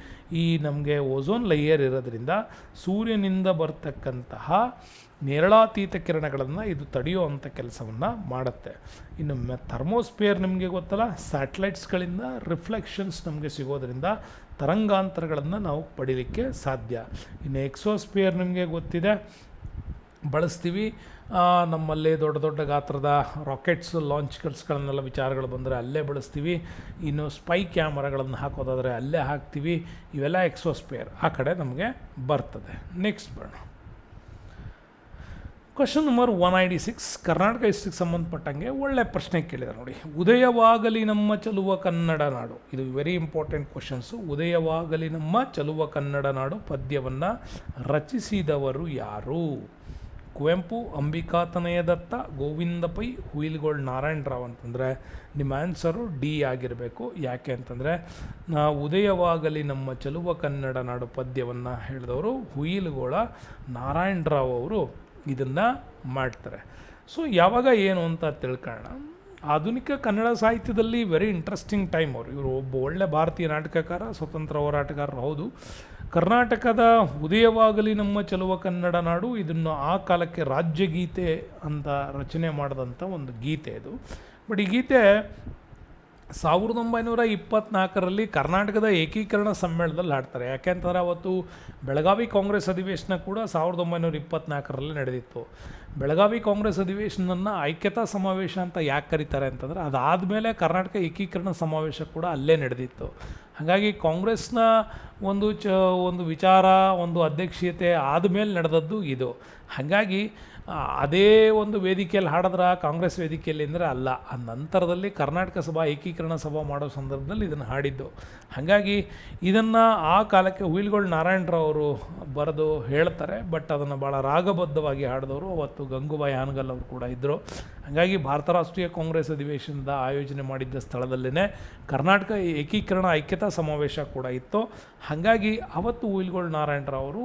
ಈ ನಮಗೆ ಓಝೋನ್ ಲೇಯರ್ ಇರೋದ್ರಿಂದ ಸೂರ್ಯನಿಂದ ಬರ್ತಕ್ಕಂತಹ ನೇರಳಾತೀತ ಕಿರಣಗಳನ್ನು ಇದು ತಡೆಯುವಂಥ ಕೆಲಸವನ್ನು ಮಾಡುತ್ತೆ. ಇನ್ನು ಥರ್ಮೋಸ್ಫಿಯರ್ ನಿಮಗೆ ಗೊತ್ತಲ್ಲ, ಸ್ಯಾಟಲೈಟ್ಸ್ಗಳಿಂದ ರಿಫ್ಲೆಕ್ಷನ್ಸ್ ನಮಗೆ ಸಿಗೋದ್ರಿಂದ ತರಂಗಾಂತರಗಳನ್ನು ನಾವು ಪಡೀಲಿಕ್ಕೆ ಸಾಧ್ಯ. ಇನ್ನು ಎಕ್ಸೋಸ್ಫಿಯರ್ ನಿಮಗೆ ಗೊತ್ತಿದೆ, ಬಳಸ್ತೀವಿ. ನಮ್ಮಲ್ಲಿ ದೊಡ್ಡ ದೊಡ್ಡ ಗಾತ್ರದ ರಾಕೆಟ್ಸ್ ಲಾಂಚ್ಗಳನ್ನೆಲ್ಲ ವಿಚಾರಗಳು ಬಂದರೆ ಅಲ್ಲೇ ಬಳಸ್ತೀವಿ. ಇನ್ನು ಸ್ಪೈ ಕ್ಯಾಮರಾಗಳನ್ನು ಹಾಕೋದಾದರೆ ಅಲ್ಲೇ ಹಾಕ್ತೀವಿ. ಇವೆಲ್ಲ ಎಕ್ಸೋಸ್ಫಿಯರ್ ಆ ಕಡೆ ನಮಗೆ ಬರ್ತದೆ. ನೆಕ್ಸ್ಟ್ ಬರೋಣ, ಕ್ವಶನ್ ನಂಬರ್ 196. ಕರ್ನಾಟಕ ಹಿಸ್ಟ್ರಿಗೆ ಸಂಬಂಧಪಟ್ಟಂಗೆ ಒಳ್ಳೆ ಪ್ರಶ್ನೆ ಕೇಳಿದ್ದಾರೆ ನೋಡಿ. ಉದಯವಾಗಲಿ ನಮ್ಮ ಚೆಲುವ ಕನ್ನಡ ನಾಡು, ಇದು ವೆರಿ ಇಂಪಾರ್ಟೆಂಟ್ ಕ್ವಶನ್ಸು. ಉದಯವಾಗಲಿ ನಮ್ಮ ಚೆಲುವ ಕನ್ನಡ ನಾಡು ಪದ್ಯವನ್ನು ರಚಿಸಿದವರು ಯಾರು? ಕುವೆಂಪು, ಅಂಬಿಕಾತನಯ ದತ್ತ, ಗೋವಿಂದ ಪೈ, ಹುಯಿಲ್ಗೋಳ್ ನಾರಾಯಣ ರಾವ್ ಅಂತಂದರೆ ನಿಮ್ಮ ಆನ್ಸರು ಡಿ ಆಗಿರಬೇಕು. ಯಾಕೆ ಅಂತಂದರೆ ಉದಯವಾಗಲಿ ನಮ್ಮ ಚೆಲುವ ಕನ್ನಡ ನಾಡು ಪದ್ಯವನ್ನು ಹೇಳಿದವರು ಹುಯಿಲ್ಗೋಳ ನಾರಾಯಣ ರಾವ್ ಅವರು ಇದನ್ನು ಮಾಡ್ತಾರೆ. ಸೊ ಯಾವಾಗ ಏನು ಅಂತ ತಿಳ್ಕೊಳ್ಳೋಣ. ಆಧುನಿಕ ಕನ್ನಡ ಸಾಹಿತ್ಯದಲ್ಲಿ ವೆರಿ ಇಂಟ್ರೆಸ್ಟಿಂಗ್ ಟೈಮ್ ಅವರು. ಇವರು ಒಬ್ಬ ಒಳ್ಳೆ ಭಾರತೀಯ ನಾಟಕಕಾರ, ಸ್ವತಂತ್ರ ಹೋರಾಟಗಾರರು ಹೌದು. ಕರ್ನಾಟಕದ ಉದಯವಾಗಲಿ ನಮ್ಮ ಚೆಲುವ ಕನ್ನಡ ನಾಡು, ಇದನ್ನು ಆ ಕಾಲಕ್ಕೆ ರಾಜ್ಯಗೀತೆ ಅಂತ ರಚನೆ ಮಾಡಿದಂಥ ಒಂದು ಗೀತೆ ಇದು. ಬಟ್ ಈ ಗೀತೆ 1924ರಲ್ಲಿ ಕರ್ನಾಟಕದ ಏಕೀಕರಣ ಸಮ್ಮೇಳನದಲ್ಲಿ ಹಾಡ್ತಾರೆ. ಯಾಕೆಂತಂದರೆ ಅವತ್ತು ಬೆಳಗಾವಿ ಕಾಂಗ್ರೆಸ್ ಅಧಿವೇಶನ ಕೂಡ 1924ರಲ್ಲಿ ನಡೆದಿತ್ತು. ಬೆಳಗಾವಿ ಕಾಂಗ್ರೆಸ್ ಅಧಿವೇಶನನ್ನು ಐಕ್ಯತಾ ಸಮಾವೇಶ ಅಂತ ಯಾಕೆ ಕರೀತಾರೆ ಅಂತಂದರೆ ಅದಾದಮೇಲೆ ಕರ್ನಾಟಕ ಏಕೀಕರಣ ಸಮಾವೇಶ ಕೂಡ ಅಲ್ಲೇ ನಡೆದಿತ್ತು. ಹಾಗಾಗಿ ಕಾಂಗ್ರೆಸ್ನ ಒಂದು ವಿಚಾರ, ಒಂದು ಅಧ್ಯಕ್ಷೀಯತೆ ಆದಮೇಲೆ ನಡೆದದ್ದು ಇದು. ಹಾಗಾಗಿ ಅದೇ ಒಂದು ವೇದಿಕೆಯಲ್ಲಿ ಹಾಡಿದ್ರೆ ಕಾಂಗ್ರೆಸ್ ವೇದಿಕೆಯಲ್ಲಿ ಅಂದರೆ ಅಲ್ಲ, ಆ ನಂತರದಲ್ಲಿ ಕರ್ನಾಟಕ ಸಭಾ ಏಕೀಕರಣ ಸಭಾ ಮಾಡೋ ಸಂದರ್ಭದಲ್ಲಿ ಇದನ್ನು ಹಾಡಿದ್ದು. ಹಾಗಾಗಿ ಇದನ್ನು ಆ ಕಾಲಕ್ಕೆ ಹುಯಿಲ್ಗೋಳ್ ನಾರಾಯಣರಾವ್ ಅವರು ಬರೆದು ಹೇಳ್ತಾರೆ. ಬಟ್ ಅದನ್ನು ಭಾಳ ರಾಗಬದ್ಧವಾಗಿ ಹಾಡಿದವರು ಅವತ್ತು ಗಂಗೂಬಾಯಿ ಹಾನಗಲ್ ಅವರು ಕೂಡ ಇದ್ದರು. ಹಾಗಾಗಿ ಭಾರತ ರಾಷ್ಟ್ರೀಯ ಕಾಂಗ್ರೆಸ್ ಅಧಿವೇಶನದ ಆಯೋಜನೆ ಮಾಡಿದ್ದ ಸ್ಥಳದಲ್ಲೇ ಕರ್ನಾಟಕ ಏಕೀಕರಣ ಐಕ್ಯತಾ ಸಮಾವೇಶ ಕೂಡ ಇತ್ತು. ಹಾಗಾಗಿ ಅವತ್ತು ಹುಯಿಲ್ಗೋಳ್ ನಾರಾಯಣರಾವ್ ಅವರು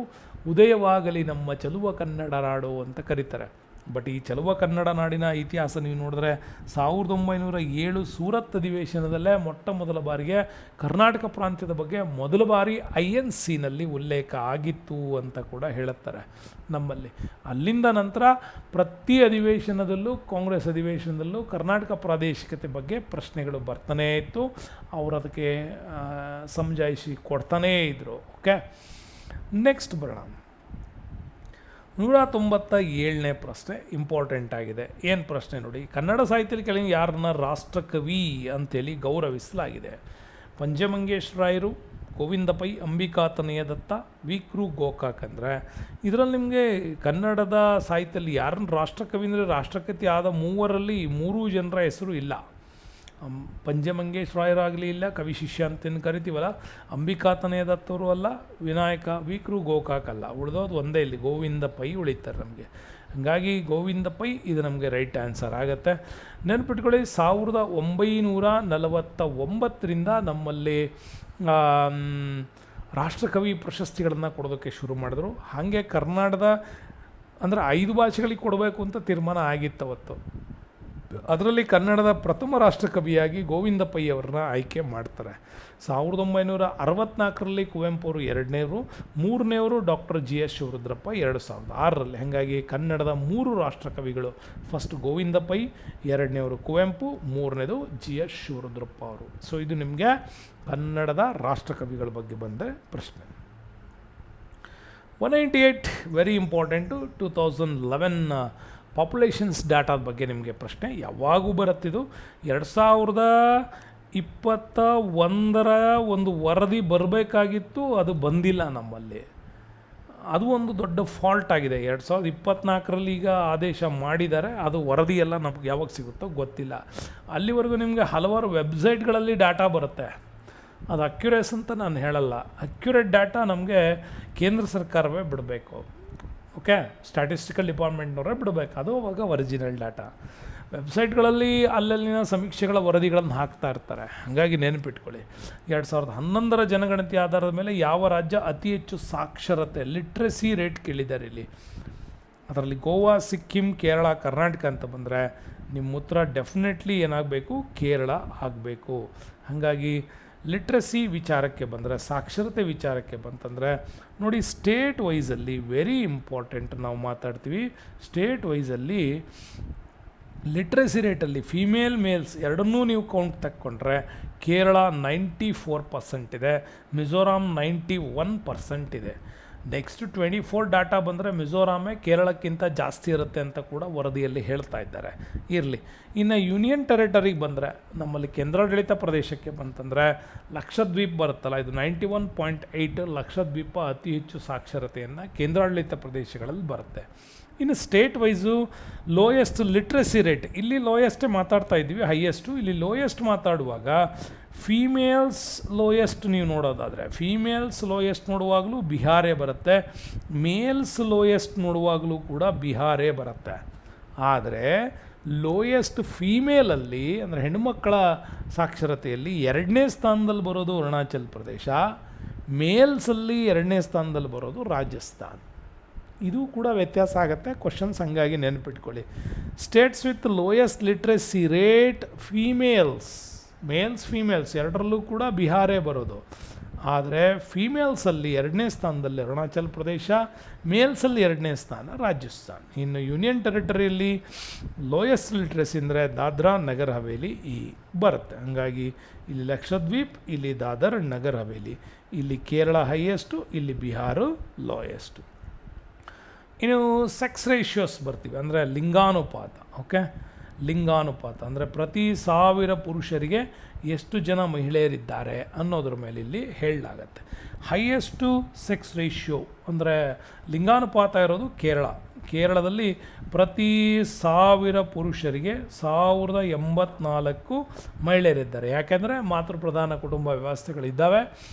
ಉದಯವಾಗಲಿ ನಮ್ಮ ಚಲುವ ಕನ್ನಡ ನಾಡು ಅಂತ ಕರೀತಾರೆ. ಬಟ್ ಈ ಚಲುವ ಕನ್ನಡ ನಾಡಿನ ಇತಿಹಾಸ ನೀವು ನೋಡಿದ್ರೆ 1907 ಸೂರತ್ ಅಧಿವೇಶನದಲ್ಲೇ ಮೊಟ್ಟ ಮೊದಲ ಬಾರಿಗೆ ಕರ್ನಾಟಕ ಪ್ರಾಂತ್ಯದ ಬಗ್ಗೆ ಮೊದಲ ಬಾರಿ INCನಲ್ಲಿ ಉಲ್ಲೇಖ ಆಗಿತ್ತು ಅಂತ ಕೂಡ ಹೇಳುತ್ತಾರೆ ನಮ್ಮಲ್ಲಿ. ಅಲ್ಲಿಂದ ನಂತರ ಪ್ರತಿ ಅಧಿವೇಶನದಲ್ಲೂ, ಕಾಂಗ್ರೆಸ್ ಅಧಿವೇಶನದಲ್ಲೂ ಕರ್ನಾಟಕ ಪ್ರಾದೇಶಿಕತೆ ಬಗ್ಗೆ ಪ್ರಶ್ನೆಗಳು ಬರ್ತಾನೇ ಇತ್ತು. ಅವರು ಅದಕ್ಕೆ ಸಮಜಾಯಿಷಿ ಕೊಡ್ತಾನೇ ಇದ್ದರು. ಓಕೆ, ನೆಕ್ಸ್ಟ್ ಬರೋಣ. 197ನೇ ಪ್ರಶ್ನೆ ಇಂಪಾರ್ಟೆಂಟ್ ಆಗಿದೆ. ಏನು ಪ್ರಶ್ನೆ ನೋಡಿ, ಕನ್ನಡ ಸಾಹಿತ್ಯದಲ್ಲಿ ಕೆಳಗೆ ಯಾರನ್ನ ರಾಷ್ಟ್ರಕವಿ ಅಂತೇಳಿ ಗೌರವಿಸಲಾಗಿದೆ? ಪಂಚಮಂಗೇಶ್ ರಾಯರು, ಗೋವಿಂದ ಪೈ, ಅಂಬಿಕಾತನಯ ದತ್ತ, ವಿ.ಕೃ. ಗೋಕಾಕ್. ಅಂದರೆ ಇದರಲ್ಲಿ ನಿಮಗೆ ಕನ್ನಡದ ಸಾಹಿತ್ಯದಲ್ಲಿ ಯಾರನ್ನ ರಾಷ್ಟ್ರಕವಿ ಅಂದರೆ ರಾಷ್ಟ್ರಕವಿ ಆದ ಮೂವರಲ್ಲಿ 3 ಜನರ ಹೆಸರು ಇಲ್ಲ. ಪಂಚಮಂಗೇಶ್ ರಾಯರಾಗಲಿ ಇಲ್ಲ, ಕವಿ ಶಿಷ್ಯ ಅಂತೇನು ಕರಿತೀವಲ್ಲ, ಅಂಬಿಕಾತನಯ ದತ್ತವರು ಅಲ್ಲ, ವಿನಾಯಕ ವಿ.ಕೃ. ಗೋಕಾಕ್ ಅಲ್ಲ. ಉಳಿದೋದು ಒಂದೇ, ಇಲ್ಲಿ ಗೋವಿಂದ ಪೈ ಉಳಿತಾರೆ ನಮಗೆ. ಹಾಗಾಗಿ ಗೋವಿಂದ ಪೈ ಇದು ನಮಗೆ ರೈಟ್ ಆನ್ಸರ್ ಆಗುತ್ತೆ. ನೆನಪಿಟ್ಕೊಳ್ಳಿ, 1949ರಿಂದ ನಮ್ಮಲ್ಲಿ ರಾಷ್ಟ್ರಕವಿ ಪ್ರಶಸ್ತಿಗಳನ್ನು ಕೊಡೋದಕ್ಕೆ ಶುರು ಮಾಡಿದ್ರು. ಹಾಗೆ ಕನ್ನಡದ ಅಂದರೆ 5 ಭಾಷೆಗಳಿಗೆ ಕೊಡಬೇಕು ಅಂತ ತೀರ್ಮಾನ ಆಗಿತ್ತು ಅವತ್ತು. ಅದರಲ್ಲಿ ಕನ್ನಡದ ಪ್ರಥಮ ರಾಷ್ಟ್ರಕವಿಯಾಗಿ ಗೋವಿಂದ ಪೈ ಅವರನ್ನ ಆಯ್ಕೆ ಮಾಡ್ತಾರೆ. 1964ರಲ್ಲಿ ಕುವೆಂಪು ಅವರು 2ನೇವರು, 3ನೇವರು ಡಾಕ್ಟರ್ G.S. ಶಿವರುದ್ರಪ್ಪ 2006ರಲ್ಲಿ. ಹಾಗಾಗಿ ಕನ್ನಡದ 3 ರಾಷ್ಟ್ರಕವಿಗಳು, ಫಸ್ಟ್ ಗೋವಿಂದ ಪೈ, 2ನೇವರು ಕುವೆಂಪು, 3ನೇದು G.S. ಶಿವರುದ್ರಪ್ಪ ಅವರು. ಸೊ ಇದು ನಿಮಗೆ ಕನ್ನಡದ ರಾಷ್ಟ್ರಕವಿಗಳ ಬಗ್ಗೆ ಬಂದ ಪ್ರಶ್ನೆ. 198 ವೆರಿ ಇಂಪಾರ್ಟೆಂಟು. 2011 ಪಾಪ್ಯುಲೇಷನ್ಸ್ ಡಾಟಾದ ಬಗ್ಗೆ ನಿಮಗೆ ಪ್ರಶ್ನೆ ಯಾವಾಗೂ ಬರುತ್ತಿದ್ದು. 2021ರ ಒಂದು ವರದಿ ಬರಬೇಕಾಗಿತ್ತು, ಅದು ಬಂದಿಲ್ಲ ನಮ್ಮಲ್ಲಿ. ಅದು ಒಂದು ದೊಡ್ಡ ಫಾಲ್ಟ್ ಆಗಿದೆ. 2024ರಲ್ಲಿ ಈಗ ಆದೇಶ ಮಾಡಿದ್ದಾರೆ, ಅದು ವರದಿಯೆಲ್ಲ ನಮ್ಗೆ ಯಾವಾಗ ಸಿಗುತ್ತೋ ಗೊತ್ತಿಲ್ಲ. ಅಲ್ಲಿವರೆಗೂ ನಿಮಗೆ ಹಲವಾರು ವೆಬ್ಸೈಟ್ಗಳಲ್ಲಿ ಡಾಟಾ ಬರುತ್ತೆ. ಅದು ಅಕ್ಯುರೇಸ್ ಅಂತ ನಾನು ಹೇಳಲ್ಲ. ಅಕ್ಯುರೇಟ್ ಡಾಟಾ ನಮಗೆ ಕೇಂದ್ರ ಸರ್ಕಾರವೇ ಬಿಡಬೇಕು. ಓಕೆ, ಸ್ಟ್ಯಾಟಿಸ್ಟಿಕಲ್ ಡಿಪಾರ್ಟ್ಮೆಂಟ್ನವರೇ ಬಿಡಬೇಕು. ಅದು ಅವಾಗ ಒರಿಜಿನಲ್ ಡಾಟಾ. ವೆಬ್ಸೈಟ್ಗಳಲ್ಲಿ ಅಲ್ಲಲ್ಲಿನ ಸಮೀಕ್ಷೆಗಳ ವರದಿಗಳನ್ನು ಹಾಕ್ತಾ ಇರ್ತಾರೆ. ಹಾಗಾಗಿ ನೆನಪಿಟ್ಕೊಳ್ಳಿ, 2011ರ ಜನಗಣತಿ ಆಧಾರದ ಮೇಲೆ ಯಾವ ರಾಜ್ಯ ಅತಿ ಹೆಚ್ಚು ಸಾಕ್ಷರತೆ ಲಿಟ್ರಸಿ ರೇಟ್ ಕೇಳಿದ್ದಾರೆ ಇಲ್ಲಿ. ಅದರಲ್ಲಿ ಗೋವಾ, ಸಿಕ್ಕಿಂ, ಕೇರಳ, ಕರ್ನಾಟಕ ಅಂತ ಬಂದರೆ ನಿಮ್ಮ ಉತ್ತರ ಡೆಫಿನೆಟ್ಲಿ ಏನಾಗಬೇಕು? ಕೇರಳ ಆಗಬೇಕು. ಹಾಗಾಗಿ ಲಿಟ್ರಸಿ ವಿಚಾರಕ್ಕೆ ಬಂದರೆ, ಸಾಕ್ಷರತೆ ವಿಚಾರಕ್ಕೆ ಬಂತಂದರೆ ನೋಡಿ, ಸ್ಟೇಟ್ ವೈಸಲ್ಲಿ ವೆರಿ ಇಂಪಾರ್ಟೆಂಟ್ ನಾವು ಮಾತಾಡ್ತೀವಿ. ಸ್ಟೇಟ್ ವೈಸಲ್ಲಿ ಲಿಟ್ರಸಿ ರೇಟಲ್ಲಿ ಫೀಮೇಲ್ ಮೇಲ್ಸ್ ಎರಡನ್ನೂ ನೀವು ಕೌಂಟ್ ತಕ್ಕೊಂಡ್ರೆ ಕೇರಳ 94% ಇದೆ, ಮಿಜೋರಾಂ 91% ಇದೆ. ನೆಕ್ಸ್ಟ್ 24 ಡಾಟಾ ಬಂದರೆ ಮಿಜೋರಾಮೇ ಕೇರಳಕ್ಕಿಂತ ಜಾಸ್ತಿ ಇರುತ್ತೆ ಅಂತ ಕೂಡ ವರದಿಯಲ್ಲಿ ಹೇಳ್ತಾ ಇದ್ದಾರೆ. ಇರಲಿ. ಇನ್ನು ಯೂನಿಯನ್ ಟೆರಿಟರಿಗೆ ಬಂದರೆ, ನಮ್ಮಲ್ಲಿ ಕೇಂದ್ರಾಡಳಿತ ಪ್ರದೇಶಕ್ಕೆ ಬಂತಂದರೆ ಲಕ್ಷದ್ವೀಪ್ ಬರುತ್ತಲ್ಲ, ಇದು 91.8. ಲಕ್ಷದ್ವೀಪ ಅತಿ ಹೆಚ್ಚು ಸಾಕ್ಷರತೆಯನ್ನು ಕೇಂದ್ರಾಡಳಿತ ಪ್ರದೇಶಗಳಲ್ಲಿ ಬರುತ್ತೆ. ಇನ್ನು state wise lowest literacy rate, ಇಲ್ಲಿ ಲೋಯೆಸ್ಟೇ ಮಾತಾಡ್ತಾ ಇದ್ದೀವಿ, ಹೈಯೆಸ್ಟು. ಇಲ್ಲಿ ಲೋಯೆಸ್ಟ್ ಮಾತಾಡುವಾಗ ಫೀಮೇಲ್ಸ್ ಲೋಯೆಸ್ಟ್ ನೀವು ನೋಡೋದಾದರೆ, ಫೀಮೇಲ್ಸ್ ಲೋಯೆಸ್ಟ್ ನೋಡುವಾಗಲೂ ಬಿಹಾರೇ ಬರುತ್ತೆ, ಮೇಲ್ಸ್ ಲೋಯೆಸ್ಟ್ ನೋಡುವಾಗಲೂ ಕೂಡ ಬಿಹಾರೇ ಬರುತ್ತೆ. ಆದರೆ ಲೋಯೆಸ್ಟ್ ಫೀಮೇಲಲ್ಲಿ ಅಂದರೆ ಹೆಣ್ಣುಮಕ್ಕಳ ಸಾಕ್ಷರತೆಯಲ್ಲಿ 2ನೇ ಸ್ಥಾನದಲ್ಲಿ ಬರೋದು ಅರುಣಾಚಲ್ ಪ್ರದೇಶ, ಮೇಲ್ಸಲ್ಲಿ 2ನೇ ಸ್ಥಾನದಲ್ಲಿ ಬರೋದು ರಾಜಸ್ಥಾನ್. ಇದು ಕೂಡ ವ್ಯತ್ಯಾಸ ಆಗುತ್ತೆ. ಕ್ವಶನ್ಸ್ ಹಂಗಾಗಿ ನೆನಪಿಟ್ಕೊಳ್ಳಿ. States with lowest literacy rate females, males females ಎರಡರಲ್ಲೂ ಕೂಡ ಬಿಹಾರೇ ಬರೋದು. ಆದರೆ ಫೀಮೇಲ್ಸಲ್ಲಿ 2ನೇ ಸ್ಥಾನದಲ್ಲಿ ಅರುಣಾಚಲ್ ಪ್ರದೇಶ, ಮೇಲ್ಸಲ್ಲಿ 2ನೇ ಸ್ಥಾನ ರಾಜಸ್ಥಾನ್. ಇನ್ನು ಯೂನಿಯನ್ ಟೆರಿಟರಿಯಲ್ಲಿ ಲೋಯೆಸ್ಟ್ ಲಿಟ್ರಸಿ ಅಂದರೆ ದಾದ್ರಾ ನಗರ್ ಹವೇಲಿ ಬರುತ್ತೆ. ಹಾಗಾಗಿ ಇಲ್ಲಿ ಲಕ್ಷದ್ವೀಪ್, ಇಲ್ಲಿ ದಾದರ್ ನಗರ್ ಹವೇಲಿ, ಇಲ್ಲಿ ಕೇರಳ ಹೈಯೆಸ್ಟು, ಇಲ್ಲಿ ಬಿಹಾರ ಲೋಯೆಸ್ಟು. ಇನ್ನು ಸೆಕ್ಸ್ ರೇಷಿಯೋಸ್ ಬರ್ತೀವಿ, ಅಂದರೆ ಲಿಂಗಾನುಪಾತ. ಓಕೆ, ಲಿಂಗಾನುಪಾತ ಅಂದರೆ ಪ್ರತಿ 1000 ಪುರುಷರಿಗೆ ಎಷ್ಟು ಜನ ಮಹಿಳೆಯರಿದ್ದಾರೆ ಅನ್ನೋದ್ರ ಮೇಲೆ ಇಲ್ಲಿ ಹೇಳಲಾಗತ್ತೆ. ಹೈಯೆಸ್ಟು ಸೆಕ್ಸ್ ರೇಷಿಯೋ ಅಂದರೆ ಲಿಂಗಾನುಪಾತ ಇರೋದು ಕೇರಳದಲ್ಲಿ ಪ್ರತಿ 1000 ಪುರುಷರಿಗೆ 1084 ಮಹಿಳೆಯರಿದ್ದಾರೆ. ಯಾಕೆಂದರೆ ಮಾತೃಪ್ರಧಾನ ಕುಟುಂಬ ವ್ಯವಸ್ಥೆಗಳಿದ್ದಾವೆ,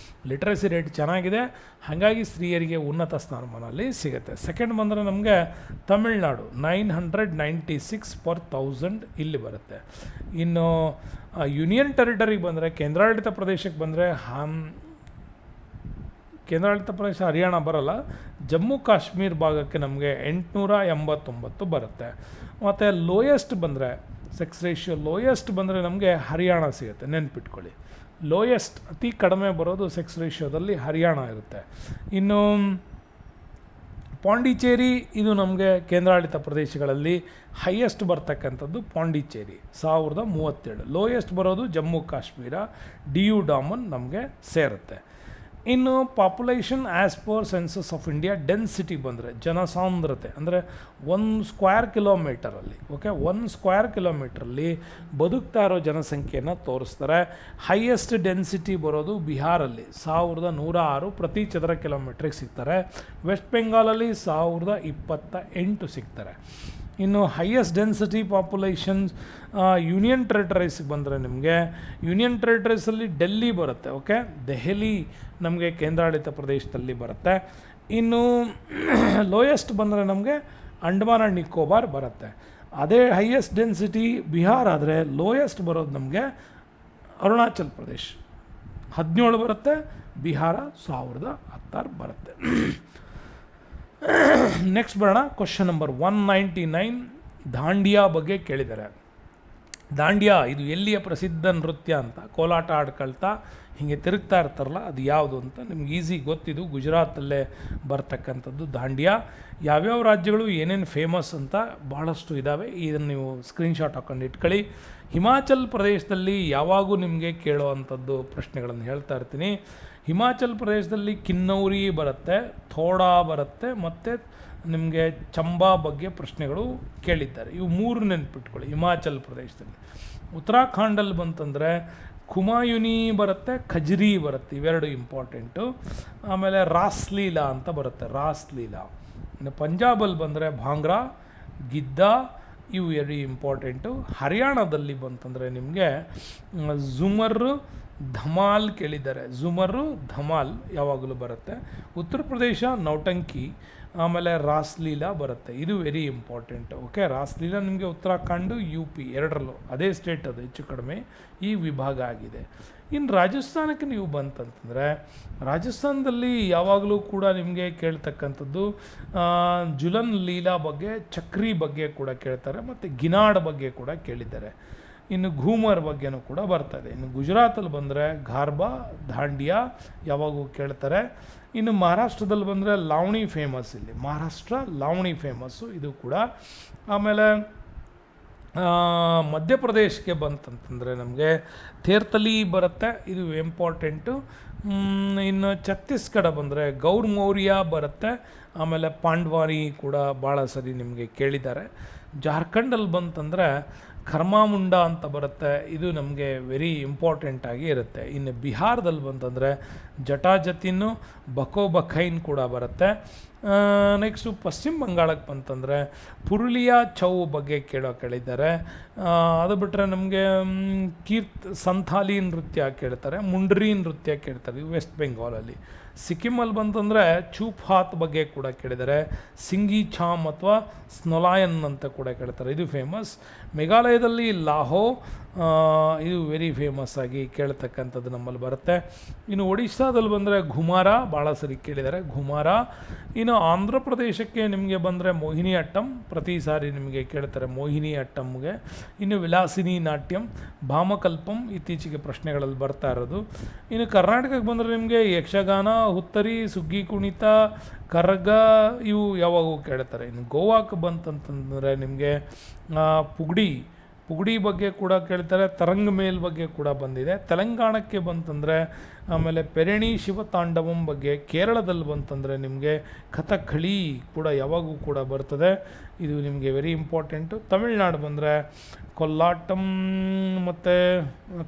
ಲಿಟ್ರಸಿ ರೇಟ್ ಚೆನ್ನಾಗಿದೆ, ಹಾಗಾಗಿ ಸ್ತ್ರೀಯರಿಗೆ ಉನ್ನತ ಸ್ಥಾನಮಾನ ಅಲ್ಲಿ ಸಿಗುತ್ತೆ. ಸೆಕೆಂಡ್ ಬಂದರೆ ನಮಗೆ ತಮಿಳ್ನಾಡು 996 per 1000 ಇಲ್ಲಿ ಬರುತ್ತೆ. ಇನ್ನು ಯೂನಿಯನ್ ಟೆರಿಟರಿಗೆ ಬಂದರೆ ಕೇಂದ್ರಾಡಳಿತ ಪ್ರದೇಶಕ್ಕೆ ಬಂದರೆ ಕೇಂದ್ರಾಡಳಿತ ಪ್ರದೇಶ ಹರಿಯಾಣ ಬರಲ್ಲ, ಜಮ್ಮು ಕಾಶ್ಮೀರ ಭಾಗಕ್ಕೆ ನಮಗೆ 889 ಬರುತ್ತೆ. ಮತ್ತು ಲೋಯೆಸ್ಟ್ ಬಂದರೆ ಸೆಕ್ಸ್ ರೇಷಿಯೋ ಲೋಯೆಸ್ಟ್ ಬಂದರೆ ನಮಗೆ ಹರಿಯಾಣ ಸಿಗುತ್ತೆ, ನೆನ್ಪಿಟ್ಕೊಳ್ಳಿ. ಲೋಯೆಸ್ಟ್ ಅತಿ ಕಡಿಮೆ ಬರೋದು ಸೆಕ್ಸ್ ರೇಷಿಯೋದಲ್ಲಿ ಹರಿಯಾಣ ಇರುತ್ತೆ. ಇನ್ನು ಪಾಂಡಿಚೇರಿ ಇದು ನಮಗೆ ಕೇಂದ್ರಾಡಳಿತ ಪ್ರದೇಶಗಳಲ್ಲಿ ಹೈಯೆಸ್ಟ್ ಬರ್ತಕ್ಕಂಥದ್ದು ಪಾಂಡಿಚೇರಿ 1037. ಲೋಯೆಸ್ಟ್ ಬರೋದು ಜಮ್ಮು ಕಾಶ್ಮೀರ, ಡಿಯು ಡಾಮನ್ ನಮಗೆ ಸೇರುತ್ತೆ. ಇನ್ನು population as per census of India density ಬಂದರೆ ಜನಸಾಂದ್ರತೆ ಅಂದರೆ 1 ಸ್ಕ್ವೇರ್ ಕಿಲೋಮೀಟರಲ್ಲಿ, ಓಕೆ, 1 ಸ್ಕ್ವೇರ್ ಕಿಲೋಮೀಟ್ರಲ್ಲಿ ಬದುಕ್ತಾ ಇರೋ ಜನಸಂಖ್ಯೆಯನ್ನು ತೋರಿಸ್ತಾರೆ. ಹೈಯೆಸ್ಟ್ ಡೆನ್ಸಿಟಿ ಬರೋದು ಬಿಹಾರಲ್ಲಿ 1106 ಪ್ರತಿ ಚದರ ಕಿಲೋಮೀಟ್ರಿಗೆ ಸಿಗ್ತಾರೆ. ವೆಸ್ಟ್ ಬೆಂಗಾಲಲ್ಲಿ 1028 ಸಿಗ್ತಾರೆ. ಇನ್ನು ಹೈಯೆಸ್ಟ್ ಡೆನ್ಸಿಟಿ ಪಾಪ್ಯುಲೇಷನ್ಸ್ ಯೂನಿಯನ್ ಟೆರಿಟರೀಸ್ಗೆ ಬಂದರೆ ನಿಮಗೆ ಯೂನಿಯನ್ ಟೆರಿಟರೀಸಲ್ಲಿ ಡೆಲ್ಲಿ ಬರುತ್ತೆ. ಓಕೆ, ದೆಹಲಿ ನಮಗೆ ಕೇಂದ್ರಾಡಳಿತ ಪ್ರದೇಶದಲ್ಲಿ ಬರುತ್ತೆ. ಇನ್ನು ಲೋಯೆಸ್ಟ್ ಬಂದರೆ ನಮಗೆ ಅಂಡಮಾನ್ ಆ್ಯಂಡ್ ನಿಕೋಬಾರ್ ಬರುತ್ತೆ. ಅದೇ ಹೈಯೆಸ್ಟ್ ಡೆನ್ಸಿಟಿ ಬಿಹಾರ್ ಆದರೆ ಲೋಯೆಸ್ಟ್ ಬರೋದು ನಮಗೆ ಅರುಣಾಚಲ್ ಪ್ರದೇಶ್ 17 ಬರುತ್ತೆ, ಬಿಹಾರ 1016 ಬರುತ್ತೆ. ನೆಕ್ಸ್ಟ್ ಬರೋಣ, ಕ್ವಶನ್ ನಂಬರ್ 199. ದಾಂಡಿಯಾ ಬಗ್ಗೆ ಕೇಳಿದ್ದಾರೆ. ದಾಂಡಿಯಾ ಇದು ಎಲ್ಲಿಯ ಪ್ರಸಿದ್ಧ ನೃತ್ಯ ಅಂತ, ಕೋಲಾಟ ಆಡ್ಕೊಳ್ತಾ ಹೀಗೆ ತಿರುಗ್ತಾ ಇರ್ತಾರಲ್ಲ ಅದು ಯಾವುದು ಅಂತ ನಿಮ್ಗೆ ಈಸಿ ಗೊತ್ತಿದ್ದು, ಗುಜರಾತಲ್ಲೇ ಬರ್ತಕ್ಕಂಥದ್ದು ದಾಂಡಿಯಾ. ಯಾವ್ಯಾವ ರಾಜ್ಯಗಳು ಏನೇನು ಫೇಮಸ್ ಅಂತ ಭಾಳಷ್ಟು ಇದ್ದಾವೆ, ಇದನ್ನು ನೀವು ಸ್ಕ್ರೀನ್ಶಾಟ್ ಹಾಕೊಂಡು ಇಟ್ಕೊಳ್ಳಿ. ಹಿಮಾಚಲ್ ಪ್ರದೇಶದಲ್ಲಿ ಯಾವಾಗೂ ನಿಮಗೆ ಕೇಳೋ ಅಂಥದ್ದು ಪ್ರಶ್ನೆಗಳನ್ನು ಹೇಳ್ತಾ ಇರ್ತೀನಿ. ಹಿಮಾಚಲ್ ಪ್ರದೇಶದಲ್ಲಿ ಕಿನ್ನೌರಿ ಬರುತ್ತೆ, ಥೋಡಾ ಬರುತ್ತೆ, ಮತ್ತು ನಿಮಗೆ ಚಂಬಾ ಬಗ್ಗೆ ಪ್ರಶ್ನೆಗಳು ಕೇಳಿದ್ದಾರೆ. ಇವು 3 ನೆನ್ಪಿಟ್ಕೊಳ್ಳಿ ಹಿಮಾಚಲ್ ಪ್ರದೇಶದಲ್ಲಿ. ಉತ್ತರಾಖಂಡಲ್ಲಿ ಬಂತಂದರೆ ಕುಮಾಯುನಿ ಬರುತ್ತೆ, ಖಜ್ರಿ ಬರುತ್ತೆ, ಇವೆರಡು ಇಂಪಾರ್ಟೆಂಟು. ಆಮೇಲೆ ರಾಸ್ಲೀಲಾ ಅಂತ ಬರುತ್ತೆ, ರಾಸ್ಲೀಲಾ. ಇನ್ನು ಪಂಜಾಬಲ್ಲಿ ಬಂದರೆ ಭಾಂಗ್ರಾ, ಗಿದ್ದಾ, ಇವು ಎರಡು ಇಂಪಾರ್ಟೆಂಟು. ಹರಿಯಾಣದಲ್ಲಿ ಬಂತಂದರೆ ನಿಮಗೆ ಝುಮರ್, ಧಮಾಲ್ ಕೇಳಿದ್ದಾರೆ, ಝುಮರು ಧಮಾಲ್ ಯಾವಾಗಲೂ ಬರುತ್ತೆ. ಉತ್ತರ ಪ್ರದೇಶ ನೌಟಂಕಿ, ಆಮೇಲೆ ರಾಸ್ಲೀಲಾ ಬರುತ್ತೆ, ಇದು ವೆರಿ ಇಂಪಾರ್ಟೆಂಟ್. ಓಕೆ, ರಾಸ್ಲೀಲಾ ನಿಮಗೆ ಉತ್ತರಾಖಂಡ್ UP ಎರಡರಲ್ಲೂ ಅದೇ ಸ್ಟೇಟ್ ಅದು ಹೆಚ್ಚು ಕಡಿಮೆ ಈ ವಿಭಾಗ ಆಗಿದೆ. ಇನ್ನು ರಾಜಸ್ಥಾನಕ್ಕೆ ನೀವು ಬಂತಂತಂದರೆ ರಾಜಸ್ಥಾನದಲ್ಲಿ ಯಾವಾಗಲೂ ಕೂಡ ನಿಮಗೆ ಕೇಳ್ತಕ್ಕಂಥದ್ದು ಜುಲನ್ ಲೀಲಾ ಬಗ್ಗೆ, ಚಕ್ರಿ ಬಗ್ಗೆ ಕೂಡ ಕೇಳ್ತಾರೆ, ಮತ್ತು ಗಿನಾಡ್ ಬಗ್ಗೆ ಕೂಡ ಕೇಳಿದ್ದಾರೆ. ಇನ್ನು ಘೂಮರ್ ಬಗ್ಗೆನೂ ಕೂಡ ಬರ್ತದೆ. ಇನ್ನು ಗುಜರಾತಲ್ಲಿ ಬಂದರೆ ಘಾರ್ಬಾ, ದಾಂಡಿಯಾ ಯಾವಾಗೂ ಕೇಳ್ತಾರೆ. ಇನ್ನು ಮಹಾರಾಷ್ಟ್ರದಲ್ಲಿ ಬಂದರೆ ಲಾವಣಿ ಫೇಮಸ್, ಇಲ್ಲಿ ಮಹಾರಾಷ್ಟ್ರ ಲಾವಣಿ ಫೇಮಸ್ಸು ಇದು ಕೂಡ. ಆಮೇಲೆ ಮಧ್ಯಪ್ರದೇಶಕ್ಕೆ ಬಂತಂತಂದರೆ ನಮಗೆ ಥೇರ್ತಲಿ ಬರುತ್ತೆ, ಇದು ಇಂಪಾರ್ಟೆಂಟು. ಇನ್ನು ಛತ್ತೀಸ್ಗಢ ಬಂದರೆ ಗೌರ್ ಮೌರ್ಯ ಬರುತ್ತೆ, ಆಮೇಲೆ ಪಾಂಡ್ವಾನಿ ಕೂಡ ಭಾಳ ಸರಿ ನಿಮಗೆ ಕೇಳಿದ್ದಾರೆ. ಜಾರ್ಖಂಡಲ್ಲಿ ಬಂತಂದರೆ ಖರ್ಮಾಮುಂಡ ಅಂತ ಬರುತ್ತೆ, ಇದು ನಮಗೆ ವೆರಿ ಇಂಪಾರ್ಟೆಂಟ್ ಆಗಿ ಇರುತ್ತೆ. ಇನ್ನು ಬಿಹಾರದಲ್ಲಿ ಬಂತಂದರೆ ಜಟಾಜತಿನ್ನು, ಬಕೋಬಖೈನ್ ಕೂಡ ಬರುತ್ತೆ. ನೆಕ್ಸ್ಟು ಪಶ್ಚಿಮ ಬಂಗಾಳಕ್ಕೆ ಬಂತಂದರೆ ಪುರುಲಿಯಾ ಚೌ ಬಗ್ಗೆ ಕೇಳಿದ್ದಾರೆ. ಅದು ಬಿಟ್ಟರೆ ನಮಗೆ ಸಂಥಾಲಿ ನೃತ್ಯ ಕೇಳ್ತಾರೆ, ಮುಂಡ್ರಿ ನೃತ್ಯ ಕೇಳ್ತಾರೆ, ಇವು ವೆಸ್ಟ್ ಬೆಂಗಾಲಲ್ಲಿ. ಸಿಕ್ಕಿಮಲ್ಲಿ ಬಂತಂದರೆ ಚೂಪ್ ಹಾತ್ ಬಗ್ಗೆ ಕೂಡ ಕೇಳಿದ್ದಾರೆ, ಸಿಂಗಿ ಛಾಮ್ ಅಥವಾ ಸ್ನೊಲಾಯನ್ ಅಂತ ಕೂಡ ಕೇಳ್ತಾರೆ, ಇದು ಫೇಮಸ್. ಮೇಘಾಲಯದಲ್ಲಿ ಲಾಹೋ, ಇದು ವೆರಿ ಫೇಮಸ್ ಆಗಿ ಕೇಳ್ತಕ್ಕಂಥದ್ದು ನಮ್ಮಲ್ಲಿ ಬರುತ್ತೆ. ಇನ್ನು ಒಡಿಶಾದಲ್ಲಿ ಬಂದರೆ ಘುಮಾರ, ಭಾಳ ಸರಿ ಕೇಳಿದ್ದಾರೆ ಘುಮಾರ. ಇನ್ನು ಆಂಧ್ರ ಪ್ರದೇಶಕ್ಕೆ ನಿಮಗೆ ಬಂದರೆ ಮೋಹಿನಿ ಅಟ್ಟಂ, ಪ್ರತಿ ಸಾರಿ ನಿಮಗೆ ಕೇಳ್ತಾರೆ ಮೋಹಿನಿ ಅಟ್ಟಂಗೆ. ಇನ್ನು ವಿಲಾಸಿನಿ ನಾಟ್ಯಂ, ಭಾಮಕಲ್ಪಂ ಇತ್ತೀಚೆಗೆ ಪ್ರಶ್ನೆಗಳಲ್ಲಿ ಬರ್ತಾ ಇರೋದು. ಇನ್ನು ಕರ್ನಾಟಕಕ್ಕೆ ಬಂದರೆ ನಿಮಗೆ ಯಕ್ಷಗಾನ, ಹುತ್ತರಿ, ಸುಗ್ಗಿ ಕುಣಿತ, ಕರ್ಗ ಇವು ಯಾವಾಗೂ ಕೇಳ್ತಾರೆ. ಇನ್ನು ಗೋವಾಕ್ಕೆ ಬಂತಂತಂದರೆ ನಿಮಗೆ ಪುಗಡಿ ಬಗ್ಗೆ ಕೂಡ ಕೇಳ್ತಾರೆ, ತರಂಗ ಮೇಲ್ ಬಗ್ಗೆ ಕೂಡ ಬಂದಿದೆ. ತೆಲಂಗಾಣಕ್ಕೆ ಬಂತಂದರೆ ಆಮೇಲೆ ಪೆರಣಿ ಶಿವತಾಂಡವಂ ಬಗ್ಗೆ, ಕೇರಳದಲ್ಲಿ ಬಂತಂದರೆ ನಿಮಗೆ ಕಥಕ್ಕಳಿ ಕೂಡ ಯಾವಾಗೂ ಕೂಡ ಬರ್ತದೆ, ಇದು ನಿಮಗೆ ವೆರಿ ಇಂಪಾರ್ಟೆಂಟು. ತಮಿಳ್ನಾಡು ಬಂದರೆ ಕೊಲ್ಲಾಟಂ ಮತ್ತು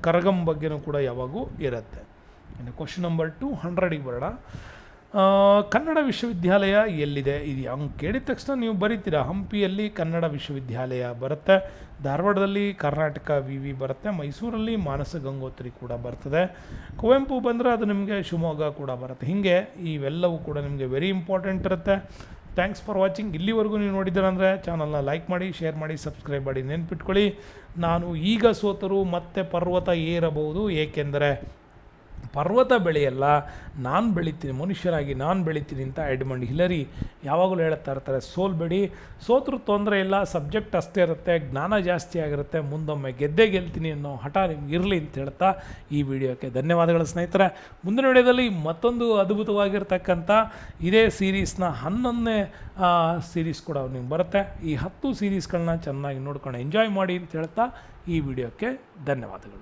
ಕರಗಂ ಬಗ್ಗೆನೂ ಕೂಡ ಯಾವಾಗೂ ಇರುತ್ತೆ. ಇನ್ನು ಕ್ವಶನ್ ನಂಬರ್ 200ಗೆ ಬರೋಣ. ಕನ್ನಡ ವಿಶ್ವವಿದ್ಯಾಲಯ ಎಲ್ಲಿದೆ? ಇದು ಹಂಗೆ ಕೇಳಿದ ತಕ್ಷಣ ನೀವು ಬರೀತೀರಾ. ಹಂಪಿಯಲ್ಲಿ ಕನ್ನಡ ವಿಶ್ವವಿದ್ಯಾಲಯ ಬರುತ್ತೆ, ಧಾರವಾಡದಲ್ಲಿ ಕರ್ನಾಟಕ ವಿವಿ ಬರುತ್ತೆ, ಮೈಸೂರಲ್ಲಿ ಮಾನಸ ಗಂಗೋತ್ರಿ ಕೂಡ ಬರ್ತದೆ, ಕುವೆಂಪು ಬಂದರೆ ಅದು ನಿಮಗೆ ಶಿವಮೊಗ್ಗ ಕೂಡ ಬರುತ್ತೆ. ಹೀಗೆ ಇವೆಲ್ಲವೂ ಕೂಡ ನಿಮಗೆ ವೆರಿ ಇಂಪಾರ್ಟೆಂಟ್ ಇರುತ್ತೆ. Thanks for watching. ಇಲ್ಲಿವರೆಗೂ ನೀವು ನೋಡಿದ್ದೀರಂದರೆ ಚಾನಲ್ನ ಲೈಕ್ ಮಾಡಿ, ಶೇರ್ ಮಾಡಿ, ಸಬ್ಸ್ಕ್ರೈಬ್ ಮಾಡಿ. ನೆನ್ಪಿಟ್ಕೊಳ್ಳಿ, ನಾನು ಈಗ ಸೋತರೂ ಮತ್ತೆ ಪರ್ವತ ಏರಬಹುದು, ಏಕೆಂದರೆ ಪರ್ವತ ಬೆಳೆಯಲ್ಲ, ನಾನು ಬೆಳಿತೀನಿ, ಮನುಷ್ಯರಾಗಿ ನಾನು ಬೆಳಿತೀನಿ ಅಂತ ಎಡ್ಮಂಡ್ ಹಿಲರಿ ಯಾವಾಗಲೂ ಹೇಳ್ತಾ ಇರ್ತಾರೆ. ಸೋಲ್ಬೇಡಿ, ಸೋತ್ರೂ ತೊಂದರೆ ಇಲ್ಲ, ಸಬ್ಜೆಕ್ಟ್ ಅಷ್ಟೇ ಇರುತ್ತೆ, ಜ್ಞಾನ ಜಾಸ್ತಿ ಆಗಿರುತ್ತೆ, ಮುಂದೊಮ್ಮೆ ಗೆಲ್ತೀನಿ ಅನ್ನೋ ಹಠ ನಿಮ್ಗೆ ಇರಲಿ ಅಂತ ಹೇಳ್ತಾ ಈ ವಿಡಿಯೋಕ್ಕೆ ಧನ್ಯವಾದಗಳು ಸ್ನೇಹಿತರೆ. ಮುಂದಿನ ವಿಡಿಯೋದಲ್ಲಿ ಮತ್ತೊಂದು ಅದ್ಭುತವಾಗಿರ್ತಕ್ಕಂಥ ಇದೇ ಸೀರೀಸ್ನ 11ನೇ ಸೀರೀಸ್ ಕೂಡ ನಿಮ್ಗೆ ಬರುತ್ತೆ. ಈ 10 ಸೀರೀಸ್ಗಳನ್ನ ಚೆನ್ನಾಗಿ ನೋಡ್ಕೊಂಡು ಎಂಜಾಯ್ ಮಾಡಿ ಅಂತ ಹೇಳ್ತಾ ಈ ವಿಡಿಯೋಕ್ಕೆ ಧನ್ಯವಾದಗಳು.